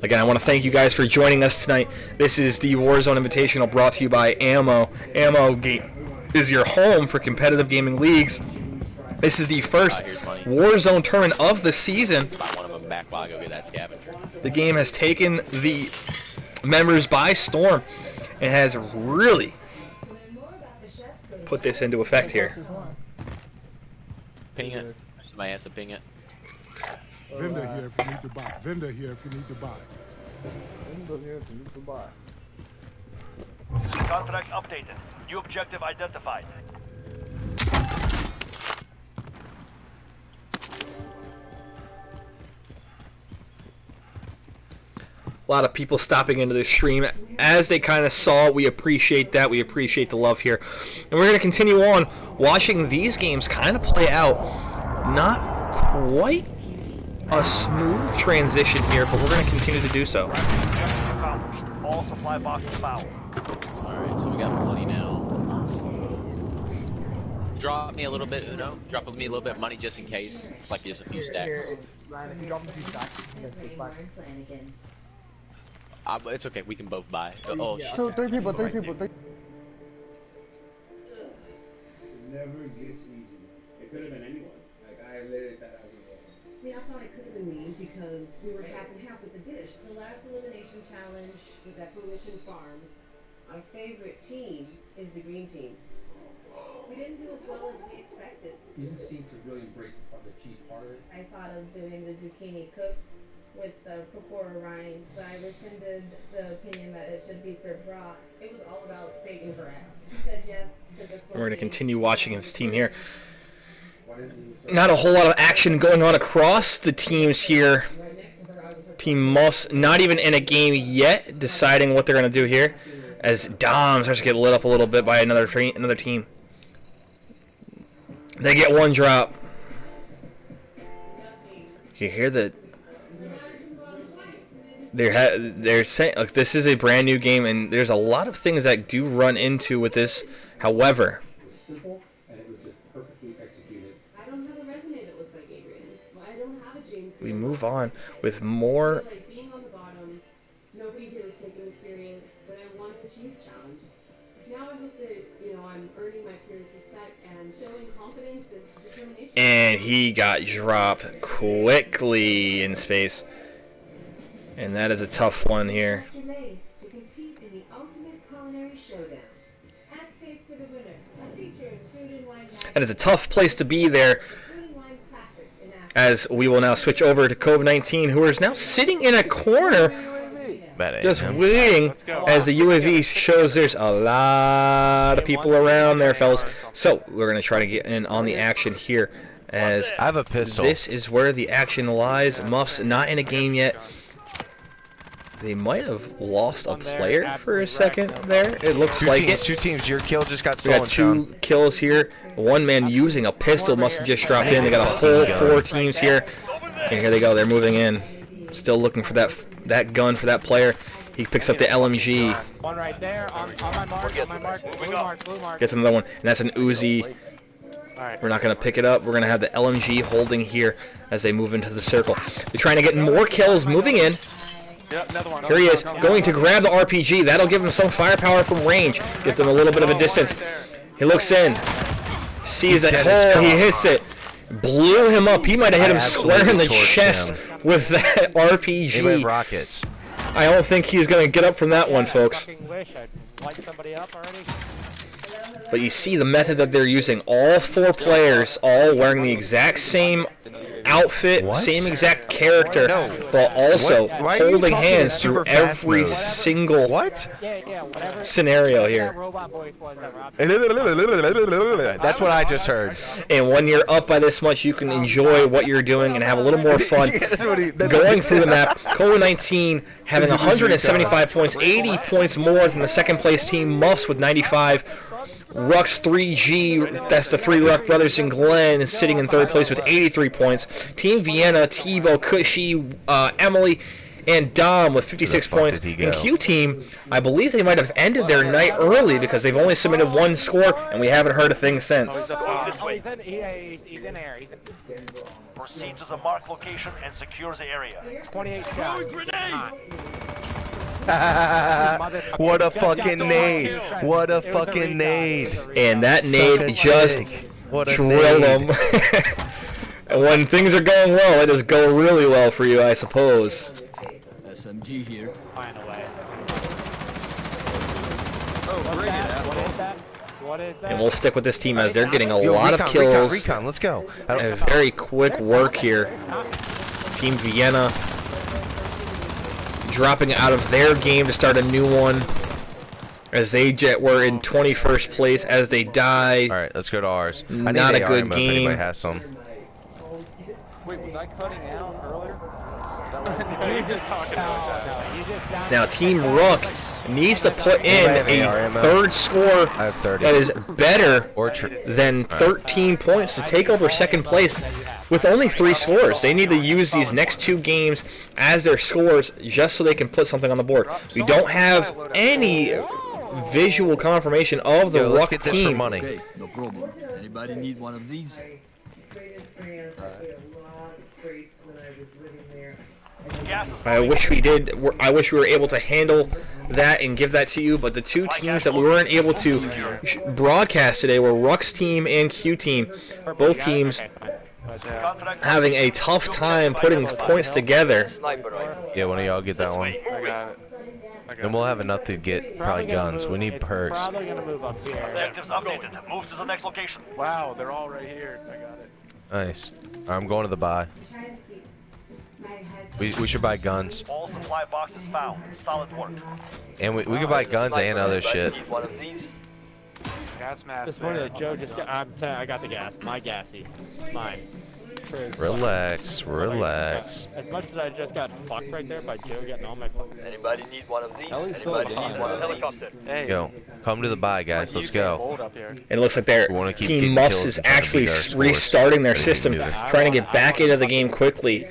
Again, I want to thank you guys for joining us tonight. This is the Warzone Invitational brought to you by Ammo. Ammo is your home for competitive gaming leagues. This is the first Warzone tournament of the season. The game has taken the members by storm and has really put this into effect here. Ping it. Somebody has to ping it. Vendor here if you need to buy. Vendor here if you need to buy. Vendor here if you need to buy. Contract updated. New objective identified. A lot of people stopping into the stream as they kind of saw. We appreciate that. We appreciate the love here. And we're going to continue on watching these games kind of play out. Not quite a smooth transition here, but we're going to continue to do so. All supply boxes found. Alright, so we got plenty now. Drop me a little bit, Uno. Drop me a little bit of money just in case. Like just a few stacks. Here, Ryan, if you drop a few stacks, you guys can buy. It's okay, we can both buy. Oh, shit. Three people. It never gets easy. It could have been anyone. Like, I literally thought I was I mean, I thought it could have been me because we were half and half with the dish. The last elimination challenge was at Fruition Farms. Our favorite team is the green team. We didn't do as well as we expected. You didn't seem to really embrace the cheese part of it. I thought of doing the zucchini cooked with the pakora rind, but I rescinded the opinion that it should be served raw. It was all about saving grass. He said yes to the We're going to continue watching this team here. Not a whole lot of action going on across the teams here. Team Moss not even in a game yet, deciding what they're going to do here. As Dom starts to get lit up a little bit by another team. They get one drop. You hear the... They're saying, look, this is a brand new game, and there's a lot of things that do run into with this. However... we move on with more. Like being on the bottom, nobody here was taking it serious, but I won the cheese challenge. Now I hope that, I'm earning my peers' respect and showing confidence and determination. And he got dropped quickly in space. And that is a tough one here. To compete in the ultimate culinary showdown. At stake for the winner, a feature in food and wine. And it's a tough place to be there. As we will now switch over to COVID-19, who is now sitting in a corner, just waiting as the UAV shows there's a lot of people around there, fellas. So we're going to try to get in on the action here. As I have a pistol. This is where the action lies. Muff's not in a game yet. They might have lost a player for a second there. It looks like it. Two teams. Your kill just got stolen. We got two kills here. One man using a pistol must have just dropped in. They got a whole 4 teams here. And here they go. They're moving in. Still looking for that gun for that player. He picks up the LMG. One right there on my mark. Blue mark. Gets another one. And that's an Uzi. We're not going to pick it up. We're going to have the LMG holding here as they move into the circle. They're trying to get more kills moving in. Here he is, going to grab the RPG. That'll give him some firepower from range. Get them a little bit of a distance. He looks in. Sees that hole. He hits it. Blew him up. He might have hit him square in the chest with that RPG. Rockets. I don't think he's going to get up from that one, folks. But you see the method that they're using. All 4 players all wearing the exact same outfit, What? same exact character, but also Why are you holding talking hands super through fast every mode? single Whatever scenario here. that robot voice was that Rob That's what I just heard. And when you're up by this much, you can enjoy what you're doing and have a little more fun going through the map. COVID-19 having 175 points, 80 points more than the second place team, Muffs with 95. Rux 3G, that's the three Ruck brothers and Glenn, sitting in third place with 83 points. Team Vienna, Tebow, Cushy, Emily, and Dom with 56 points. And Q Team, I believe they might have ended their night early because they've only submitted one score, and we haven't heard a thing since. he's in air. Proceed to the marked location and secure the area. 28 shots. What a fucking nade! What a fucking nade! And that nade just drilled them. And when things are going well, it does go really well for you, I suppose. SMG here. Find a way. What is that? And we'll stick with this team as they're getting a lot of kills. Recon, let's go. A very quick work here. Team Vienna dropping out of their game to start a new one, as they were in 21st place as they die. All right, let's go to ours. Not a good If game. anybody has some. Wait, was I cutting out earlier? You just talking about that. Now Team Rook needs to put in a third score that is better than 13 points to take over second place with only 3 scores. They need to use these next 2 games as their scores just so they can put something on the board. We don't have any visual confirmation of the Rook team. Okay, no problem. Anybody need one of these? I wish we did. I wish we were able to handle that and give that to you, but the 2 teams that we weren't able to broadcast today were Rook's team and Q team. Both teams having a tough time putting points together. Yeah, one of y'all get that one. I got it. And we'll have enough to get probably guns. We need perks. Probably gonna move up here. Objectives updated. Move to the next location. Wow, they're all right here. I got it. Nice. I'm going to the buy. We should buy guns. All supply boxes found. Solid work. And we can buy guns and other shit. One of these? Gas mask. This morning, Joe just got. I got the gas. My gassy. Mine. Relax, relax. As much as I just got fucked right there by Joe getting all my fucking. Anybody need one of these? Ellie's still Anybody down. need one of these? Helicopter. Hey. Yo, come to the buy, guys. Let's go. And it looks like their We wanna keep Team getting Muffs kills is and trying to actually beat our scores. restarting their So we can system, do it. trying to get back into the game quickly.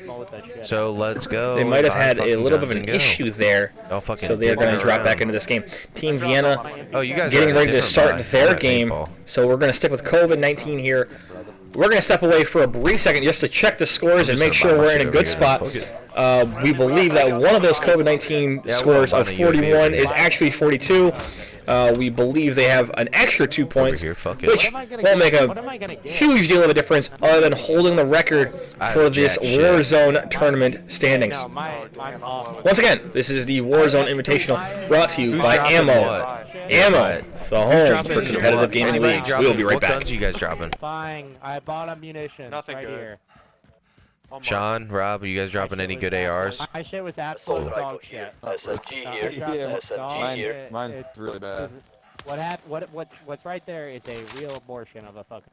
So let's go. They might have Buy had a fucking little bit of guns an and go. issue there, Don't fucking so they're going to dick drop around. back into this game. Team Vienna Oh, you guys getting are ready to different start buy. their Not game, paintball. so we're going to stick with COVID-19 here. We're going to step away for a brief second just to check the scores and make sure we're in a good spot. We believe that one of those COVID-19 scores of 41 is actually 42. We believe they have an extra 2 points, which won't make a huge deal of a difference other than holding the record for this Warzone tournament standings. Once again, this is the Warzone Invitational brought to you by Ammo. Ammo, the home for competitive gaming leagues. We'll be right What back. guns are you guys dropping? Buying. I bought ammunition. Nothing right good. here. Sean, Rob, are you guys dropping any good ARs? My shit was absolute dog shit. SMG here. Yeah, SMG here. Mine's really bad. What's right there is a real abortion of a fucking.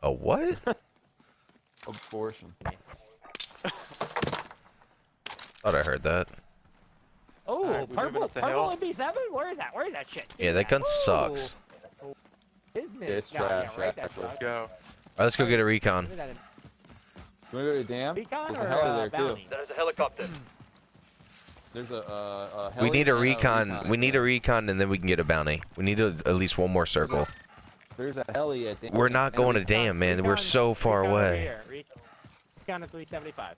A what? Abortion. Thought I heard that. Oh, Alright, we moving purple up the hill? MP7? Where is that? Where is that shit? Yeah, that gun sucks. Business. It's trash. Let's go. Alright, let's go get a recon. You wanna go to the dam? Recon There's or a heli there bounty? too. There's a helicopter. There's a We heli need a and recon. We need a recon, and then we can get a bounty. We need at least one more circle. There's a heli at We're not going to dam, man. We're so far Recon over away. here. Recon at 375.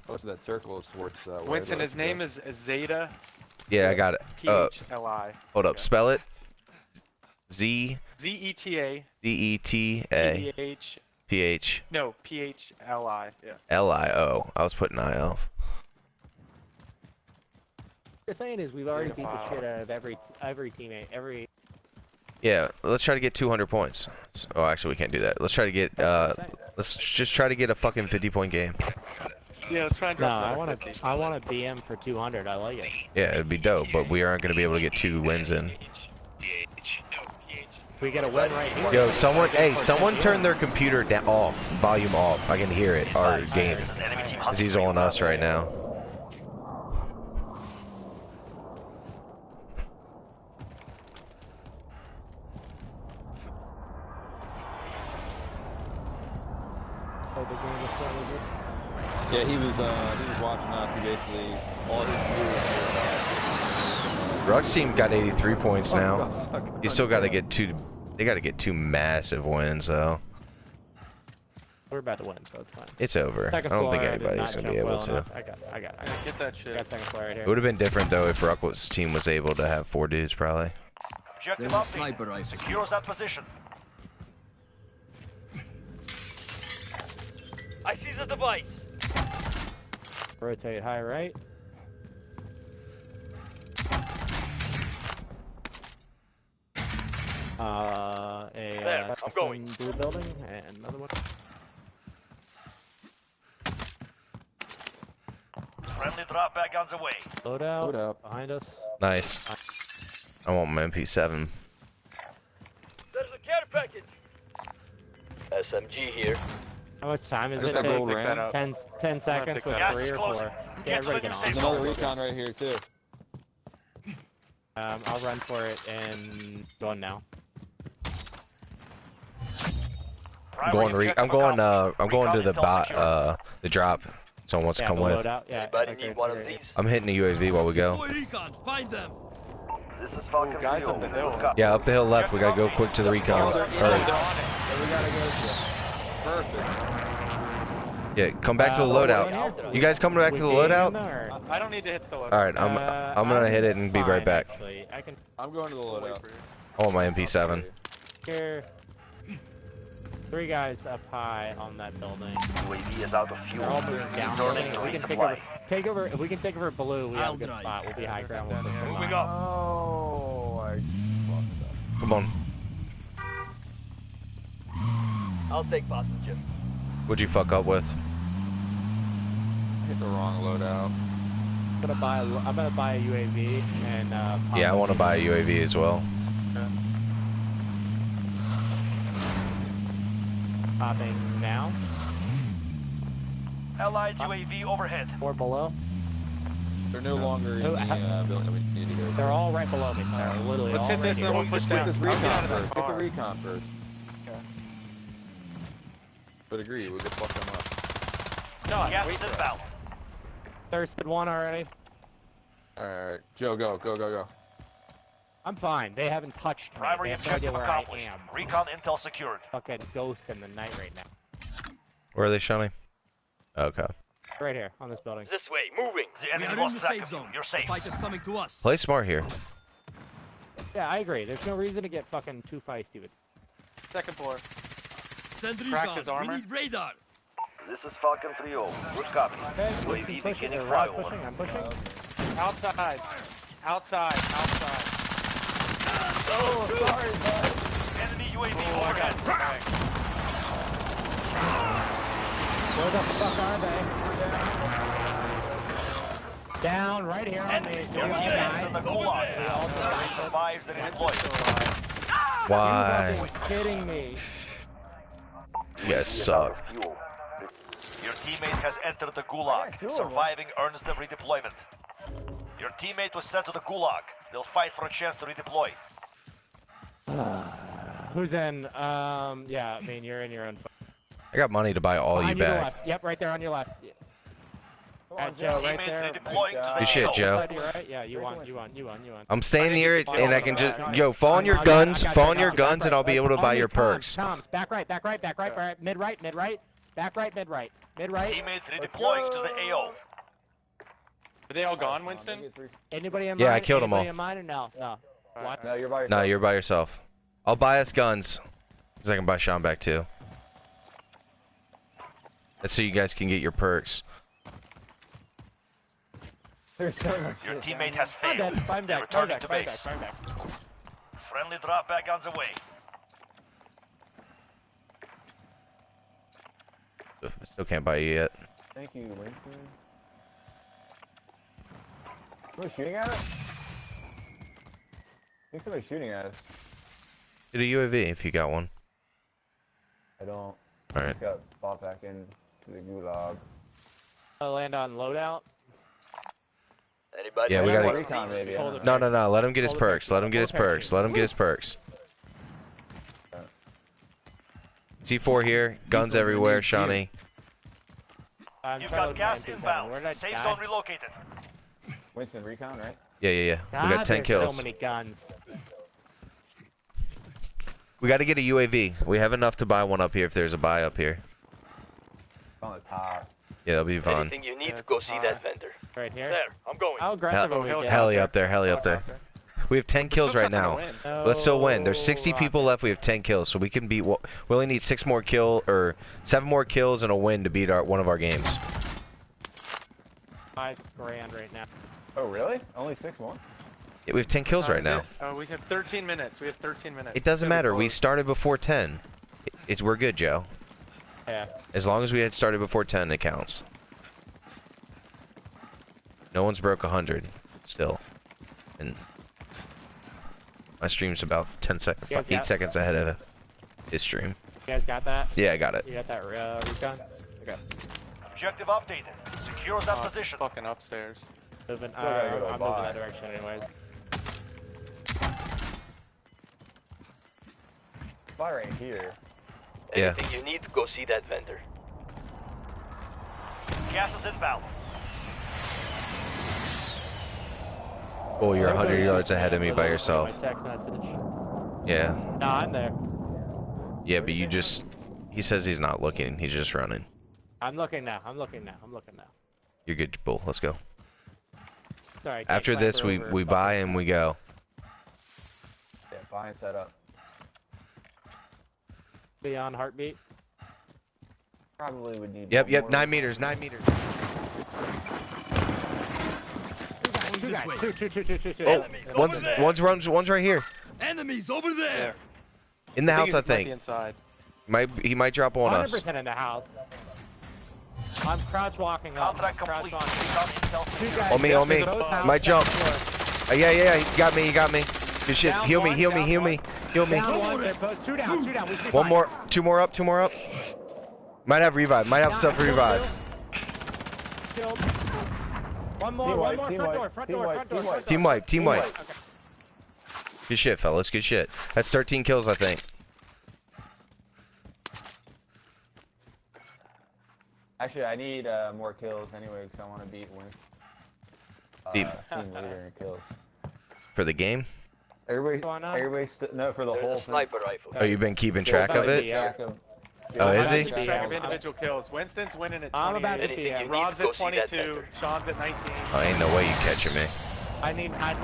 Most of that circle is towards Winston, his name is Zeta. Yeah, I got it. PHLI. Hold up. Spell it. Z ZETA. ZETA PH. PH No, PHLI. Yeah. LIO. I was putting I off. What you're saying is we've already beat the shit out of every teammate, every. Yeah, let's try to get 200 points. Oh, actually, we can't do that. Let's try to get, let's just try to get a fucking 50-point game. Yeah, let's try and No, drop I another want 50. to. I want a BM for 200. I like it. Yeah, it'd be dope, but we aren't going to be able to get 2 wins in. If we get a win right here. Yo, someone, hey, someone turn their computer down, volume off. I can hear it, our game. Because he's on us right now. Yeah, he was watching us. He basically all his Ruck's team got 83 points now. You still got to get 2. They got to get 2 massive wins though. We're about to win, so it's fine. It's over. Second I don't think floor, I did anybody's not gonna be jump able well to. enough. I got. Get that shit. Got second floor right here. It would have been different though if Ruck's team was able to have 4 dudes probably. Objective There's a update. sniper rifle. Secures that position. I see the device. Rotate high right. There, I'm going. Blue building and another one. Friendly drop back on the way. Load out. Load out. Behind us. Nice. I want my MP7. There's a care package. SMG here. How much time is I it just gotta go take? ram. 10 seconds with Gas 3 is or closing. 4. Get Yeah, to the everybody new get safe on. There's another recon right here too. I'll run for it and go on now. I'm going to the drop. Someone wants to come with. Load out. Yeah. Anybody need one of these? I'm hitting the UAV while we go. Recon, find them. This is Falcon Guys 3-0. up the hill. Good copy. Yeah, up the hill left. We gotta go quick to the recon. They're on it. We gotta go to. Perfect. Yeah, come back to the loadout. You guys coming back to the loadout? I don't need to hit the loadout. All right, I'm gonna hit it and be right back. Actually, I can. I'm going to the loadout. I want my MP7. Here. 3 guys up high on that building. UAV is out of fuel. They're all moving down. Returning to We can resupply. take over. If we can take over blue, we have I'll a good drive. spot. We'll be high ground. We'll push Moving them up. Oh, I fucked Come on. I'll take passenger. What'd you fuck up with? up. Hit the wrong loadout. I'm gonna buy a UAV and. Yeah, I want to buy a UAV as well. Popping now. Allied UAV overhead. Or below. They're no longer in the building we need to go. They're all right below me. They're literally Let's all hit right this here. and we'll push Get down. this I'll get out recon of the first. Get the car. recon first. But agree, we'll just fuck them up. No, Gas wait is for it. inbound. Thirsted one already. Alright, Joe, go. I'm fine. They haven't touched me. Primary They have no idea objective where accomplished. I am. Recon intel secured. Fucking ghost in the night right now. Where are they showing? Okay. Right here on this building. This way, moving. The We enemy are in lost the track safe of you. zone. You're The safe. fight is coming to us. Play smart here. Yeah, I agree. There's no reason to get fucking too feisty with. Second floor. Send Crack his recon. We armor. need radar. This is Falcon 3-0. Good copy. Okay, UAV pushing. beginning They're right flyover. pushing. I'm pushing. Outside. Outside. Oh, sorry, bud. Enemy UAV overhead. Where the fuck are they? Down right here on me. Your We all teammates in died. the gulag. We all Nobody died. survives the deployment. Why? You fucking kidding me? You guys suck. Your teammate has entered the gulag. Surviving earns them redeployment. Your teammate was sent to the gulag. They'll fight for a chance to redeploy. Who's in? Yeah, I mean, you're in your own. I got money to buy all you Behind you to the back. left. Yep, right there on your left. At Joe, right Teammate there. redeploying to the Good shit, AO. Joe. Side to your right? Yeah, you won. I'm staying here and I can just fall on your guns, and I'll be able to buy your perks. Toms, back right, mid right, back right, mid right. Teammate redeploying to the AO. Are they all gone, Winston? Anybody in Yeah, mind? I killed 'em all. Anybody in mind or no? No. What? No, you're by yourself. Nah, you're by yourself. I'll buy us guns, because I can buy Sean back too. That's so you guys can get your perks. Your teammate has failed. I'm They're back. returning to base. Friendly drop back on the way. Still can't buy you yet. Thank you, Winston. Somebody's shooting at us? I think somebody's shooting at us. Get a UAV if you got one. I don't. Alright. I just got bought back into the gulag. I'll land on loadout. Anybody? Yeah, we gotta. Recon, maybe. No, no, no. Let him get his perks. Let him get his perks. Let him get his perks. C4 here. Guns everywhere, Shawnee. You've got gas inbound. Safe zone relocated. Winston, recon, right? Yeah, yeah, yeah. We got 10 there's kills. so many guns. We got to get a UAV. We have enough to buy one up here if there's a buy up here. On the top. Yeah, that'll be fun. Anything you need, go see that vendor. Right here. There, I'm going. How aggressive are we getting? Heli up there, heli up there. We have 10 kills right now. Let's still win. There's 60 people left. We have 10 kills, so we can beat. We only need 7 more kills and a win to beat one of our games. $5 grand right now. Oh, really? Only 6 more? Yeah, we have 10 kills right now. Oh, we have 13 minutes. We have 13 minutes. It doesn't matter. We started before 10. We're good, Joe. Yeah. As long as we had started before 10, it counts. No one's broke 100 still, and my stream's about 8 seconds ahead of his stream. You guys got that? Yeah, I got it. You got that recon? Okay. Objective updated. Secure that position. Fucking upstairs. Moving. I'm moving that direction anyways. Spy right here. Yeah. Anything you need, go see that vendor. Gas is inbound. Oh, you're 100 yards ahead of me by yourself. My text message. Yeah. No, I'm there. Yeah, but you just... He says he's not looking. He's just running. I'm looking now. I'm looking now. I'm looking now. You're good, Bull. Let's go. Sorry. After this, we buy and we go. Yeah, buy and set up. Beyond heartbeat. Probably would need. Yep, 9 meters, 9 meters. Two guys. Two. Oh, one's right here. Enemies over there. In the house, I Might be think. inside. He might drop on us. 100% in the house. I'm crouch walking up. Contract complete. Two guys. On me. Might jump. Yeah, he got me. Good shit. Down Heal one, me. Down one, they're both two down. We should be One fine. more. Two more up. Might have revive. Might have stuff to revive. Killed. One more. Front door. Team wipe. Okay. Good shit, fellas. Good shit. That's 13 kills, I think. Actually, I need more kills anyway because I want to beat Winston. Team leader in kills. For the game? Everybody, no, for the whole sniper rifle. Oh, you've been keeping track of it? Oh, is he? Keep track of individual kills. Winston's winning at 28. I'm about to be Rob's at 22. Sean's at 19. Oh, ain't no way you catching me. I need 9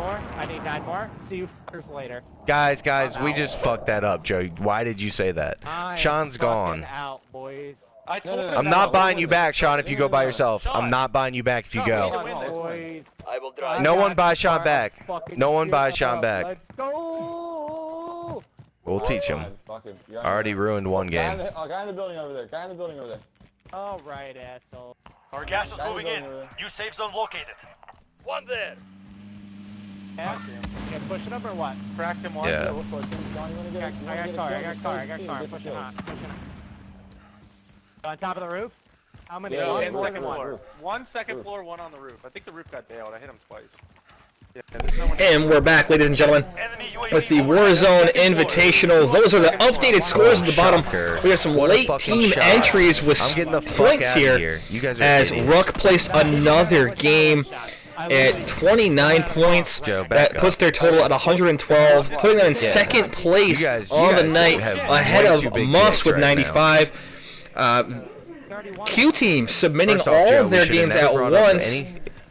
more. See you fuckers later. Guys, we just fucked that up, Joe. Why did you say that? Sean's gone. Out, boys. I told him I'm not buying you back, Sean, if you go by yourself. I'm not buying you back if you go. Boys. I will drive. No one buys Sean back. No one buys Sean back. Let's go. We'll teach him. I already ruined one game. Guy in the building over there. All right, asshole. Our gas is moving in. New safe zone located. One there. Yeah, pushing up or what? Cracked him one. Yeah. I got car. Pushing on. On top of the roof? How many? Yeah, One, and more second than one. floor. One second floor, one on the roof. I think the roof got bailed. I hit him twice. Yeah, there's no one. And we're back, ladies and gentlemen, with the Warzone Invitational. Those are the updated scores at the bottom. We have some late team entries with points here, as Ruck placed another game at 29 points. That puts their total at 112, putting them in second place on the night, ahead of Muffs with 95. Q Team submitting all of their games at once.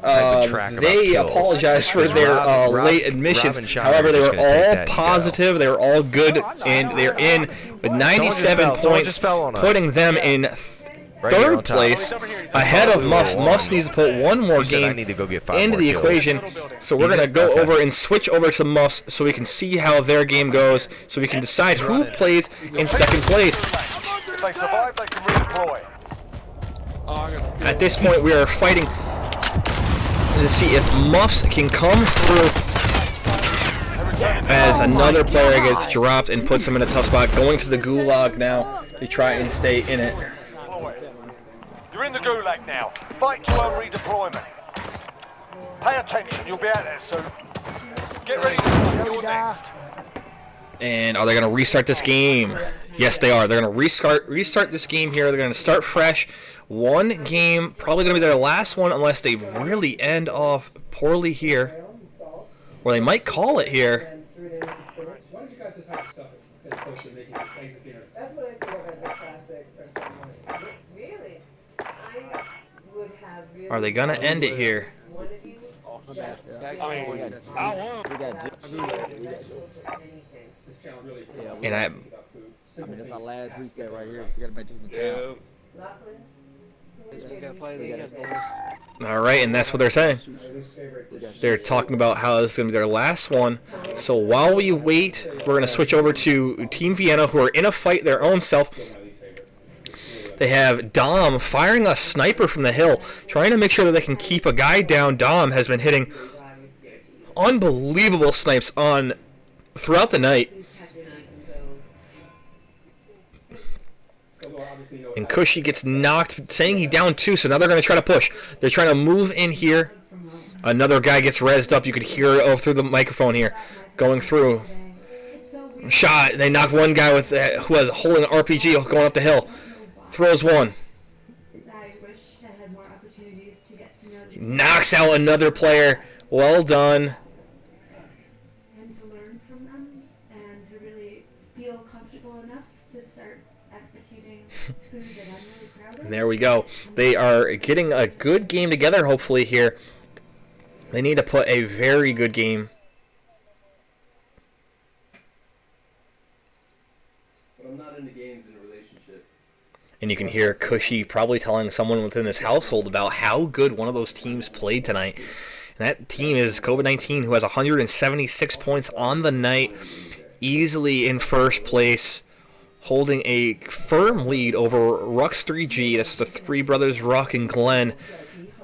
They apologize for their late admissions. However, they were all positive. They were all good, and they're in with 97 points, putting them in Right here third on top. place ahead of Muffs. Muffs needs to put one more He said, "I game need to go get 5 into more the kills." equation. So we're going to go over and switch over to Muffs so we can see how their game goes, so we can decide who plays in second place. If they survive, they can redeploy. At this point, we are fighting to see if Muffs can come through as another player gets dropped and puts him in a tough spot. Going to the gulag now to try and stay in it. You're in the gulag now. Fight to earn redeployment. Pay attention, you'll be out there soon. Get ready to fight. You're next. And are they going to restart this game? Yes, they are. They're going to restart this game here. They're going to start fresh. One game, probably going to be their last one unless they really end off poorly here. Or they might call it here. Why don't you guys just have stuff as opposed to making exit dinner? That's what I think of as a classic French money. Really? I would have really... Are they going to end it here? One of you... Yes. And I mean, that's our last reset right here. We gotta make this All right, and that's what they're saying. They're talking about how this is going to be their last one. So while we wait, we're going to switch over to Team Vienna, who are in a fight their own self. They have Dom firing a sniper from the hill, trying to make sure that they can keep a guy down. Dom has been hitting unbelievable snipes on throughout the night. And Cushy gets knocked, saying he down 2, so now they're going to try to push. They're trying to move in here. Another guy gets rezzed up. You could hear it through the microphone here, going through. Shot. They knock one guy with who has holding an RPG going up the hill. Throws one. Knocks out another player. Well done. And to learn from them and to really feel comfortable enough to start executing food that I'm really proud of. And there we go. They are getting a good game together, hopefully, here. They need to put a very good game. But I'm not into games in a relationship. And you can hear Cushy probably telling someone within his household about how good one of those teams played tonight. And that team is COVID-19, who has 176 points on the night, easily in first place, holding a firm lead over Rux 3G. That's the three brothers, Ruck and Glenn,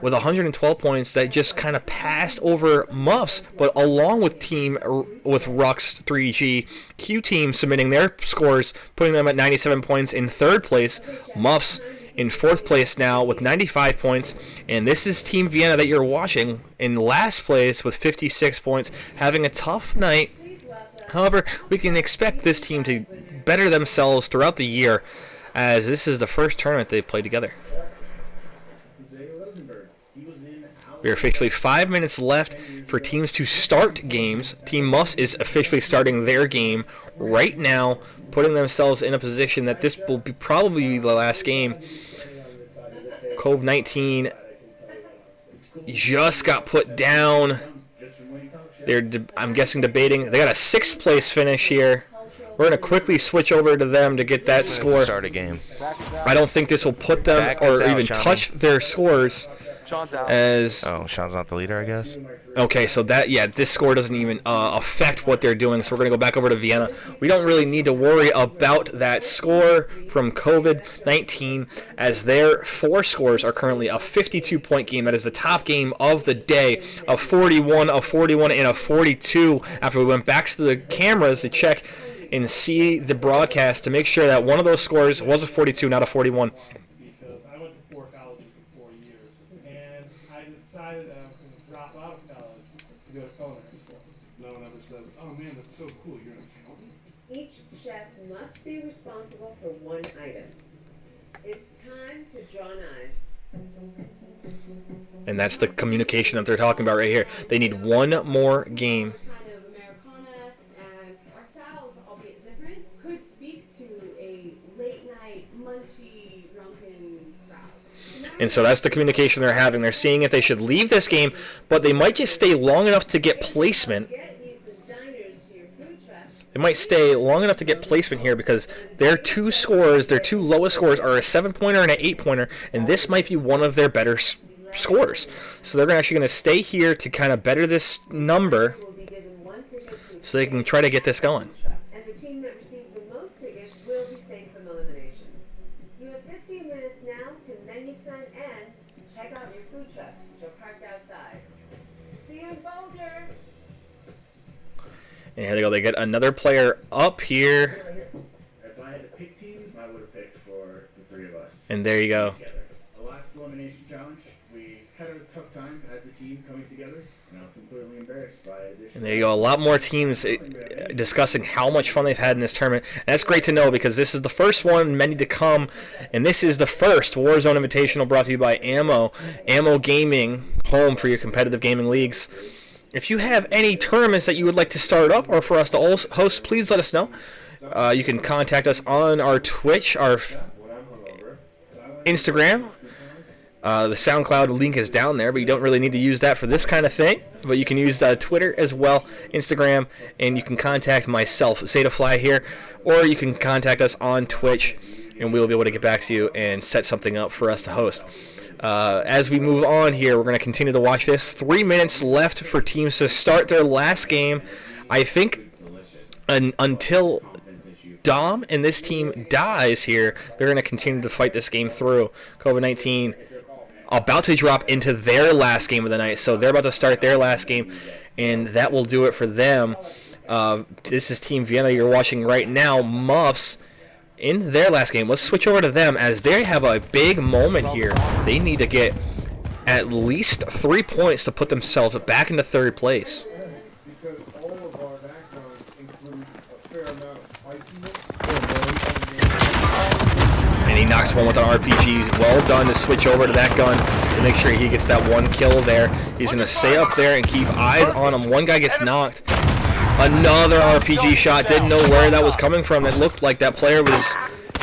with 112 points that just kind of passed over Muffs. But along with Rux 3G, Q Team submitting their scores, putting them at 97 points in third place. Muffs in fourth place now with 95 points. And this is Team Vienna that you're watching in last place with 56 points, having a tough night. However, we can expect this team to better themselves throughout the year, as this is the first tournament they've played together. We are officially 5 minutes left for teams to start games. Team Muffs is officially starting their game right now, putting themselves in a position that this will probably be the last game. COVID-19 just got put down. They're, I'm guessing, debating. They got a 6th place finish here. We're going to quickly switch over to them to get that score. Start a game. I don't think this will put them or even touch their scores. Sean's out. As Sean's not the leader, I guess. Okay, so that, yeah, this score doesn't even affect what they're doing, so we're going to go back over to Vienna. We don't really need to worry about that score from COVID-19, as their 4 scores are currently a 52-point game. That is the top game of the day, a 41, a 41, and a 42, after we went back to the cameras to check and see the broadcast to make sure that one of those scores was a 42, not a 41. Because I went to 4 colleges for 4 years, and I decided that I was going to drop out of college to go to culinary school. No one ever says, "Oh man, that's so cool, you're an accountant." Each chef must be responsible for one item. It's time to draw knives. And that's the communication that they're talking about right here. They need one more game. Kind of Americana, and our styles, albeit different, could speak to a late night, munchy, drunken crowd. And so that's the communication they're having. They're seeing if they should leave this game, but they might just stay long enough to get placement. Get me some diners to your food They might stay long enough to get placement here because their two scores, their two lowest scores, are a 7-pointer and an 8-pointer, and this might be one of their better scores. So they're actually going to stay here to kind of better this number so they can try to get this going. And the team that receives the most tickets will be safe from elimination. You have 15 minutes now to menu plan and check out your food truck, which are parked outside. See you in Boulder! And here they go. They get another player up here. If I had to pick teams, I would have picked for the three of us. And there you go. The last elimination challenge, we had a tough time as a team coming together, and I was completely embarrassed by it. And there you go. A lot more teams discussing how much fun they've had in this tournament. And that's great to know because this is the first one, many to come. And this is the first Warzone Invitational brought to you by Ammo Gaming, home for your competitive gaming leagues. If you have any tournaments that you would like to start up or for us to host, please let us know. You can contact us on our Twitch, our Instagram. The SoundCloud link is down there, but you don't really need to use that for this kind of thing. But you can use Twitter as well, Instagram, and you can contact myself, ZetaFly here, or you can contact us on Twitch, and we'll be able to get back to you and set something up for us to host. As we move on here, we're going to continue to watch this. 3 minutes left for teams to start their last game. I think until Dom and this team dies here, they're going to continue to fight this game through. COVID-19 about to drop into their last game of the night, so they're about to start their last game, and that will do it for them. This is Team Vienna you're watching right now. Muffs in their last game. Let's switch over to them as they have a big moment here. They need to get at least 3 points to put themselves back into third place. And he knocks one with an RPG. Well done to switch over to that gun to make sure he gets that one kill there. He's going to stay up there and keep eyes on him. One guy gets knocked. Another RPG shot. Didn't know where that was coming from. It looked like that player was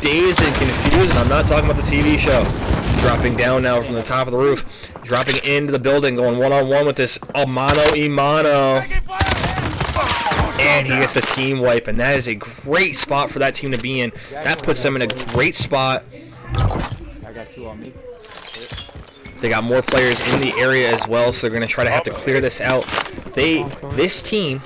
dazed and confused, and I'm not talking about the TV show. Dropping down now from the top of the roof. Dropping into the building, going one-on-one with this Imano. And he gets the team wipe, and that is a great spot for that team to be in. That puts them in a great spot. I got two on me. They got more players in the area as well, so they're going to try to have to clear this out. This team,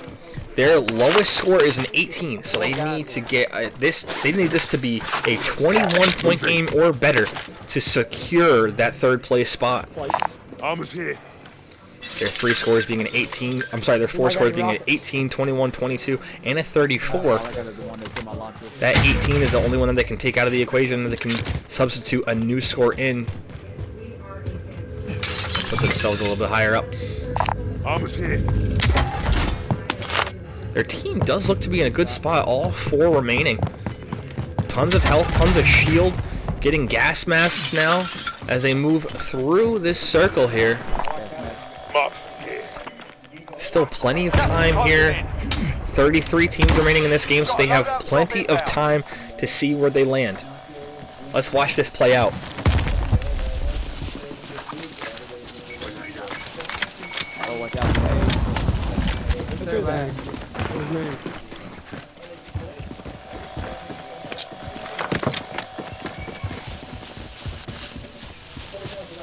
their lowest score is an 18, so they need to get this. They need this to be a 21-point game or better to secure that third place spot. Armor's here. Their three scores being an 18. I'm sorry, their four scores being an 18, 21, 22, and a 34. That 18 is the only one that they can take out of the equation, and they can substitute a new score in. Put themselves a little bit higher up. Armor's here. Their team does look to be in a good spot. All four remaining. Tons of health, tons of shield. Getting gas masks now as they move through this circle here. Still plenty of time here. 33 teams remaining in this game, so they have plenty of time to see where they land. Let's watch this play out. Oh, watch out. They're back.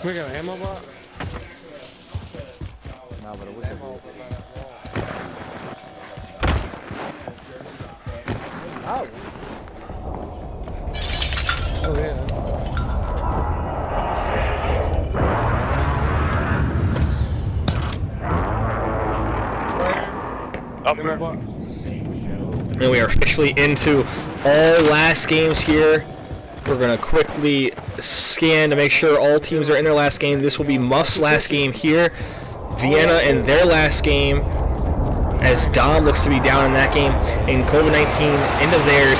We got an ammo box? No, but it was ammo. Oh. Oh, yeah. And we are officially into all last games here. We're going to quickly scan to make sure all teams are in their last game. This will be Muff's last game here. Vienna in their last game, as Dom looks to be down in that game, and COVID-19 into theirs.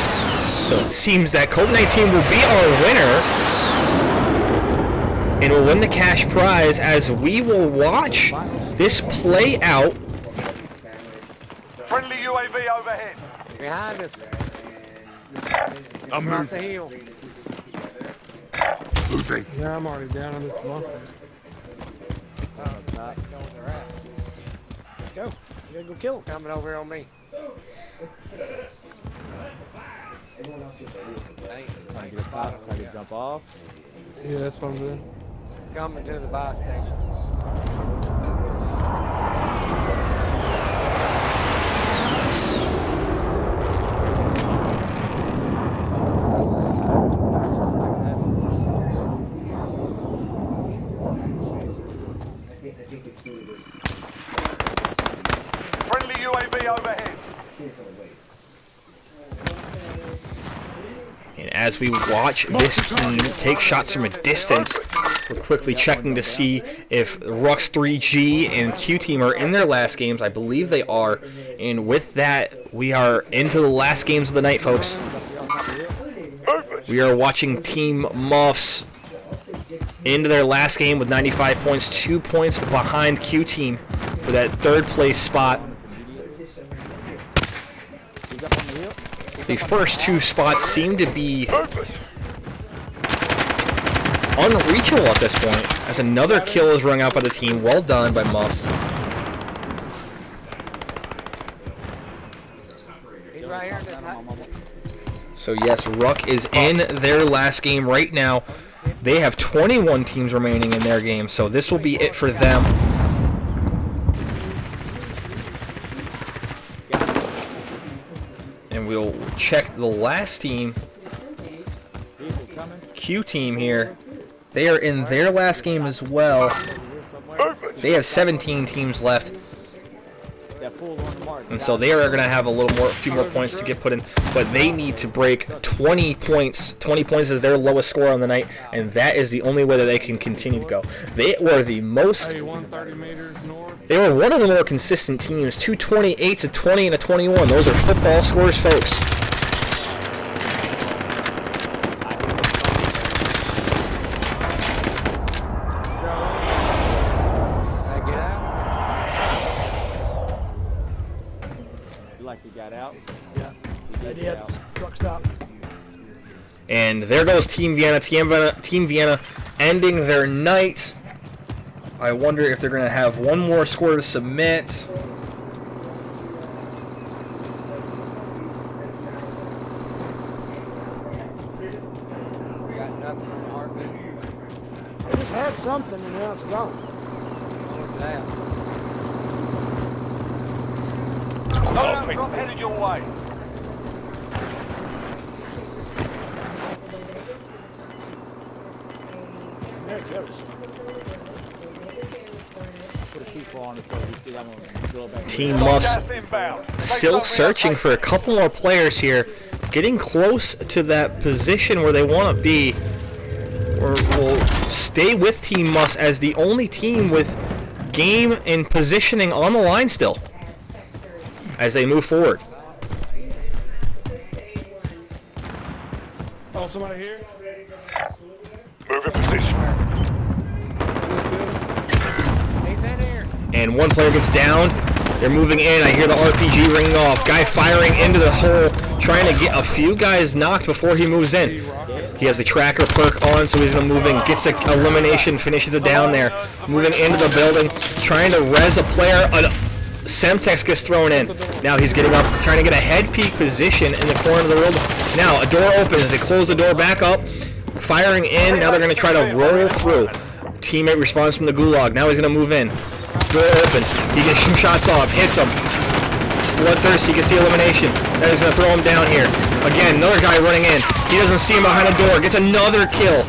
So it seems that COVID-19 will be our winner and will win the cash prize as we will watch this play out. Friendly UAV overhead. Behind us. I'm Across the moving. hill. Moving. Yeah, I'm already down on this one. Let's go. You gotta go kill him. Coming over on me. box so I can jump off. Yeah, that's what I'm doing. Coming to the buy station. Friendly UAV overhead. And as we watch this team take shots from a distance, we're quickly checking to see if Rux 3G and Q Team are in their last games. I believe they are. And with that, we are into the last games of the night, folks. We are watching Team Muffs into their last game with 95 points, 2 points behind Q Team for that third place spot. The first two spots seem to be unreachable at this point, as another kill is rung out by the team. Well done by Muffs. He's right here in this hut. So yes, Ruck is in their last game right now. They have 21 teams remaining in their game, so this will be it for them. And we'll check the last team, Q Team here. They are in their last game as well. They have 17 teams left. And so they are going to have a few more points to get put in, but they need to break 20 points. 20 points is their lowest score on the night, and that is the only way that they can continue to go. They were the most. They were one of the more consistent teams. 228, a 20, and a 21. Those are football scores, folks. And there goes Team Vienna. Team Vienna ending their night. I wonder if they're going to have one more score to submit. Got nothing on the heartbeat. I just had something and now it's gone. What's that? Loadout drop headed your way. There it goes. Put a people on it so we see I'm gonna go back. Team Muffs still searching for a couple more players here, getting close to that position where they want to be. We'll stay with Team Muffs as the only team with game and positioning on the line still as they move forward. Oh, somebody here? Move in position. He's in here. And one player gets downed. They're moving in. I hear the RPG ringing off. Guy firing into the hole, trying to get a few guys knocked before he moves in. He has the tracker perk on, so he's going to move in. Gets an elimination, finishes it down there. Moving into the building, trying to res a player. Semtex gets thrown in. Now he's getting up, trying to get a head peek position in the corner of the room. Now a door opens. They close the door back up. Firing in. Now they're going to try to roll through. Teammate responds from the gulag. Now he's going to move in. Door open. He gets 2 shots off. Hits him. Bloodthirsty gets the elimination. Now he's going to throw him down here. Again, another guy running in. He doesn't see him behind the door. Gets another kill.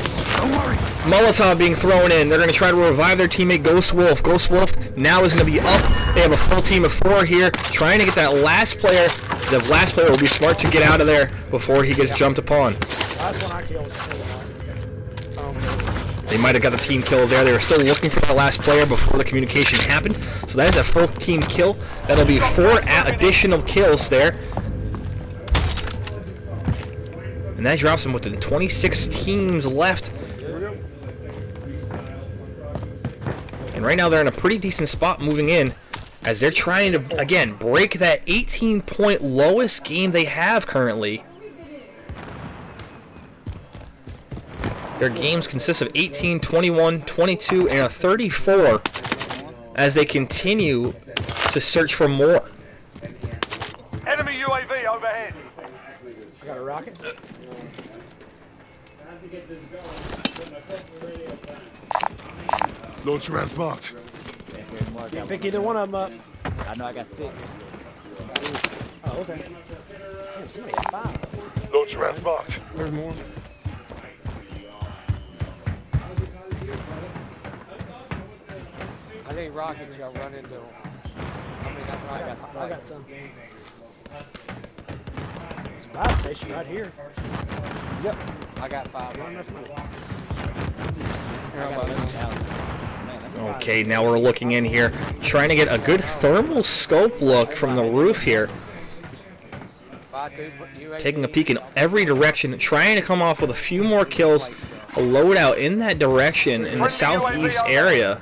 Molotov being thrown in. They're going to try to revive their teammate Ghost Wolf. Ghost Wolf now is going to be up. They have a full team of 4 here, trying to get that last player. The last player will be smart to get out of there before he gets jumped upon. Last one I killed. They might have got the team kill there. They were still looking for the last player before the communication happened. So that is a full team kill. That'll be 4 additional kills there. And that drops them within 26 teams left. And right now they're in a pretty decent spot moving in as they're trying to, again, break that 18-point lowest game they have currently. Their games consist of 18, 21, 22, and a 34 as they continue to search for more. Enemy UAV overhead. I got a rocket. Launch rounds marked. Can't pick either one of them up. I know I got 6. Oh, okay. Damn, somebody got 5. Launch rounds marked. There's more. I think rockets got run into them. I mean, I got some. There's a buy station right here. Yep. I got 5. Okay, now we're looking in here, trying to get a good thermal scope look from the roof here. Taking a peek in every direction, trying to come off with a few more kills, a loadout in that direction in the southeast area.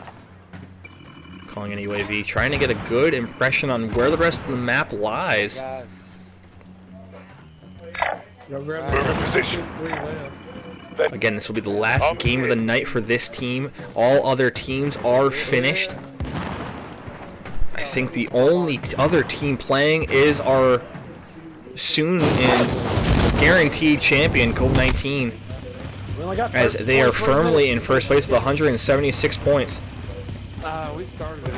Calling an UAV, trying to get a good impression on where the rest of the map lies. Again, this will be the last game of the night for this team. All other teams are finished. I think the only other team playing is our soon and guaranteed champion, COVID-19, as they are firmly in first place with 176 points. We started it.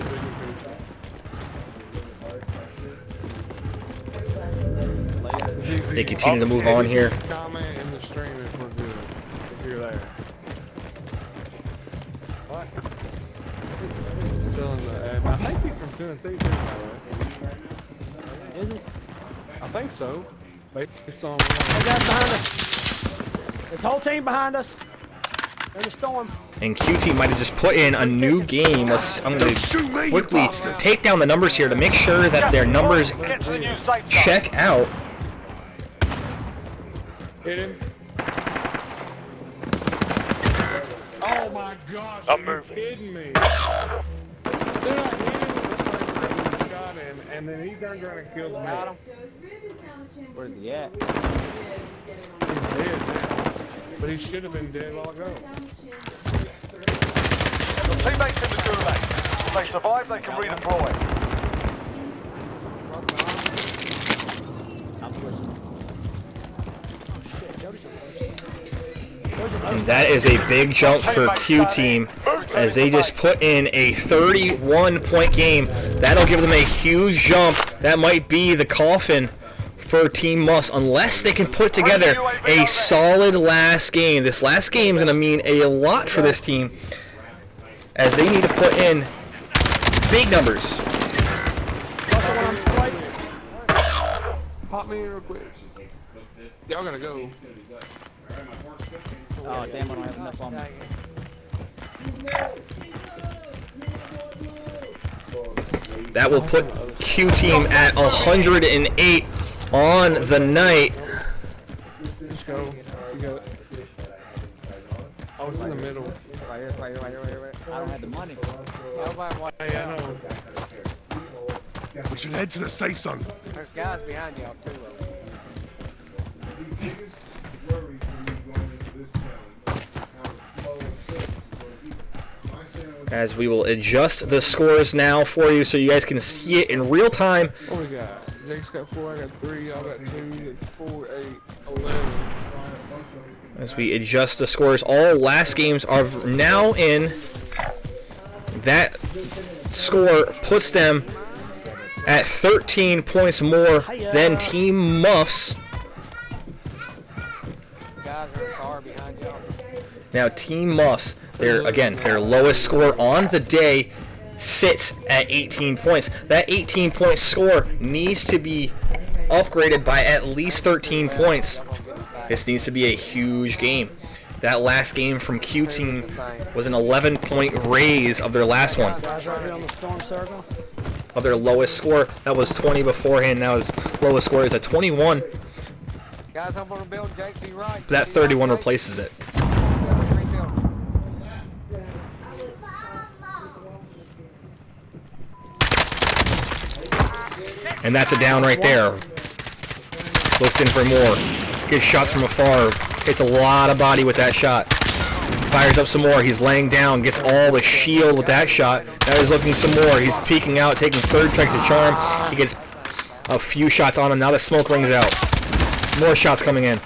They continue to move on here. Comment in the stream if we're good. If you're there. What? Still in the. I think he's from Tennessee too, by the way. Is he? I think so. Based on. Hey guys, behind us. This whole team behind us. They're in the storm. And QT might have just put in a new game. I'm going to quickly take down the numbers here to make sure that their numbers check out. Hit him. Oh my gosh, are you kidding me? Dude, I hit him with the sniper and shot him, and then he turned around and killed me. Where's he at? He's dead now. But he should have been dead a while ago. Your teammates in the gulag. If they survive, they can redeploy. And that is a big jump for Q Team, as they just put in a 31-point game. That'll give them a huge jump. That might be the coffin for Team Muss, unless they can put together a solid last game. This last game is going to mean a lot for this team, as they need to put in big numbers. Pop me real quick. Y'all gonna go. Oh damn, I don't have enough on me. That will put Q Team at 108 on the night. Let's go. You got it. Oh, it's in the middle. Right here, right here, right here, right here. I don't have the money. Yeah, I know. We should head to the safe zone. There's guys behind y'all too, though. As we will adjust the scores now for you so you guys can see it in real time. What we got? Jake's got 4, I got 3, y'all got 2, it's 4, 8, 11. As we adjust the scores, all last games are now in. That score puts them at 13 points more than Team Muffs. Guys are in the car behind y'all. Now Team Muffs, their lowest score on the day sits at 18 points. That 18-point score needs to be upgraded by at least 13 points. This needs to be a huge game. That last game from Q Team was an 11-point raise of their last one. Guys right here on the storm circle. Of their lowest score. That was 20 beforehand. Now his lowest score is at 21. Guys, I'm gonna build Jake, be right. That 31 replaces it. And that's a down right there. Looks in for more. Good shots from afar. Hits a lot of body with that shot. Fires up some more. He's laying down. Gets all the shield with that shot. Now he's looking some more. He's peeking out, taking third strike to charm. He gets a few shots on him. Now the smoke rings out. More shots coming in.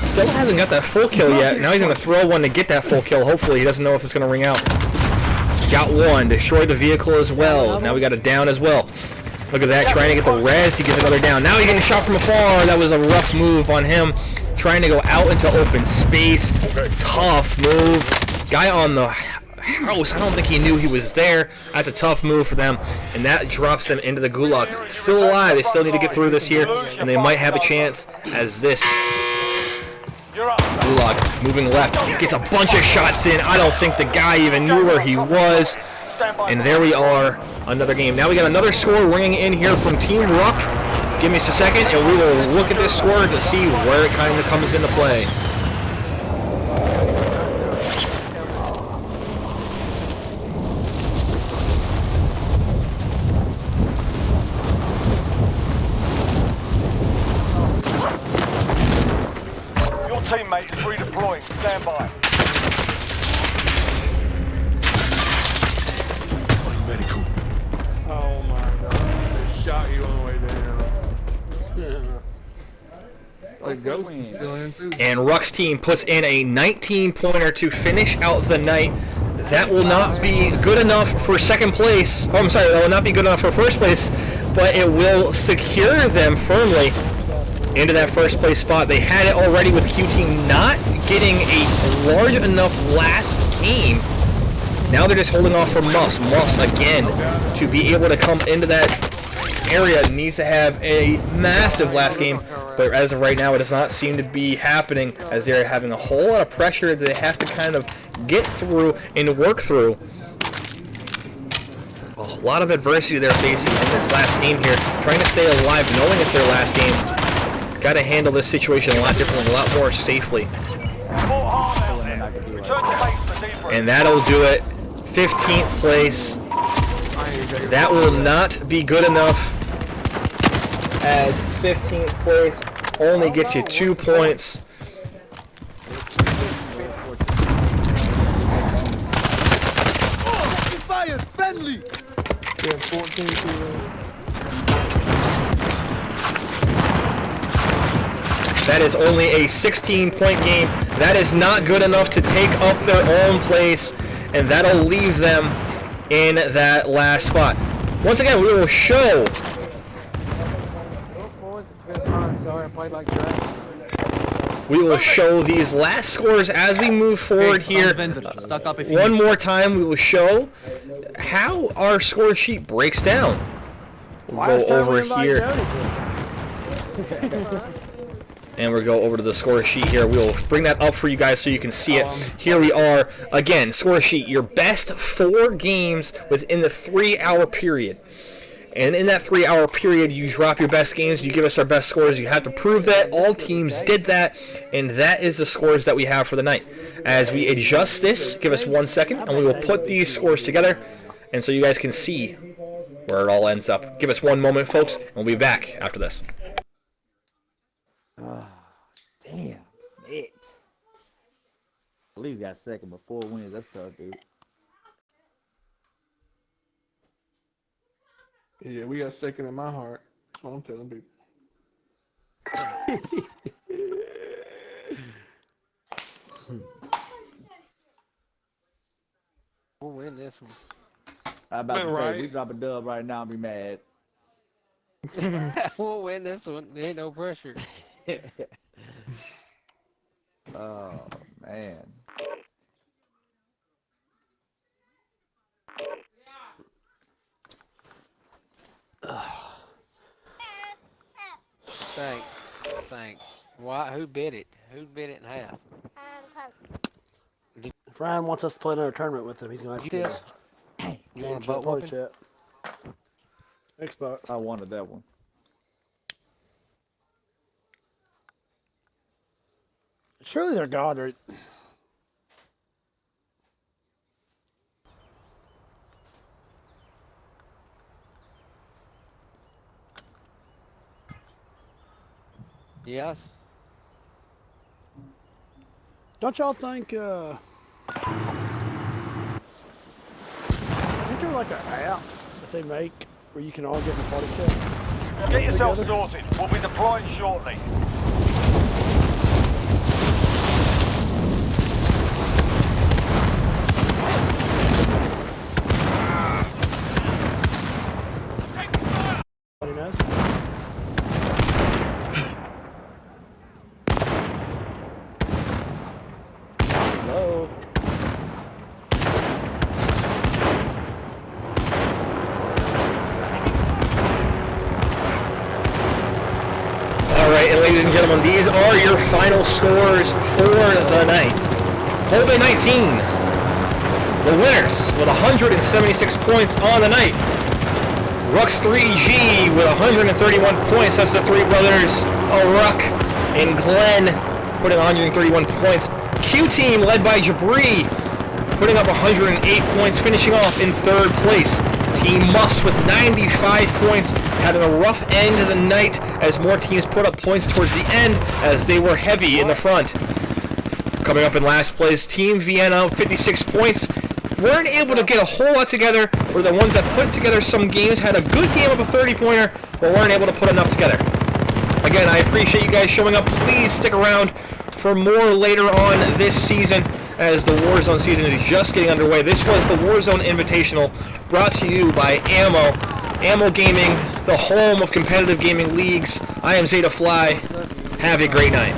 Still hasn't got that full kill yet. Now he's going to throw one to get that full kill. Hopefully he doesn't know if it's going to ring out. Got one. Destroyed the vehicle as well. Now we got a down as well. Look at that. Trying to get the res. He gets another down. Now he's getting shot from afar. That was a rough move on him. Trying to go out into open space. Tough move. Guy on the house. I don't think he knew he was there. That's a tough move for them. And that drops them into the gulag. Still alive. They still need to get through this here. And they might have a chance as this gulag moving left. Gets a bunch of shots in. I don't think the guy even knew where he was. And there we are. Another game. Now we got another score ringing in here from Team Ruck. Give me just a second and we will look at this score to see where it kind of comes into play. Your teammate is redeploying. Stand by. Medical. Oh my god. They shot you on the way down. Like Ghost is still in too. And Ruck's team puts in a 19-pointer to finish out the night. That will not be good enough for second place. Oh, I'm sorry, that will not be good enough for first place, but it will secure them firmly into that first place spot. They had it already with Q Team not getting a large enough last game. Now they're just holding off for Muffs. Muffs again to be able to come into that area needs to have a massive last game, but as of right now it does not seem to be happening as they're having a whole lot of pressure that they have to kind of get through and work through. A lot of adversity they're facing in this last game here, trying to stay alive knowing it's their last game. Got to handle this situation a lot differently, a lot more safely. And that'll do it. 15th place. That will not be good enough, as 15th place only gets you 2 points. Fire friendly. Yeah, 14 That is only a 16-point game. That is not good enough to take up their own place, and that'll leave them in that last spot. Once again, we will show. We will show these last scores as we move forward here. One more time, we will show how our score sheet breaks down. We'll go over here. And we'll go over to the score sheet here. We'll bring that up for you guys so you can see it. Here we are. Again, score sheet. Your best 4 games within the 3-hour period. And in that 3-hour period, you drop your best games. You give us our best scores. You have to prove that. All teams did that. And that is the scores that we have for the night. As we adjust this, give us 1 second, and we will put these scores together. And so you guys can see where it all ends up. Give us 1 moment, folks, and we'll be back after this. Damn it. At least got second but 4 wins. That's tough, dude. Yeah, we got second in my heart. That's what I'm telling people. We'll win this one. I'm about to Right. say, we drop a dub right now, I'll be mad. We'll win this one. There ain't no pressure. Oh, man. Thanks. Why? Who bid it? Who bid it in half? If Ryan wants us to play another tournament with him, he's going to have to Yes. do that. You want a Chat, butt probably whooping? chat. Xbox. I wanted that one. Surely they're God. They're... Yes. Don't y'all think, isn't there like an app that they make where you can all get in the party chat? Get yourself together? sorted. We'll be deploying shortly. and gentlemen, these are your final scores for the night. COVID-19, the winners with 176 points on the night. Rux 3G with 131 points. That's the three brothers, Ruck and Glenn, putting 131 points. Q Team, led by Jabri, putting up 108 points, finishing off in third place. Team Must with 95 points, having a rough end of the night as more teams put up points towards the end as they were heavy in the front. Coming up in last place, Team Vienna, 56 points. Weren't able to get a whole lot together. Were the ones that put together some games, had a good game of a 30-pointer, but weren't able to put enough together. Again, I appreciate you guys showing up. Please stick around for more later on this season, as the Warzone season is just getting underway. This was the Warzone Invitational, brought to you by Ammo Gaming, the home of competitive gaming leagues. I am Zeta Fly. Have a great night.